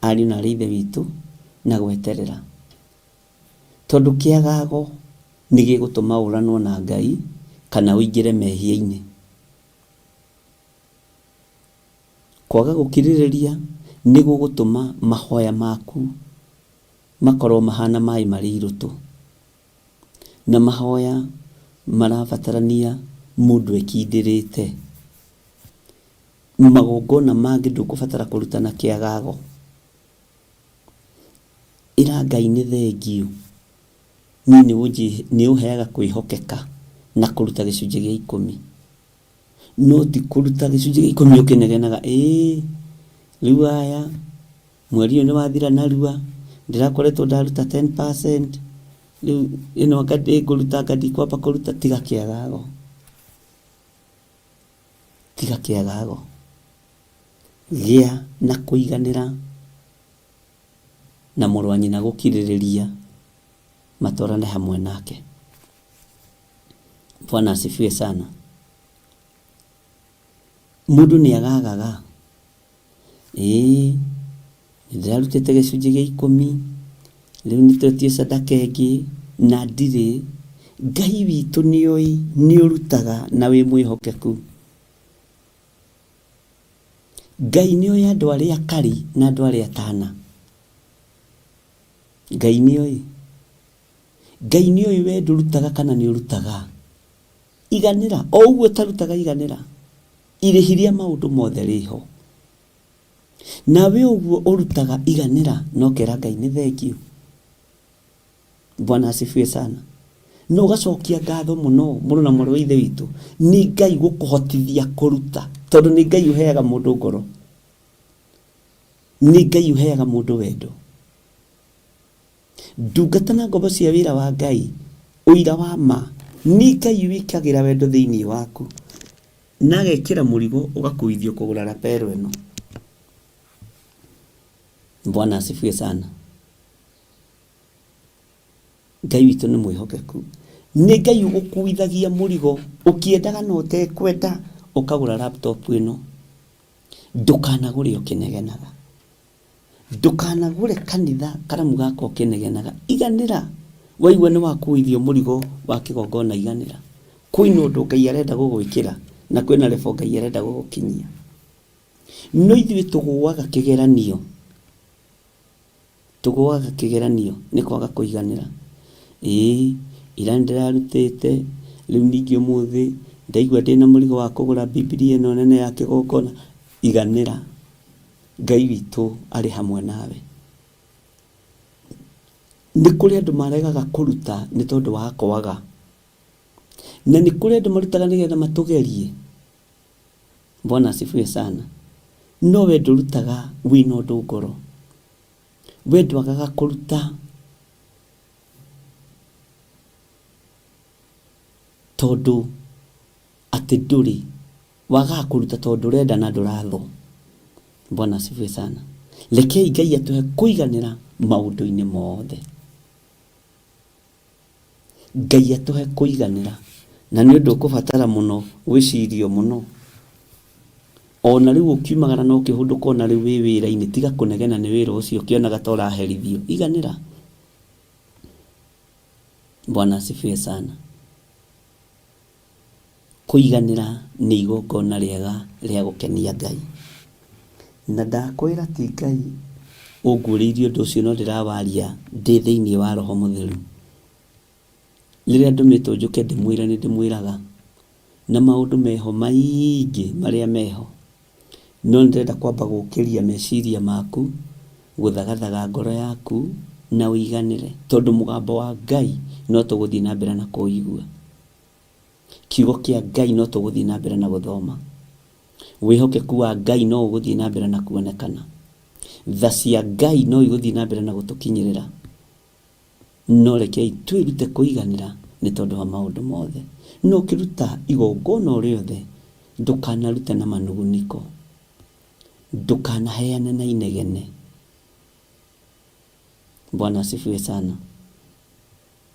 ariũ na ithe witũ na gweterera, tondũ kĩagago nĩ gĩgũtũma ũranwo na Ngai kana ũingĩre mehia-inĩ. Kwaga gũkirĩrĩria nĩ gũgũtũma mahoya maku makorwo mahana maĩ marĩ irũtũ, na mahoya marabatarania mũndũ ekindĩrĩte. Magongona mangĩ ndũkũbatara kũruta na kĩagago. Ĩra Ngai nĩ thengio, nĩ ũheaga kwĩhokeka na kũruta gĩcunjĩ gĩa 10. No ti kũruta gĩcunjĩ gĩa 10 ũkĩnegenaga rĩu aya mweri ũyũ nĩ wathira narua ndĩrakoretwo ndaruta 10%, rĩu ĩno ngũruta ngathi kwamba kũruta. Tiga kĩagago, tiga kĩagago. Gĩa na kũiganĩra na mũrũ wa nyina gũkirĩrĩria matwarane hamwe nake. Bwana asifiwe sana. Mũndũ nĩ agagaga, ndĩrarutĩte gĩcunjĩ gĩa 10, rĩu nĩtwetie sadaka ĩngĩ na ndirĩ. Ngai witũ nĩoĩ nĩ ũrutaga na wĩ mwĩhokeku. Ngai nĩoĩ andũ arĩa akari na andũ arĩa atana. Ngai nĩoĩ. Ngai nĩoĩ we ndũrutaga kana nĩ ũrutaga. Iganĩra, o ũguo tarutaga iganĩra. Irĩhiria maũndũ mothe rĩho. Nawe ũguo ũrutaga iganĩra, no kera Ngai nĩ thengio. Bwana asifiwe sana. No ũgacokia ngatho mũno mũrũ na mũrũ wa ithe witũ. Nĩ Ngai gũkũhotithia kũruta, tondũ nĩ Ngai ũheaga mũndũ ngoro. Nĩ Ngai ũheaga mũndũ wendo. Ndungata na ngombo cia wĩra wa Ngai, ũira wa ma, nĩ Ngai wĩkagĩra wendo thĩinĩ waku, na agekĩra mũrigo ũgakuithio kũgũra rapero ĩno. Bwana asifiwe sana. Ngai witũ nĩ mwĩhokeku. Nĩ Ngai ũgũkuithagia mũrigo ũkĩendaga na ũtekwenda, ũkagũra laptop ĩno. Ndũkanagũre ũkĩnegenaga, ndũkanagũre kanitha karamu gaka ũkĩnegenaga. Iganĩra, waigua nĩ wakuithio mũrigo wa kĩgongona, iganĩra. Kwĩna ũndũ Ngai arenda gũgwĩkĩra na kwĩna lebo Ngai arenda gũgũkinyia. No ithuĩ tũgũaga kĩgeranio, tũgũaga kĩgeranio nĩ kwaga kũiganĩra. Ira ndĩrarutĩte, rĩu ningĩ ũmũthĩ ndaigua ndĩna mũrigo wa kũgũra Biblia ĩno nene ya kĩgongona. Iganĩra, Ngai witũ arĩ hamwe nawe. Nĩ kũrĩ andũ maregaga kũruta nĩ tondũ wa kwaga, na nĩ kũrĩ andũ marutaga nĩgetha matũgerie. Bwana asifiwe sana. No we ndũrutaga wĩna ũndũ ngoro. We ndwagaga kũruta tondu ati nduri waga kuruta tondu renda na nduratho. Bwana asifiwe sana. Rekei Ngai atuhe kuiganira maundu-ini mothe. Ngai atuhe kuiganira, na ni undu ukubatara muno wicirio muno. Ona riu ukiumagara no kihunduka ona riu wi wira-ini, tiga kunegena ni wira ucio ukionaga ta uraherithio. Iganira. Bwana asifiwe sana. Kuiganira ni igongona riega ria gukenia Ngai. Na ndakwira ti Ngai unguririe undu ucio, no ndirawaria ndi thiini wa Roho Mutheru. Riria ndumitwo njuke ndimwire ni ndimwiraga na maundu meho maingi maria meho, no ndenda kwamba gukiria meciria maku, guthagathaga ngoro yaku na uiganire, tondu mugambo wa Ngai no tuguthii na mbere na kuigua. Kiugo kia Ngai no tuguthii na mbere na guthoma. Wihokeku wa Ngai no uguthii na mbere na kuonekana. Tha cia Ngai no iguthii na mbere na gutukinyirira. No rekei twirute kuiganira ni tondu wa maundu mothe. No kiruta igongona o riothe, ndukanarute na manuguniko, ndukanaheane na inegene. Bwana asifiwe sana.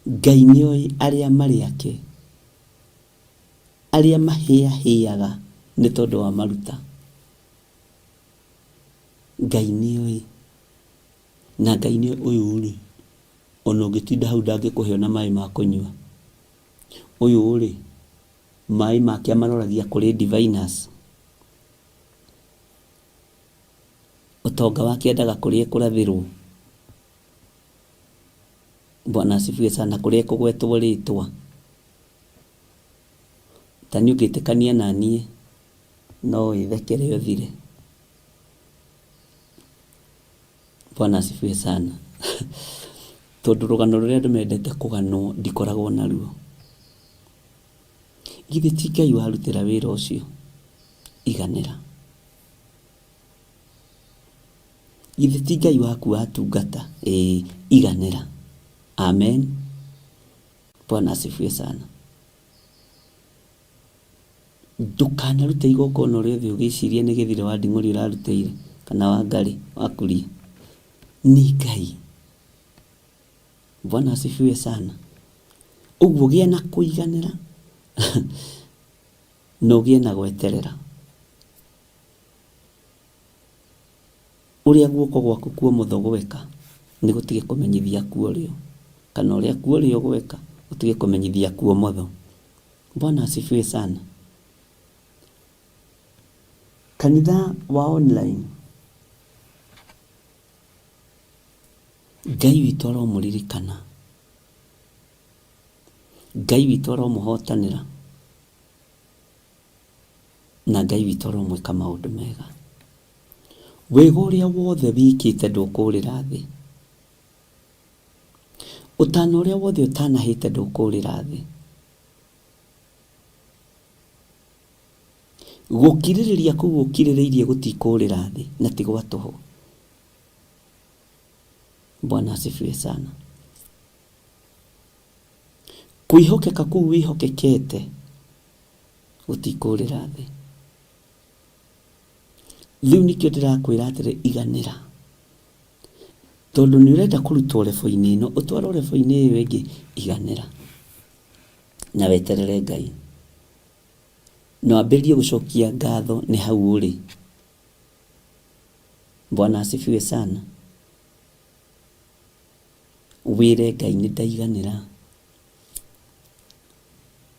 Ngai nioi aria mari ake, aria mahiahiaga ni tondu wa maruta. Ngai nioi, na Ngai nioi uyu ri ono gitinda hau ndangikuhe na mai ma kunyua. Uyu ri mai make amaroragia kuri diviners. Utonga wake endaga kuri kurathirwo. Bwana asifiwe sana. Kuri kugwetwo ritwa. Tani ugitikania na nie no ithekere uthire. Bwana asifiwe sana. Tondu rugano ruria ndumendete kuganwo ndikoragwo naruo. Githe ti Ngai warutira wira ucio. Iganira. Githe ti Ngai waku watungata. Iganira. Amen. Bwana asifiwe sana. Ndukanarute igongona riothe ugiciria ni githire wa nding'uri urarutire kana wa ngari wakuria. Ni Ngai. Bwana asifiwe sana. Uguo gia na kuiganira no gia na gweterera. Uria guoko gwaku kuo muthogweka ni gutige kumenyithia kuo rio, kana uria kuo rio gweka utige kumenyithia kuo motho. Bwana asifiwe sana. Kanitha wa online, Ngai witu aromuririkana, Ngai witu aromuhotanira, na Ngai witu aromwika maundu mega. Wega uria wothe wikite ndukurira thi, utana uria wothe utanahite ndukurira thi. Gukiririria kuu gukiririirie gutikurira thi na ti gwa tuhu. Bwana asifiwe sana. Kuihokeka kuu wihokekete gutikurira thi. Riu nikio ndirakwira atiri iganira, tondu ni urenda kurutwo lebo-ini ino utwarwo lebo-ini iyo ingi. Iganira na weterere Ngai, no ambirie gucokia ngatho ni hau uri. Bwana asifiwe sana. Wire Ngai ni ndaiganira,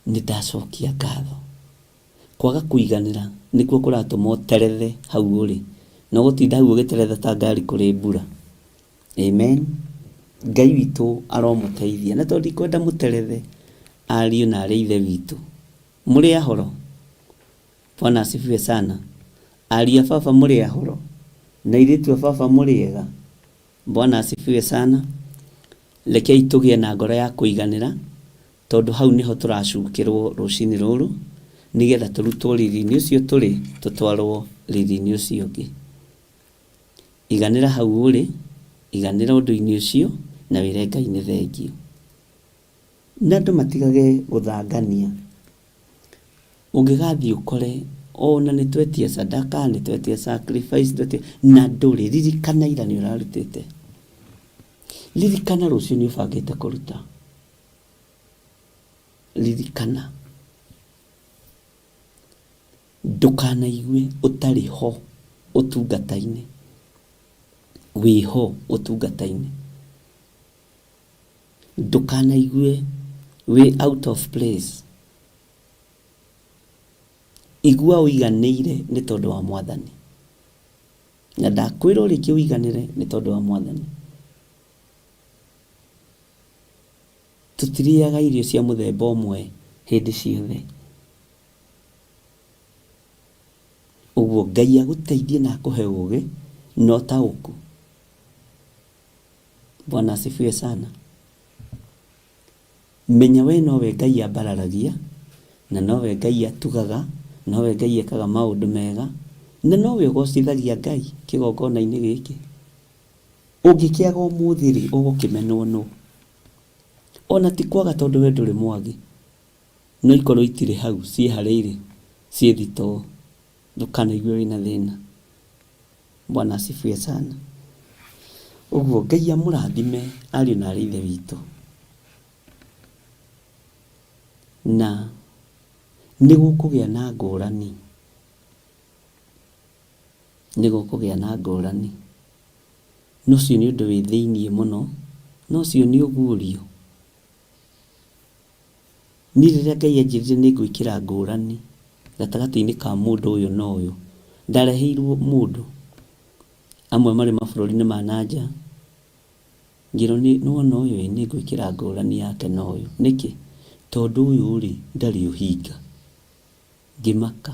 ni ndacokia ngatho. Kwaga kuiganira nikuo kuratuma uterethe hau uri, no gutinda hau ugiteretha ta ngari kuri mbura. Amen. Ngai witu aromuteithia, na tondu kwenda muterethe ariu na ari ithe witu muri ahoro. Bwana asifiwe sana. Aria baba muri ahoro, na iritu baba muri ega. Bwana asifiwe sana. Rekei tugie na ngoro ya kuiganira, tondu hau niho turacukirwo rucini ruru, nigetha turutwo riri-ini ucio turi tutwarwo riri-ini ucio ungi. Iganira hau uri, iganira undu-ini ucio, na wire Ngai ni thengio. Na andu matigage guthangania Ũngĩgathiĩ ũkore ona nĩ twetie sadaka, nĩ twetie sacrifice, na ndũrĩ ririkana ira nĩ ũrarutĩte. Ririkana rũciũ nĩ ũbangĩte kũruta. Ririkana. Ndũkanaigue ũtarĩ ho ũtungata-inĩ. Wĩ ho ũtungata-inĩ. Ndũkanaigue wĩ out of place. Igua ũiganĩire nĩ tondũ wa Mwathani. Na ndakwĩra ũrĩkie ũiganĩre nĩ tondũ wa Mwathani. Tũtirĩaga irio cia mũthemba ũmwe hĩndĩ ciothe. Ũguo Ngai agũteithie na akũhe ũũgĩ na ũtaũku. Bwana asifiwe sana. Menya we nowe Ngai ambararagia, na nowe Ngai atugaga, nowe Ngai ekaga maũndũ mega, na nowe ũgocithagia Ngai kĩgongona-inĩ gĩkĩ. Ũngĩkĩaga ũmũthĩ-rĩ ũgũkĩmenwo nũ? Ona ti kwaga tondũ we ndũrĩ mwagi, no ikorwo itirĩ hau ciĩ harĩa ciĩ thitoo. Ndũkanaigue wĩna thĩna. Bwana asifiwe sana. Ũguo Ngai amũrathime ariũ na aarĩ a Ithe witũ. Na nĩgũkũgĩa na ngũrani. Nĩgũkũgĩa na ngũrani. No ũcio nĩ ũndũ wĩ thĩiniĩ mũno, no ũcio nĩ ũguũrio. Niĩ rĩrĩa Ngai anjĩrire nĩ ngwĩkĩra ngũrani gatagatĩ-inĩ ka mũndũ ũyũ na ũyũ, ndareheirwo mũndũ amwe marĩ mabũrũri-inĩ ma nanja, ngĩrwo nĩwona ũyũ nĩ ngwĩkĩra ngũrani yake na ũyũ. Nĩkĩ? Tondũ ũyũ-rĩ ndarĩ ũhinga. Ngĩmaka.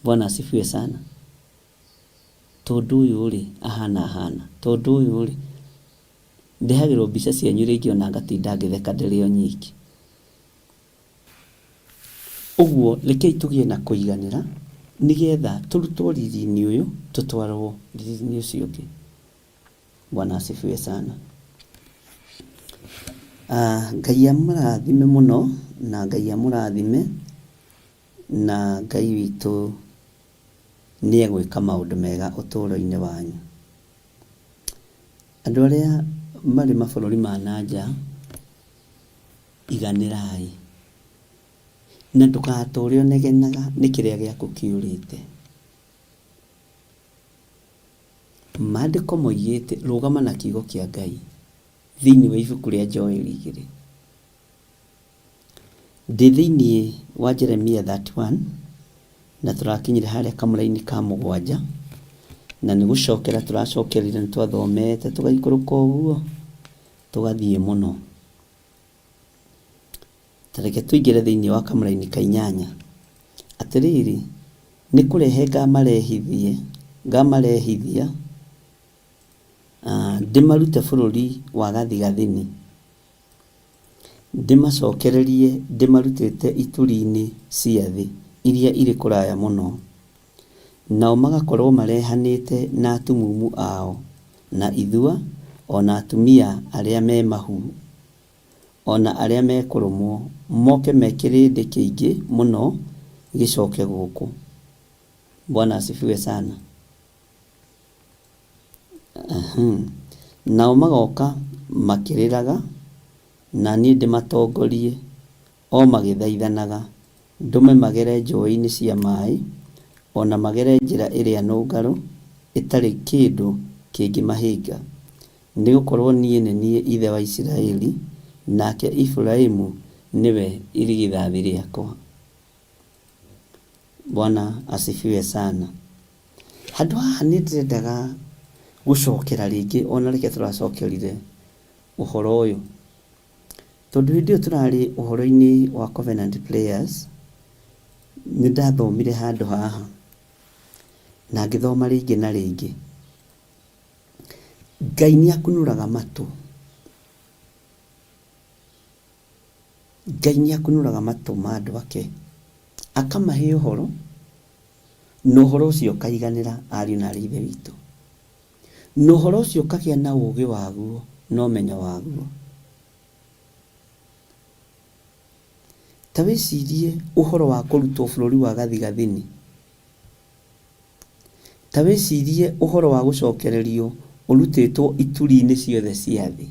Bwana asifiwe sana. Tondũ ũyũ-rĩ ahana. Tondũ ũyũ-rĩ ndehagĩrwo mbica cianyu rĩngĩ ona ngatinda ngĩtheka ndĩrĩ o nyiki. Ũguo rekei tũgĩe na kũiganĩra nĩgetha tũrutwo riri-inĩ ũyũ tũtwarwo riri-inĩ ũcio ũngĩ. Bwana asifiwe sana. Ngai amũrathime mũno, na Ngai amũrathime, na Ngai witũ nĩ egwĩka maũndũ mega ũtũũro-inĩ wanyu. Andũ arĩa marĩ mabũrũri ma nanja, iganĩrai. Na ndũgatũũre ũnegenaga nĩ kĩrĩa gĩaku kĩũrĩte. Maandĩko moigĩte rũgama na kiugo kĩa Ngai thĩinĩ wa ibuku rĩa Joeli 2. Ndĩ thĩinĩ wa Jeremia 31 na tũrakinyire harĩa kamũra-inĩ ka 7, na nĩ gũcokera tũracokerire nĩ twathomete tũgaikũrũka ũguo tũgathiĩ mũno. Tareke tũingĩre thĩinĩ wa kamũra-inĩ ka 8. Atĩrĩrĩ, nĩ kũrehe ngamarehithia ndĩmarute bũrũri wa gathigathini, ndĩmacokererie ndĩmarutĩte ituri-inĩ cia thĩ iria irĩ kũraya mũno, nao magakorwo marehanĩte na atumumu ao na ithua, ona atumia arĩa me mahu, ona arĩa me kũrũmwo, moke mekĩrĩndĩ kĩingĩ mũno gĩcoke gũkũ. Bwana asifiwe sana. Nao magoka makĩrĩraga, na niĩ ndĩmatongorie o magĩthaithanaga, ndũme magere njũĩ-inĩ cia maaĩ, ona magere njĩra ĩrĩa nũngarũ ĩtarĩ kĩndũ kĩngĩmahĩnga. Nĩgũkorwo niĩ nĩ niĩ ithe wa Isiraeli, nake Iburahĩmu niwe irigithathi rĩakwa. Bwana asifiwe sana. Handũ haha nĩ ndĩrendaga gũcokera rĩngĩ, ona reke tũracokerire ũhoro ũyũ, tondũ hĩndĩ ĩyo tũrarĩ ũhoro-inĩ wa covenant prayers, nĩ ndathomire handũ haha na ngĩthoma rĩngĩ na rĩngĩ. Ngai nĩ akunũraga matũ. Ngai nĩ akunũraga matũ ma andũ ake, akamahe ũhoro, na ũhoro ũcio ũkaiganĩra ariũ na aarĩ a Ithe witũ, na ũhoro ũcio ũkagĩa na ũũgĩ waguo na ũmenyo waguo. ta wĩcirie ũhoro wa kũrutwo bũrũri wa gathigathini, ta wĩcirie ũhoro wa gũcokererio ũrutĩtwo ituri-inĩ ciothe cia thĩ.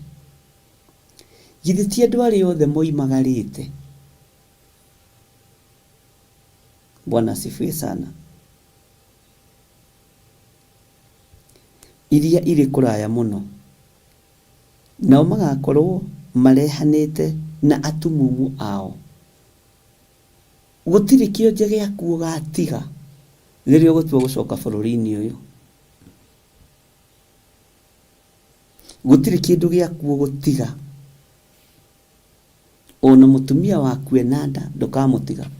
Githĩ ti andũ arĩa othe moimagarĩte? Bwana asifiwe sana. Iria irĩ kũraya mũno, nao magakorwo marehanĩte na atumumu ao. Gũtirĩ kĩonje gĩaku ũgatiga rĩrĩa ũgũtua gũcoka bũrũri-inĩ ũyũ. Gũtirĩ kĩndũ gĩaku ũgũtiga. Ona mũtumia waku ena nda ndũkamũtiga.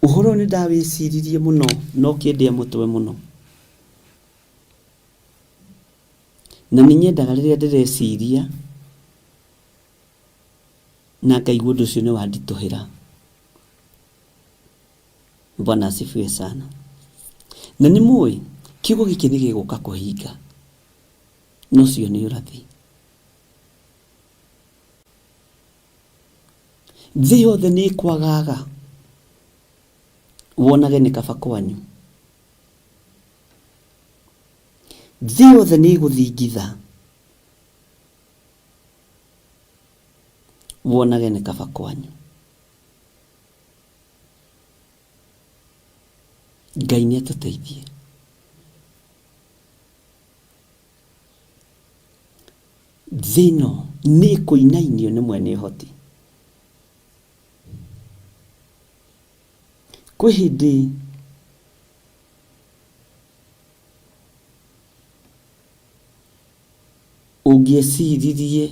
Ũhoro nĩ ndawĩciririe mũno, no kĩndĩa mũtwe mũno. Na nĩ nyendaga rĩrĩa ndĩreciria na ngaigua ũndũ ũcio nĩ wanditũhĩra. Bwana asifiwe sana. Na nĩ mũĩ kiugo gĩkĩ nĩ gĩgũka kũhinga, no cio nĩ ũrathi. Thĩ yothe nĩ kwagaga wonage nĩ kaba kwanyu. Thĩ yothe nĩ gũthingitha wonage nĩ kaba kwanyu. Ngai nĩ atũteithie. Thĩ ĩno nĩ kũinainio nĩ mwene ũhoti. Kwĩ hĩndĩ ũngĩeciririe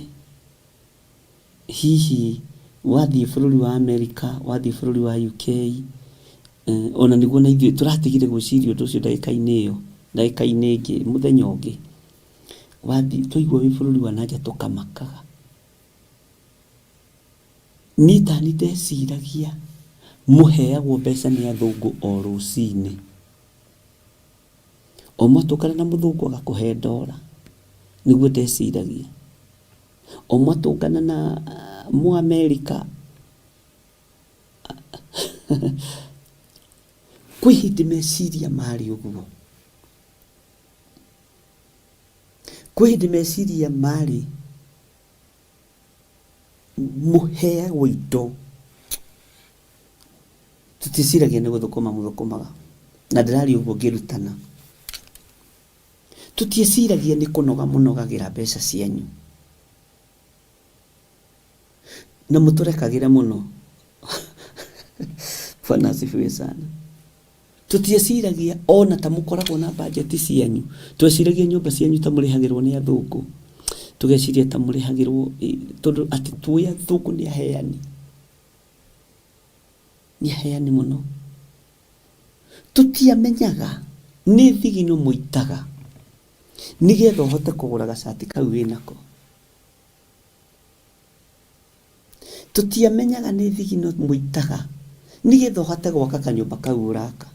hihi wathiĩ bũrũri wa Amerika, wathiĩ bũrũri wa UK, ona nĩguo na ithuĩ tũratigire gwĩciria ũndũ ũcio ndagĩka-inĩ ĩyo, ndagĩka-inĩ ĩngĩ, mũthenya ũngĩ wathiĩ tũigua wĩ bũrũri wa nanja tũkamakaga. Niĩ tani ndeciragia mũheagwo mbeca nĩ athũngũ o rũcinĩ, o mwatũngana na mũthũngũ agakũhe ndora, nĩguo ndeciragia. O mwatũngana na Mũamerika kwĩ hĩndĩ meciria marĩ ũguo. Kwĩ hĩndĩ meciria marĩ mũheagwo indo, tũticiragia nĩ gũthũkũma mũthũkũmaga, na ndĩrari ũguo ngĩrutana. Tũtieciragia nĩ kũnoga mũnogagĩra mbeca cianyu, na mũtũrekagĩra mũno. Bwana asifiwe sana. Tũtieciragia ona ta mũkoragwo na bajeti cianyu, tweciragia nyũmba cianyu ta mũrĩhagĩrwo nĩ athũngũ, tũgeciria ta mũrĩhagĩrwo tondũ atĩ tuĩ athũngũ nĩ aheani. Nĩ aheani mũno. Tũtiamenyaga nĩ thigino mũitaga nĩgetha ũhote kũgũra gacati kau wĩnako. Tũtiamenyaga nĩ thigino mũitaga nĩgetha ũhote gwaka kanyũmba kau ũraka.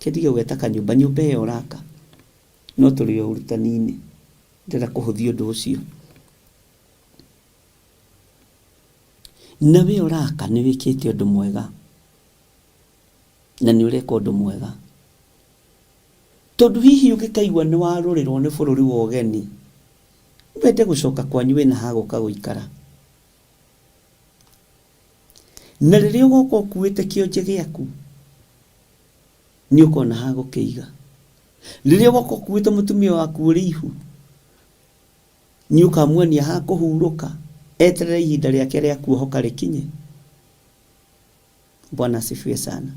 Kĩndige gweta kanyũmba, nyũmba ĩyo ũraka. No tũrĩ o ũrutani-inĩ, ndĩrenda kũhũthia ũndũ ũcio. Na we ũraka nĩ wĩkĩte ũndũ mwega, na nĩ ũreka ũndũ mwega. Tondũ hihi ũngĩkaigua nĩ warũrĩrwo nĩ bũrũri wa ũgeni, wende gũcoka kwanyu wĩna ha gũka gũikara. Na rĩrĩa ũgoka ũkuĩte kĩonje gĩaku, nĩ ũkona ha gũkĩiga. Rĩrĩa ũgoka ũkuĩte mũtumia waku ũrĩ ihu, nĩ ũkamuonia ha kũhurũka, eterere ihinda rĩake rĩa kuohoka rĩkinye. Bwana asifiwe sana.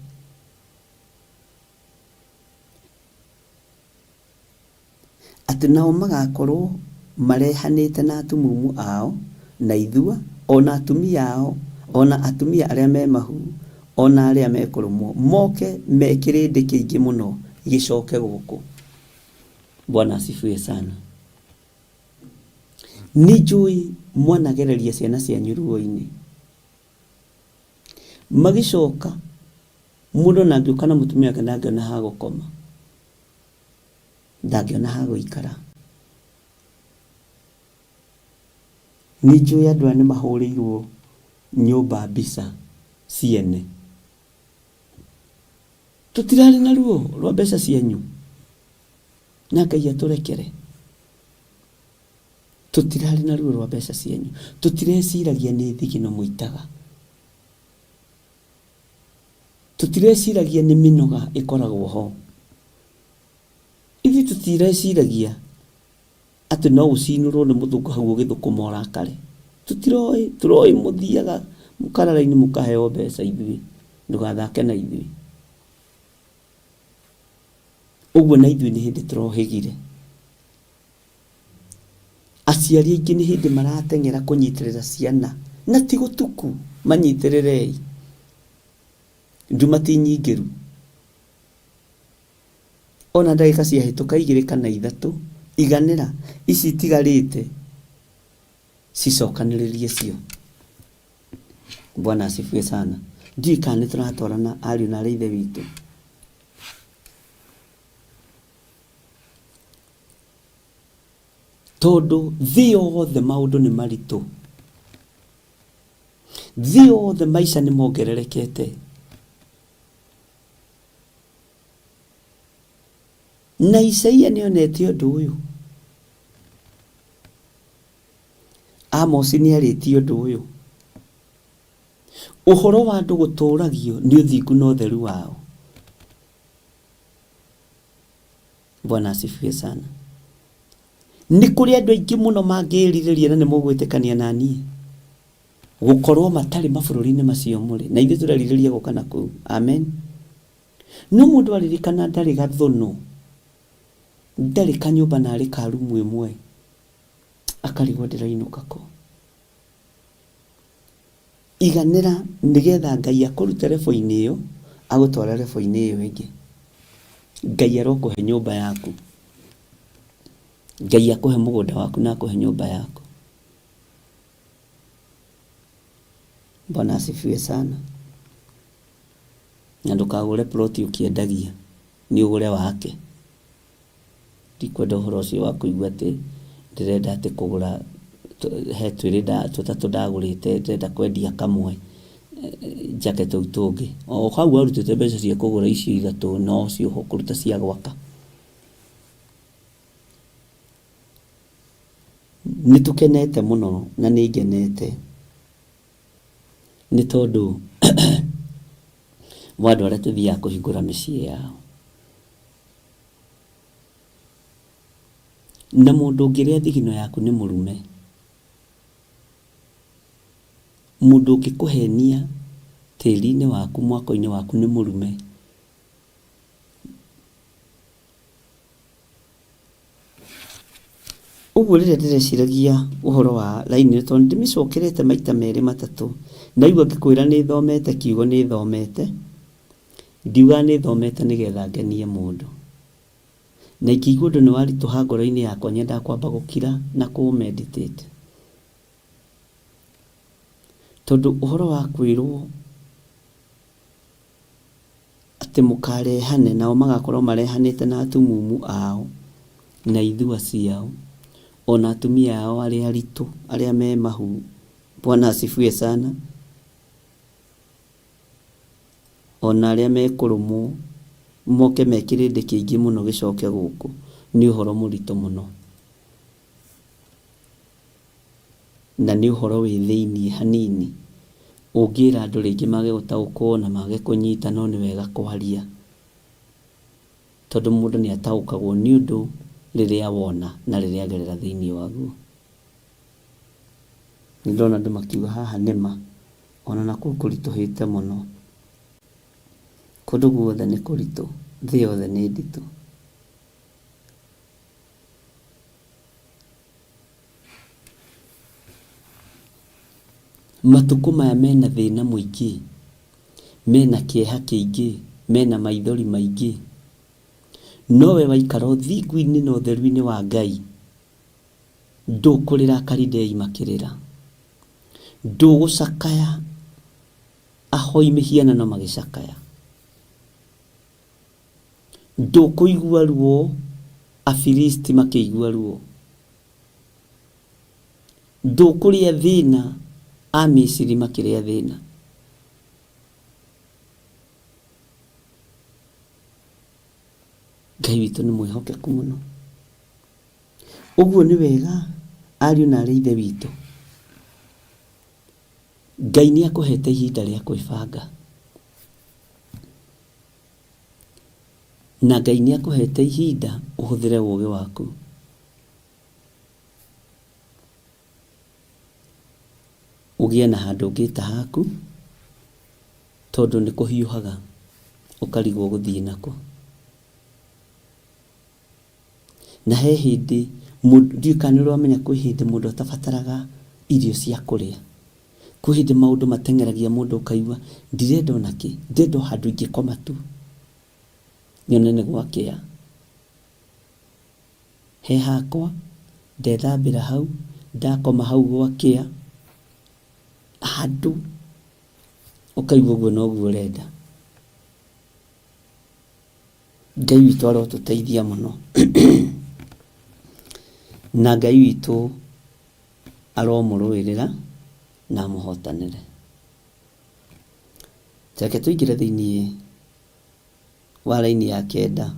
Atĩ nao magakorwo marehanĩte na atumumu ao, na ithua, ona atumia ao, ona atumia arĩa me mahu, ona arĩa me kũrũmwo, moke mekĩrĩndĩ kĩingĩ mũno gĩcoke gũkũ. Bwana asifiwe sana. Nĩ njũĩ mwanagereria ciana cianyu ruo-inĩ. Magĩcoka mũndũ nangĩũka na mũtumia wake ndangĩona ha gũkoma, ndangĩona ha gũikara. Nĩnjũĩ andũ aya nĩmahũrĩirwo nyũmba mbica ciene. Tũtirarĩ na ruo rwa mbeca cianyu, na Ngai atũrekere. Tũtirarĩ na ruo rwa mbeca cianyu, tũtireciragia nĩ thigino mũitaga, tũtireciragia nĩ mĩnoga ĩkoragwo ho. Ithuĩ tũtireciragia atĩ no ũcinũrwo nĩ mũthũngũ hau ũgĩthũkũma ũrakare. Tũtiroĩ, tũroĩ mũthiaga mũkarara-inĩ mũkaheo mbeca ithuĩ, ndũgathake na ithuĩ. Ũguo na ithuĩ nĩ hĩndĩ tũrohĩgire. Aciari aingĩ nĩ hĩndĩ marateng'era kũnyitĩrĩra ciana, na ti gũtuku, manyitĩrĩrei. Nduma ti nyingĩru. Ona ndagĩka ciahĩtũka 2 kana 3, iganĩra ici itigarĩte cicokanĩrĩrie cio. Bwana asifiwe sana. Ndiũĩ kana nĩtũratwarana ariũ na arĩ ithe witũ. Tondũ thĩ yothe maũndũ nĩ maritũ, thĩ yothe maica nĩ mongererekete, na Isaia nĩonete ũndũ ũyũ. Amos nĩarĩtie ũndũ ũyũ. Ũhoro wa andũ gũtũragio nĩ ũthingu na ũtheru wao. Bwana asifiwe sana. Nĩ kũrĩ andũ aingĩ mũno mangĩĩrirĩria na nĩ mũgwĩtĩkania na niĩ gũkorwo matarĩ mabũrũri-inĩ macio mũrĩ, na ithuĩ tũrerirĩria gũka na kũu. Amen. No mũndũ aririkana ndarĩ gathũnũ, ndarĩ kanyũmba na arĩ ka rumu ĩmwe, akarigwo ndĩrainũka kũ. Iganĩra nĩgetha Ngai akũrute rebo-inĩ ĩyo, agũtwara rebo-inĩ ĩyo ĩngĩ. Ngai arokũhe nyũmba yaku, Ngai akũhe mũgũnda waku na akũhe nyũmba yaku. Bwana asifiwe sana. Na ndũkagũre ploti ũkĩendagia, nĩ ũgũre wake. Ndikwenda ũhoro ũcio wa kũigua atĩ ndĩrenda atĩ kũgũra he twĩrĩ tũtatũ ndagũrĩte, ndĩrenda kwendia kamwe njake tũu tũngĩ. O hau arutĩte mbeca cia kũgũra icio 3 no cio kũruta cia gwaka. Nĩtũkenete mũno na nĩngenete nĩ tondũ wa andũ arĩa tũthiaga kũhingũra mĩciĩ yao. Na mũndũ ũngĩrĩa thigino yaku nĩ mũrume, mũndũ ũngĩkũhenia tĩri-inĩ waku, mwako-inĩ waku nĩ mũrume. Ũguo rĩrĩa ndĩreciragia ũhoro wa raini, tondũ ndĩmĩcokerete maita 2 3, ndaigua ngĩkwĩra nĩthomete kiugo, nĩthomete, ndiuga nĩthomete nĩgetha ngenie mũndũ, na ikĩigua ũndũ nĩwaritũha ngoro-inĩ yakwa, nyendaga kwamba gũkira na kũ-meditate. Tondũ ũhoro wa kwĩrwo atĩ mũkarehane, nao magakorwo marehanĩte na atumumu ao na ithua ciao, ona atumia ao arĩa aritũ, arĩa me mahu. Bwana asifiwe sana. Ona arĩa me kũrũmwo moke mekĩrĩndĩ kĩingĩ mũno gĩcoke gũkũ, nĩ ũhoro mũritũ mũno, na nĩ ũhoro wĩ thĩiniĩ hanini. Ũngĩra andũ rĩngĩ mage gũtaũkwo na mage kũnyita, no nĩ wega kwaria, tondũ mũndũ nĩ ataũkagwo nĩ ũndũ rĩrĩa wona na rĩrĩa agerera thĩiniĩ waguo. Nĩ ndona andũ makiuga haha nĩma, ona na kũu kũritũhĩte mũno. Kũndũ guothe nĩ kũritũ, thĩ yothe nĩ nditũ. Matukũ maya mena thĩna mũingĩ, mena kĩeha kĩingĩ, mena maithori maingĩ. Nowe waikara ũthingu-inĩ na ũtheru-inĩ wa Ngai, ndũkũrĩra karidei makĩrĩra, ndũgũcakaya ahoi mĩhianano magĩcakaya, ndũkũigua ruo Afilisti makĩigua ruo. ndũkũrĩa thĩna Amisiri makĩrĩa thĩna. Ngai witũ nĩ mwĩhokeku mũno. Ũguo nĩ wega ariũ na aarĩ a Ithe witũ, Ngai nĩ akũhete ihinda rĩa kwĩbanga, na Ngai nĩ akũhete ihinda ũhũthĩre ũũgĩ waku. Ũgĩe na handũ ũngĩta haku, tondũ nĩ kũhiũhaga ũkarigwo gũthiĩ nako. Na he hĩndĩ ndiũĩ kana nĩ ũramenya kwĩ hĩndĩ mũndũ atabataraga irio cia kũrĩa. Kwĩ hĩndĩ maũndũ mateng'eragia mũndũ ũkaigua ndirenda ona kĩ, ndenda handũ ingĩkoma tu nyone nĩ gwakĩa. He hakwa ndethambĩra hau, ndakoma hau gwakĩa, handũ ũkaigua ũguo noguo ũrenda. Ngai witũ arotũteithia mũno na Ngai witũ aromũrũĩrĩra na amũhotanĩre. Reke tũingĩre thĩinĩ wa raini ya 9.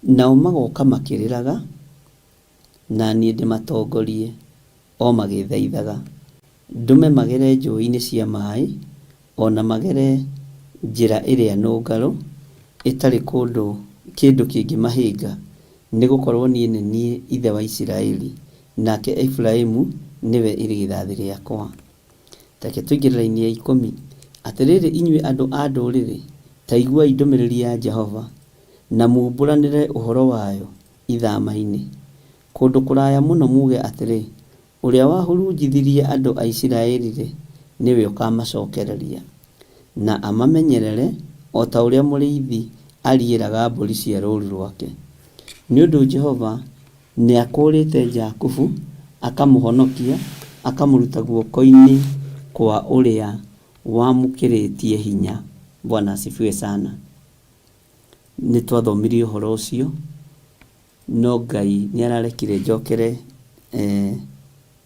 Nao magoka makĩrĩraga, na niĩ ndĩmatongorie o magĩthaithaga, ndũme magere njũĩ-inĩ cia maaĩ, ona magere njĩra ĩrĩa nũngarũ ĩtarĩ kũndũ kĩndũ kĩngĩmahĩnga, nĩ gũkorwo niĩ nĩ niĩ ithe wa Isiraeli, nake Efraimu nĩwe irigithathi rĩakwa. Reke tũingĩre raini ya 10. Atĩrĩrĩ inyuĩ andũ a ndũrĩrĩ, ta iguai ndũmĩrĩri ya Jehova, na mumbũranĩre ũhoro wayo ithama-inĩ. Kũndũ kũraya mũno muge atĩrĩ, ũrĩa wahurunjithirie andũ a Isiraeli-rĩ, nĩwe ũkamacokereria, na amamenyerere o ta ũrĩa mũrĩithi ariĩraga mbũri cia rũũru rwake. Nĩ ũndũ Jehova nĩ akũrĩte Jakubu, akamũhonokia, akamũruta guoko-inĩ kwa ũrĩa wamũkĩrĩtie hinya. Bwana asifiwe sana. Nĩ twathomirie ũhoro ũcio, no Ngai nĩ ararekire njokere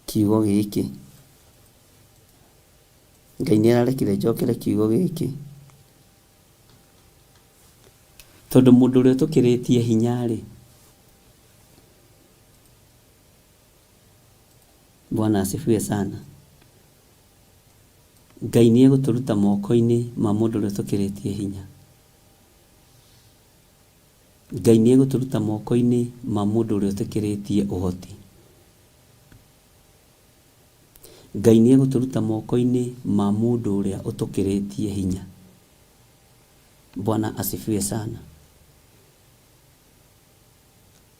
kiugo gĩkĩ. Ngai nĩ ararekire njokere kiugo gĩkĩ, tondũ mũndũ ũrĩa tũkĩrĩtie hinya-rĩ, Bwana asifiwe sana. Ngai nĩ egũtũruta moko-inĩ ma mũndũ ũrĩa tũkĩrĩtie hinya. Ngai nĩ egũtũruta moko-inĩ ma mũndũ ũrĩa tũkĩrĩtie ũhoti. Ngai nĩ egũtũruta moko-inĩ ma mũndũ ũrĩa ũtũkĩrĩtie hinya. Bwana asifiwe sana.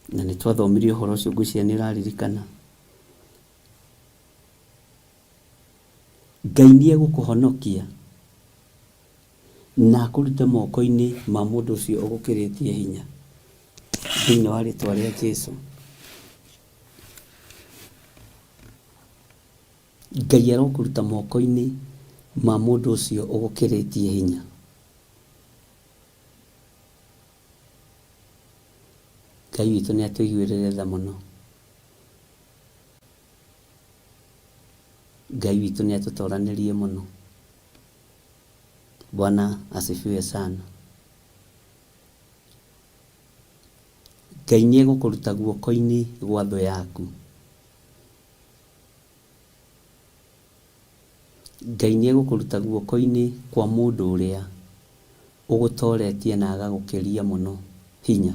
Na nĩ twathomirie ũhoro ũcio, ngwĩciria nĩ ũraririkana. Ngai nĩ egũkũhonokia na akũrute moko-inĩ ma mũndũ ũcio ũgũkĩrĩtie hinya, thĩinĩ wa rĩĩtwa rĩa Jesũ. Ngai arokũruta moko-inĩ ma mũndũ ũcio ũgũkĩrĩtie hinya. Ngai witũ nĩ atũiguĩrĩre tha mũno. Ngai witũ nĩ atũtoranĩrie mũno. Bwana asifiwe sana. Ngai nĩ egũkũruta guoko-inĩ gwa thũ yaku. Ngai nĩ egũkũruta guoko-inĩ kwa mũndũ ũrĩa ũgũtoretie na agagũkĩria mũno hinya.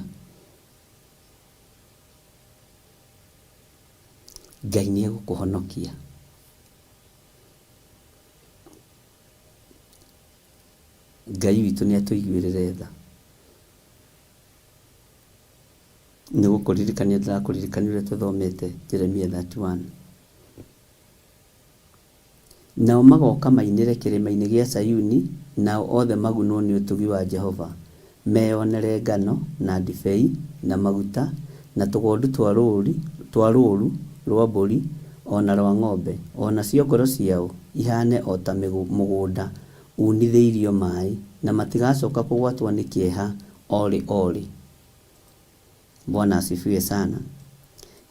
Ngai nĩ egũkũhonokia. Ngai witũ nĩ atũiguĩrĩre tha. Nĩ gũkũririkania ndĩrakũririkania ũrĩa tũthomete Jeremia 31. Nao magoka mainĩre kĩrĩma-inĩ gĩa Sayuni, nao othe magunwo nĩ ũtugi wa Jehova, meyonere ngano na ndibei na maguta na tũgondu twa rũũru rwa mbũri ona rwa ng'ombe, ona cio ngoro ciao ihane o ta mũgũnda unithĩirio maaĩ, na matigacoka kũgwatwo nĩ kĩeha orĩ. Bwana asifiwe sana.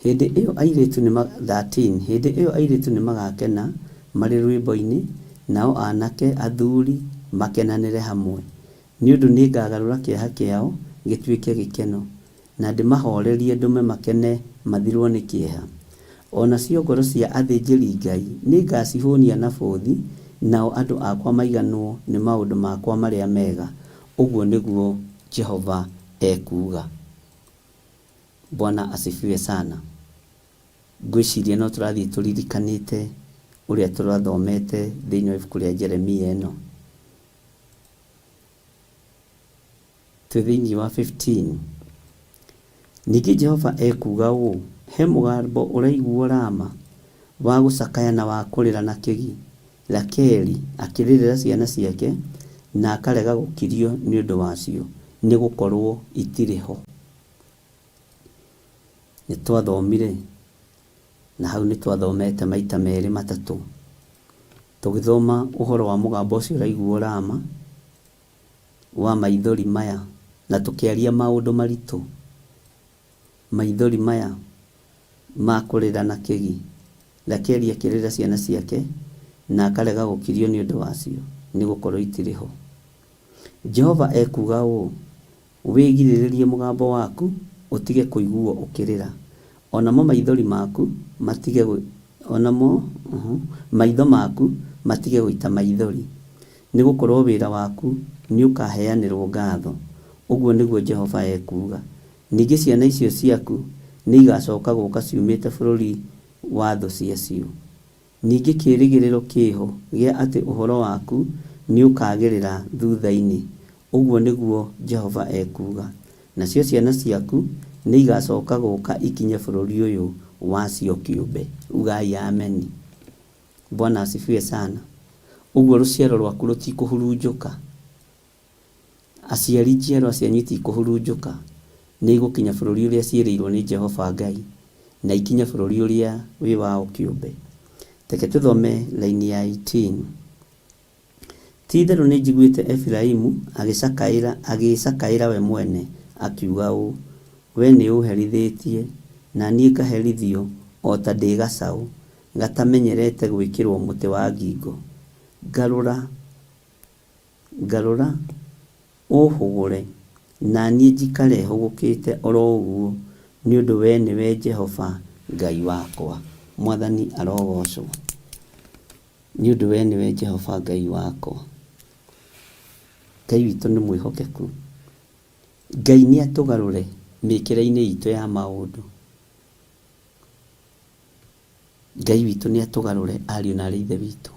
Hĩndĩ ĩyo airĩtu nĩ 13, hĩndĩ ĩyo airĩtu nĩ magakena marĩ rwĩmbo-inĩ, nao anake athuri makenanĩre hamwe. Nĩ ũndũ nĩ ngagarũra kĩeha kĩao gĩtuĩke gĩkeno, na ndĩmahorerie ndũme makene mathirwo nĩ kĩeha. Ona cio ngoro cia athĩnjĩri Ngai nĩ ngacihũnia na bũthi, nao andũ akwa maiganwo nĩ maũndũ makwa marĩa mega. Ũguo nĩguo Jehova ekuga. Bwana asifiwe sana. Ngwĩciria no tũrathiĩ tũririkanĩte ũrĩa tũrathomete thĩinĩ wa ibuku rĩa Jeremia ĩno. Thĩinĩ wa 15. Ningĩ Jehova ekuga ũũ: he mũgambo ũraiguo Rama wa gũcakaya na wa kũrĩra na kĩgi, Rakeli akĩrĩrĩra ciana ciake na akarega gũkirio nĩ ũndũ wacio, nĩ gũkorwo itirĩ ho. Nĩ twathomire na hau nĩ twathomete maita merĩ matatũ, tũgĩthoma ũhoro wa mũgambo ũcio ũraiguo Rama wa maithori maya, na tũkĩaria maũndũ maritũ, maithori maya ma kũrĩra na kĩgi, Rakeli akĩrĩra ciana ciake na akarega gũkirio nĩ ũndũ wacio, nĩ gũkorwo itirĩ ho. Jehova ekuga ũũ: wĩgirĩrĩrie mũgambo waku ũtige kũiguo ũkĩrĩra, onamo maithori maku matige maitho maku matige gũita maithori, nĩ gũkorwo wĩra waku nĩ ũkaheanĩrwo ngatho. Ũguo nĩguo Jehova ekuga. Ningĩ ciana icio ciaku nĩ igacoka gũka ciumĩte bũrũri wa thũ ciacio. Ningĩ kĩĩrĩgĩrĩro kĩho gĩa atĩ ũhoro waku nĩ ũkagĩrĩra thutha-inĩ. Ũguo nĩguo Jehova ekuga. Nacio ciana ciaku nĩ igacoka gũka ikinye bũrũri ũyũ wacio kĩũmbe. Ugai amen. Bwana asifiwe sana. Ũguo rũciaro rwaku rũtikũhurunjũka. Aciari njiarwa cianyu itikũhurunjũka. Nĩ igũkinya bũrũri ũrĩa ciĩrĩirwo nĩ Jehova Ngai, na ikinye bũrũri ũrĩa wĩ wao kĩũmbe. Teke tũthome laini ya 18. Ti-itherũ nĩ njiguĩte Efiraimu agĩcakaĩra we mwene, akiuga ũũ: we nĩ ũherithĩtie, na niĩ ngaherithio o ta ndĩ gacaũ gatamenyerete gwĩkĩrwo mũtĩ wa ngingo. Ngarũra ũhũgũre, na niĩ njikare hũgũkĩte oro ũguo, nĩ ũndũ we nĩwe Jehova Ngai wakwa. Mwathani arogocwo. Nĩ ũndũ we nĩwe Jehova Ngai wakwa. Ngai witũ nĩ mwĩhokeku. Ngai nĩ atũgarũre mĩkĩre-inĩ itũ ya maũndũ. Ngai witũ nĩ atũgarũre ariũ na ithe witũ.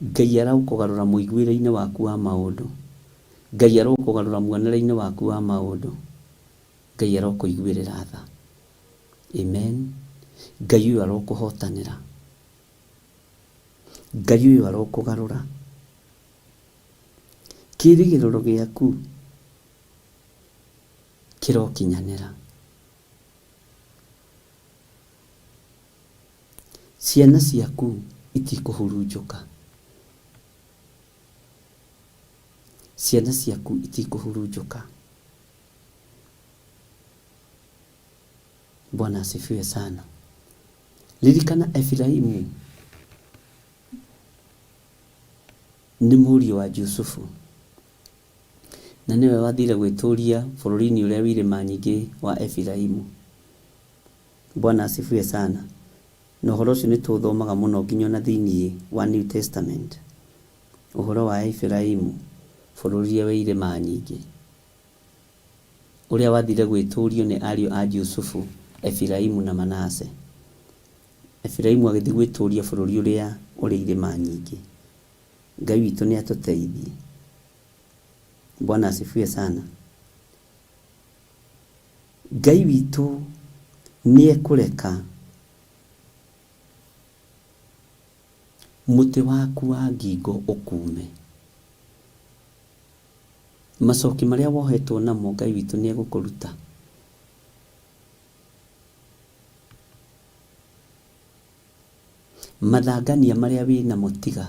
Ngai arokũgarũra mũiguĩre-inĩ waku wa maũndũ. Ngai arokũgarũra muonere-inĩ waku wa maũndũ. Ngai arokũiguĩrĩra tha. Amen. Ngai ũyũ arokũhotanĩra. Ngai ũyũ arokũgarũra. Kĩĩrĩgĩrĩro gĩaku kĩrokinyanĩra. Ciana ciaku itikũhurunjũka. Ciana ciaku itikũhurunjũka. Bwana asifiwe sana. Ririkana Efiraimu nĩ mũriũ wa Jusufu, na nĩwe wathire gwĩtũria bũrũri-inĩ ũrĩa wĩ irĩma nyingĩ wa Efiraimu. Bwana asifiwe sana. Na ũhoro ũcio nĩ tũthomaga mũno nginya na thĩinĩ wa New Testament. Ũhoro wa Efiraimu, bũrũri ũrĩa wĩ irĩma nyingĩ, ũrĩa wathire gwĩtũrio nĩ ariũ a Jusufu, Efiraimu na Manase. Efiraimu agĩthiĩ gwĩtũria bũrũri ũrĩa ũrĩ irĩma nyingĩ. Ngai witũ nĩ atũteithie. Bwana asifiwe sana. Ngai witũ nĩ ekũreka mũtĩ waku wa ngingo ũkume. Macoki marĩa wohetwo namo Ngai witũ nĩ egũkũruta. Mathangania marĩa wĩ na mũtiga,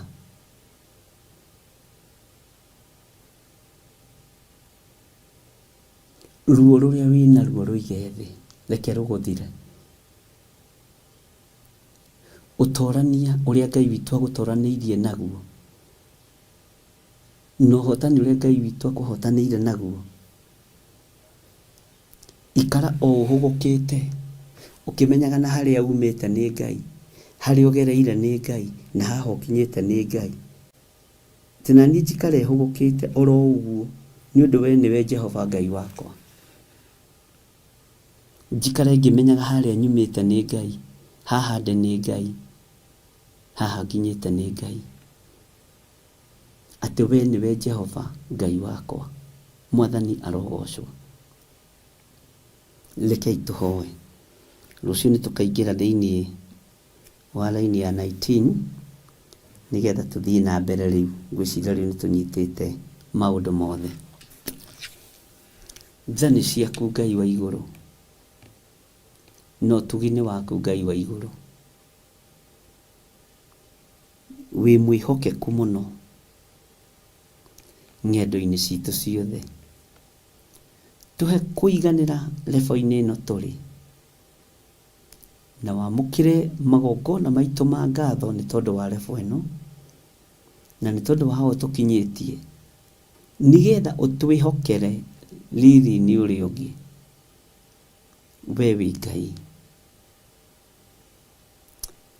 ruo rũrĩa wĩ na ruo rũige thĩ, reke rũgũthire. Ũtorania ũrĩa Ngai witũ agũtoranĩirie naguo na ũhotani ũrĩa Ngai witũ akũhotanĩire naguo, ikara o ũhũgũkĩte ũkĩmenyaga na harĩa umĩte nĩ Ngai, harĩa ũgereire nĩ Ngai, na haha ũkinyĩte nĩ Ngai. Tena niĩ njikare hũgũkĩte oro ũguo nĩ ũndũ we nĩwe Jehova Ngai wakwa. Njikare ngĩmenyaga harĩa nyumĩte nĩ Ngai, haha ndĩ nĩ Ngai, haha nginyĩte nĩ Ngai. Atĩ we nĩwe Jehova Ngai wakwa. Mwathani arogocwo. Rekei tũhoe. Rũciũ nĩtũkaingĩra thĩinĩ wa laini ya 19 nĩgetha tũthiĩ na mbere rĩu. Ngwĩciria rĩu nĩtũnyitĩte maũndũ mothe. Tha nĩ ciaku Ngai wa igũrũ, no ũtugi-nĩ waku Ngai wa igũrũ. Wĩ mwĩhokeku mũno ng'endo-inĩ citũ ciothe. Tũhe kũiganĩra level-inĩ ĩno tũrĩ, na wamũkĩre magongona maitũ ma ngatho nĩ tondũ wa level ĩno, na nĩ tondũ wa hau tũkinyĩtie, nĩgetha ũtwĩhokere riri-inĩ ũrĩa ũngĩ. We wĩ Ngai.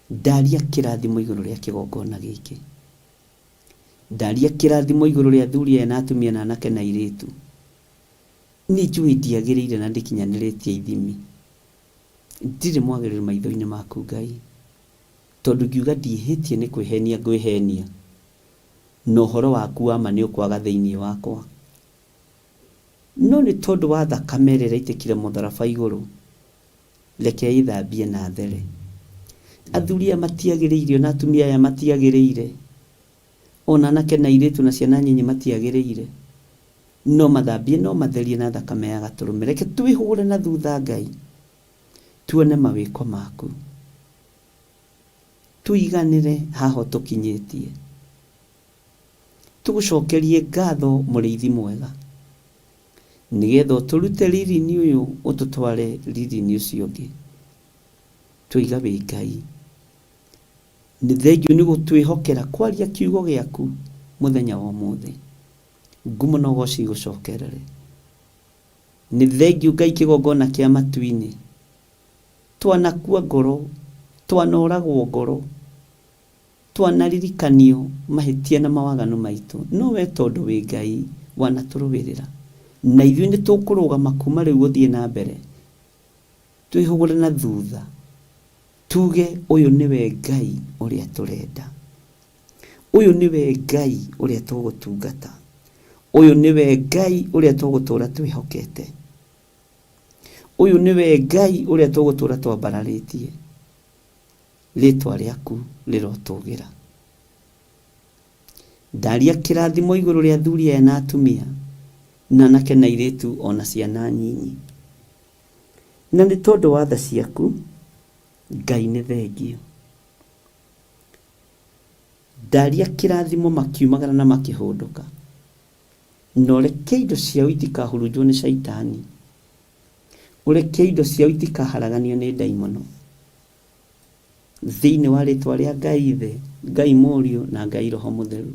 Ndaria kĩrathimo igũrũ rĩa kĩgongona gĩkĩ. Ndaria kĩrathimo igũrũ rĩa athuri aya na atumia na anake na airĩtu. Nĩ njũĩ ndiagĩrĩire na ndĩkinyanĩrĩtie ithimi. Ndirĩ mwagĩrĩru maitho-inĩ maku Ngai, tondũ ngiuga ndiĩhĩtie nĩ kwĩhenia ngwĩhenia, na ũhoro waku wa ma nĩ ũkwaga thĩinĩ wakwa. No nĩ tondũ wa thakame ĩrĩa ĩraitĩkire mũtharaba igũrũ, reke ĩthambie na there. Athuri aya matiagĩrĩire, na atumia aya matiagĩrĩire, ona anake na airĩtu na ciana nyinyi matiagĩrĩire, no mathambie, no matherie na thakame ya Gatũrũme. Reke twĩhũgũre na thutha Ngai, tuone mawĩko maku, tuiganĩre haha tũkinyĩtie, tũgũcokerie ngatho mũrĩithi mwega, nĩgetha ũtũrute riri-inĩ ũyũ ũtũtware riri-inĩ ũcio ũngĩ. Tũiga wĩ Ngai. Nĩ thengiũ nĩ gũtwĩhokera kwaria kiugo gĩaku mũthenya wa ũmũthĩ. Ngumo na ũgooci igũcokerere. Nĩ thengiũ Ngai kĩgongona kĩa matu-inĩ, twanakua ngoro, twanoragwo ngoro, twanaririkanio mahĩtia na mawaganu maitũ, no we tondũ wĩ Ngai wanatũrũĩrĩra, na ithuĩ nĩ tũkũrũgama kuma rĩu gũthiĩ na mbere, twĩhũgũre na thutha, tuge ũyũ nĩwe Ngai ũrĩa tũrenda, ũyũ nĩwe Ngai ũrĩa tũgũtungata, ũyũ nĩwe Ngai ũrĩa tũgũtũra twĩhokete, ũyũ nĩwe Ngai ũrĩa tũgũtũra twambararĩtie. Rĩtwa rĩaku rĩrotũgĩra. Ndaria kĩrathimo igũrũ rĩa athuri aya na atumia, na anake na airĩtu ona ciana nyinyi. Na nĩ tondũ wa tha ciaku Ngai nĩ thengiũ. Ndaria kĩrathimo makiumagara na makĩhũndũka, na ũreke indo ciao itikahurunjwo nĩ Shaitani, ũreke indo ciao itikaharaganio nĩ ndaimono, thĩinĩ wa rĩtwa rĩa Ngai Ithe, Ngai Mũriũ na Ngai Roho Mũtheru.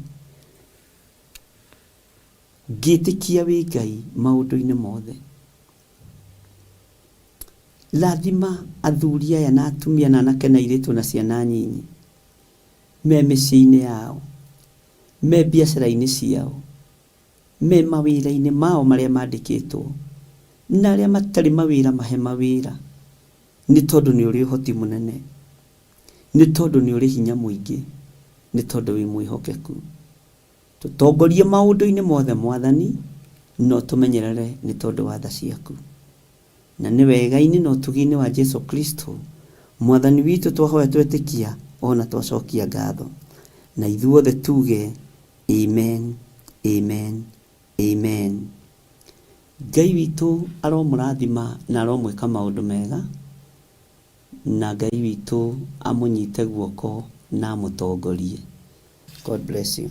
Ngĩtĩkia wĩ Ngai maũndũ-inĩ mothe. Rathima athuri aya na atumia na anake na airĩtu na ciana nyinyi, me mĩciĩ-inĩ yao, me biacara-inĩ ciao, me mawĩra-inĩ mao marĩa mandĩkĩtwo, na arĩa matarĩ mawĩra mahe mawĩra, nĩ tondũ nĩ ũrĩ ũhoti mũnene, nĩ tondũ nĩ ũrĩ hinya mũingĩ, nĩ tondũ wĩ mwĩhokeku. Tũtongorie maũndũ-inĩ mothe Mwathani, no tũmenyerere nĩ tondũ wa tha ciaku. Na nĩ wega-inĩ na ũtugi-inĩ wa Jesu Kristo Mwathani witũ twahoya twetĩkia ona twacokia ngatho, na ithuothe tuge amen, amen, amen. Ngai witũ aromũrathima na aromwĩka maũndũ mega, na Ngai witũ amũnyite guoko na amũtongorie. God bless you.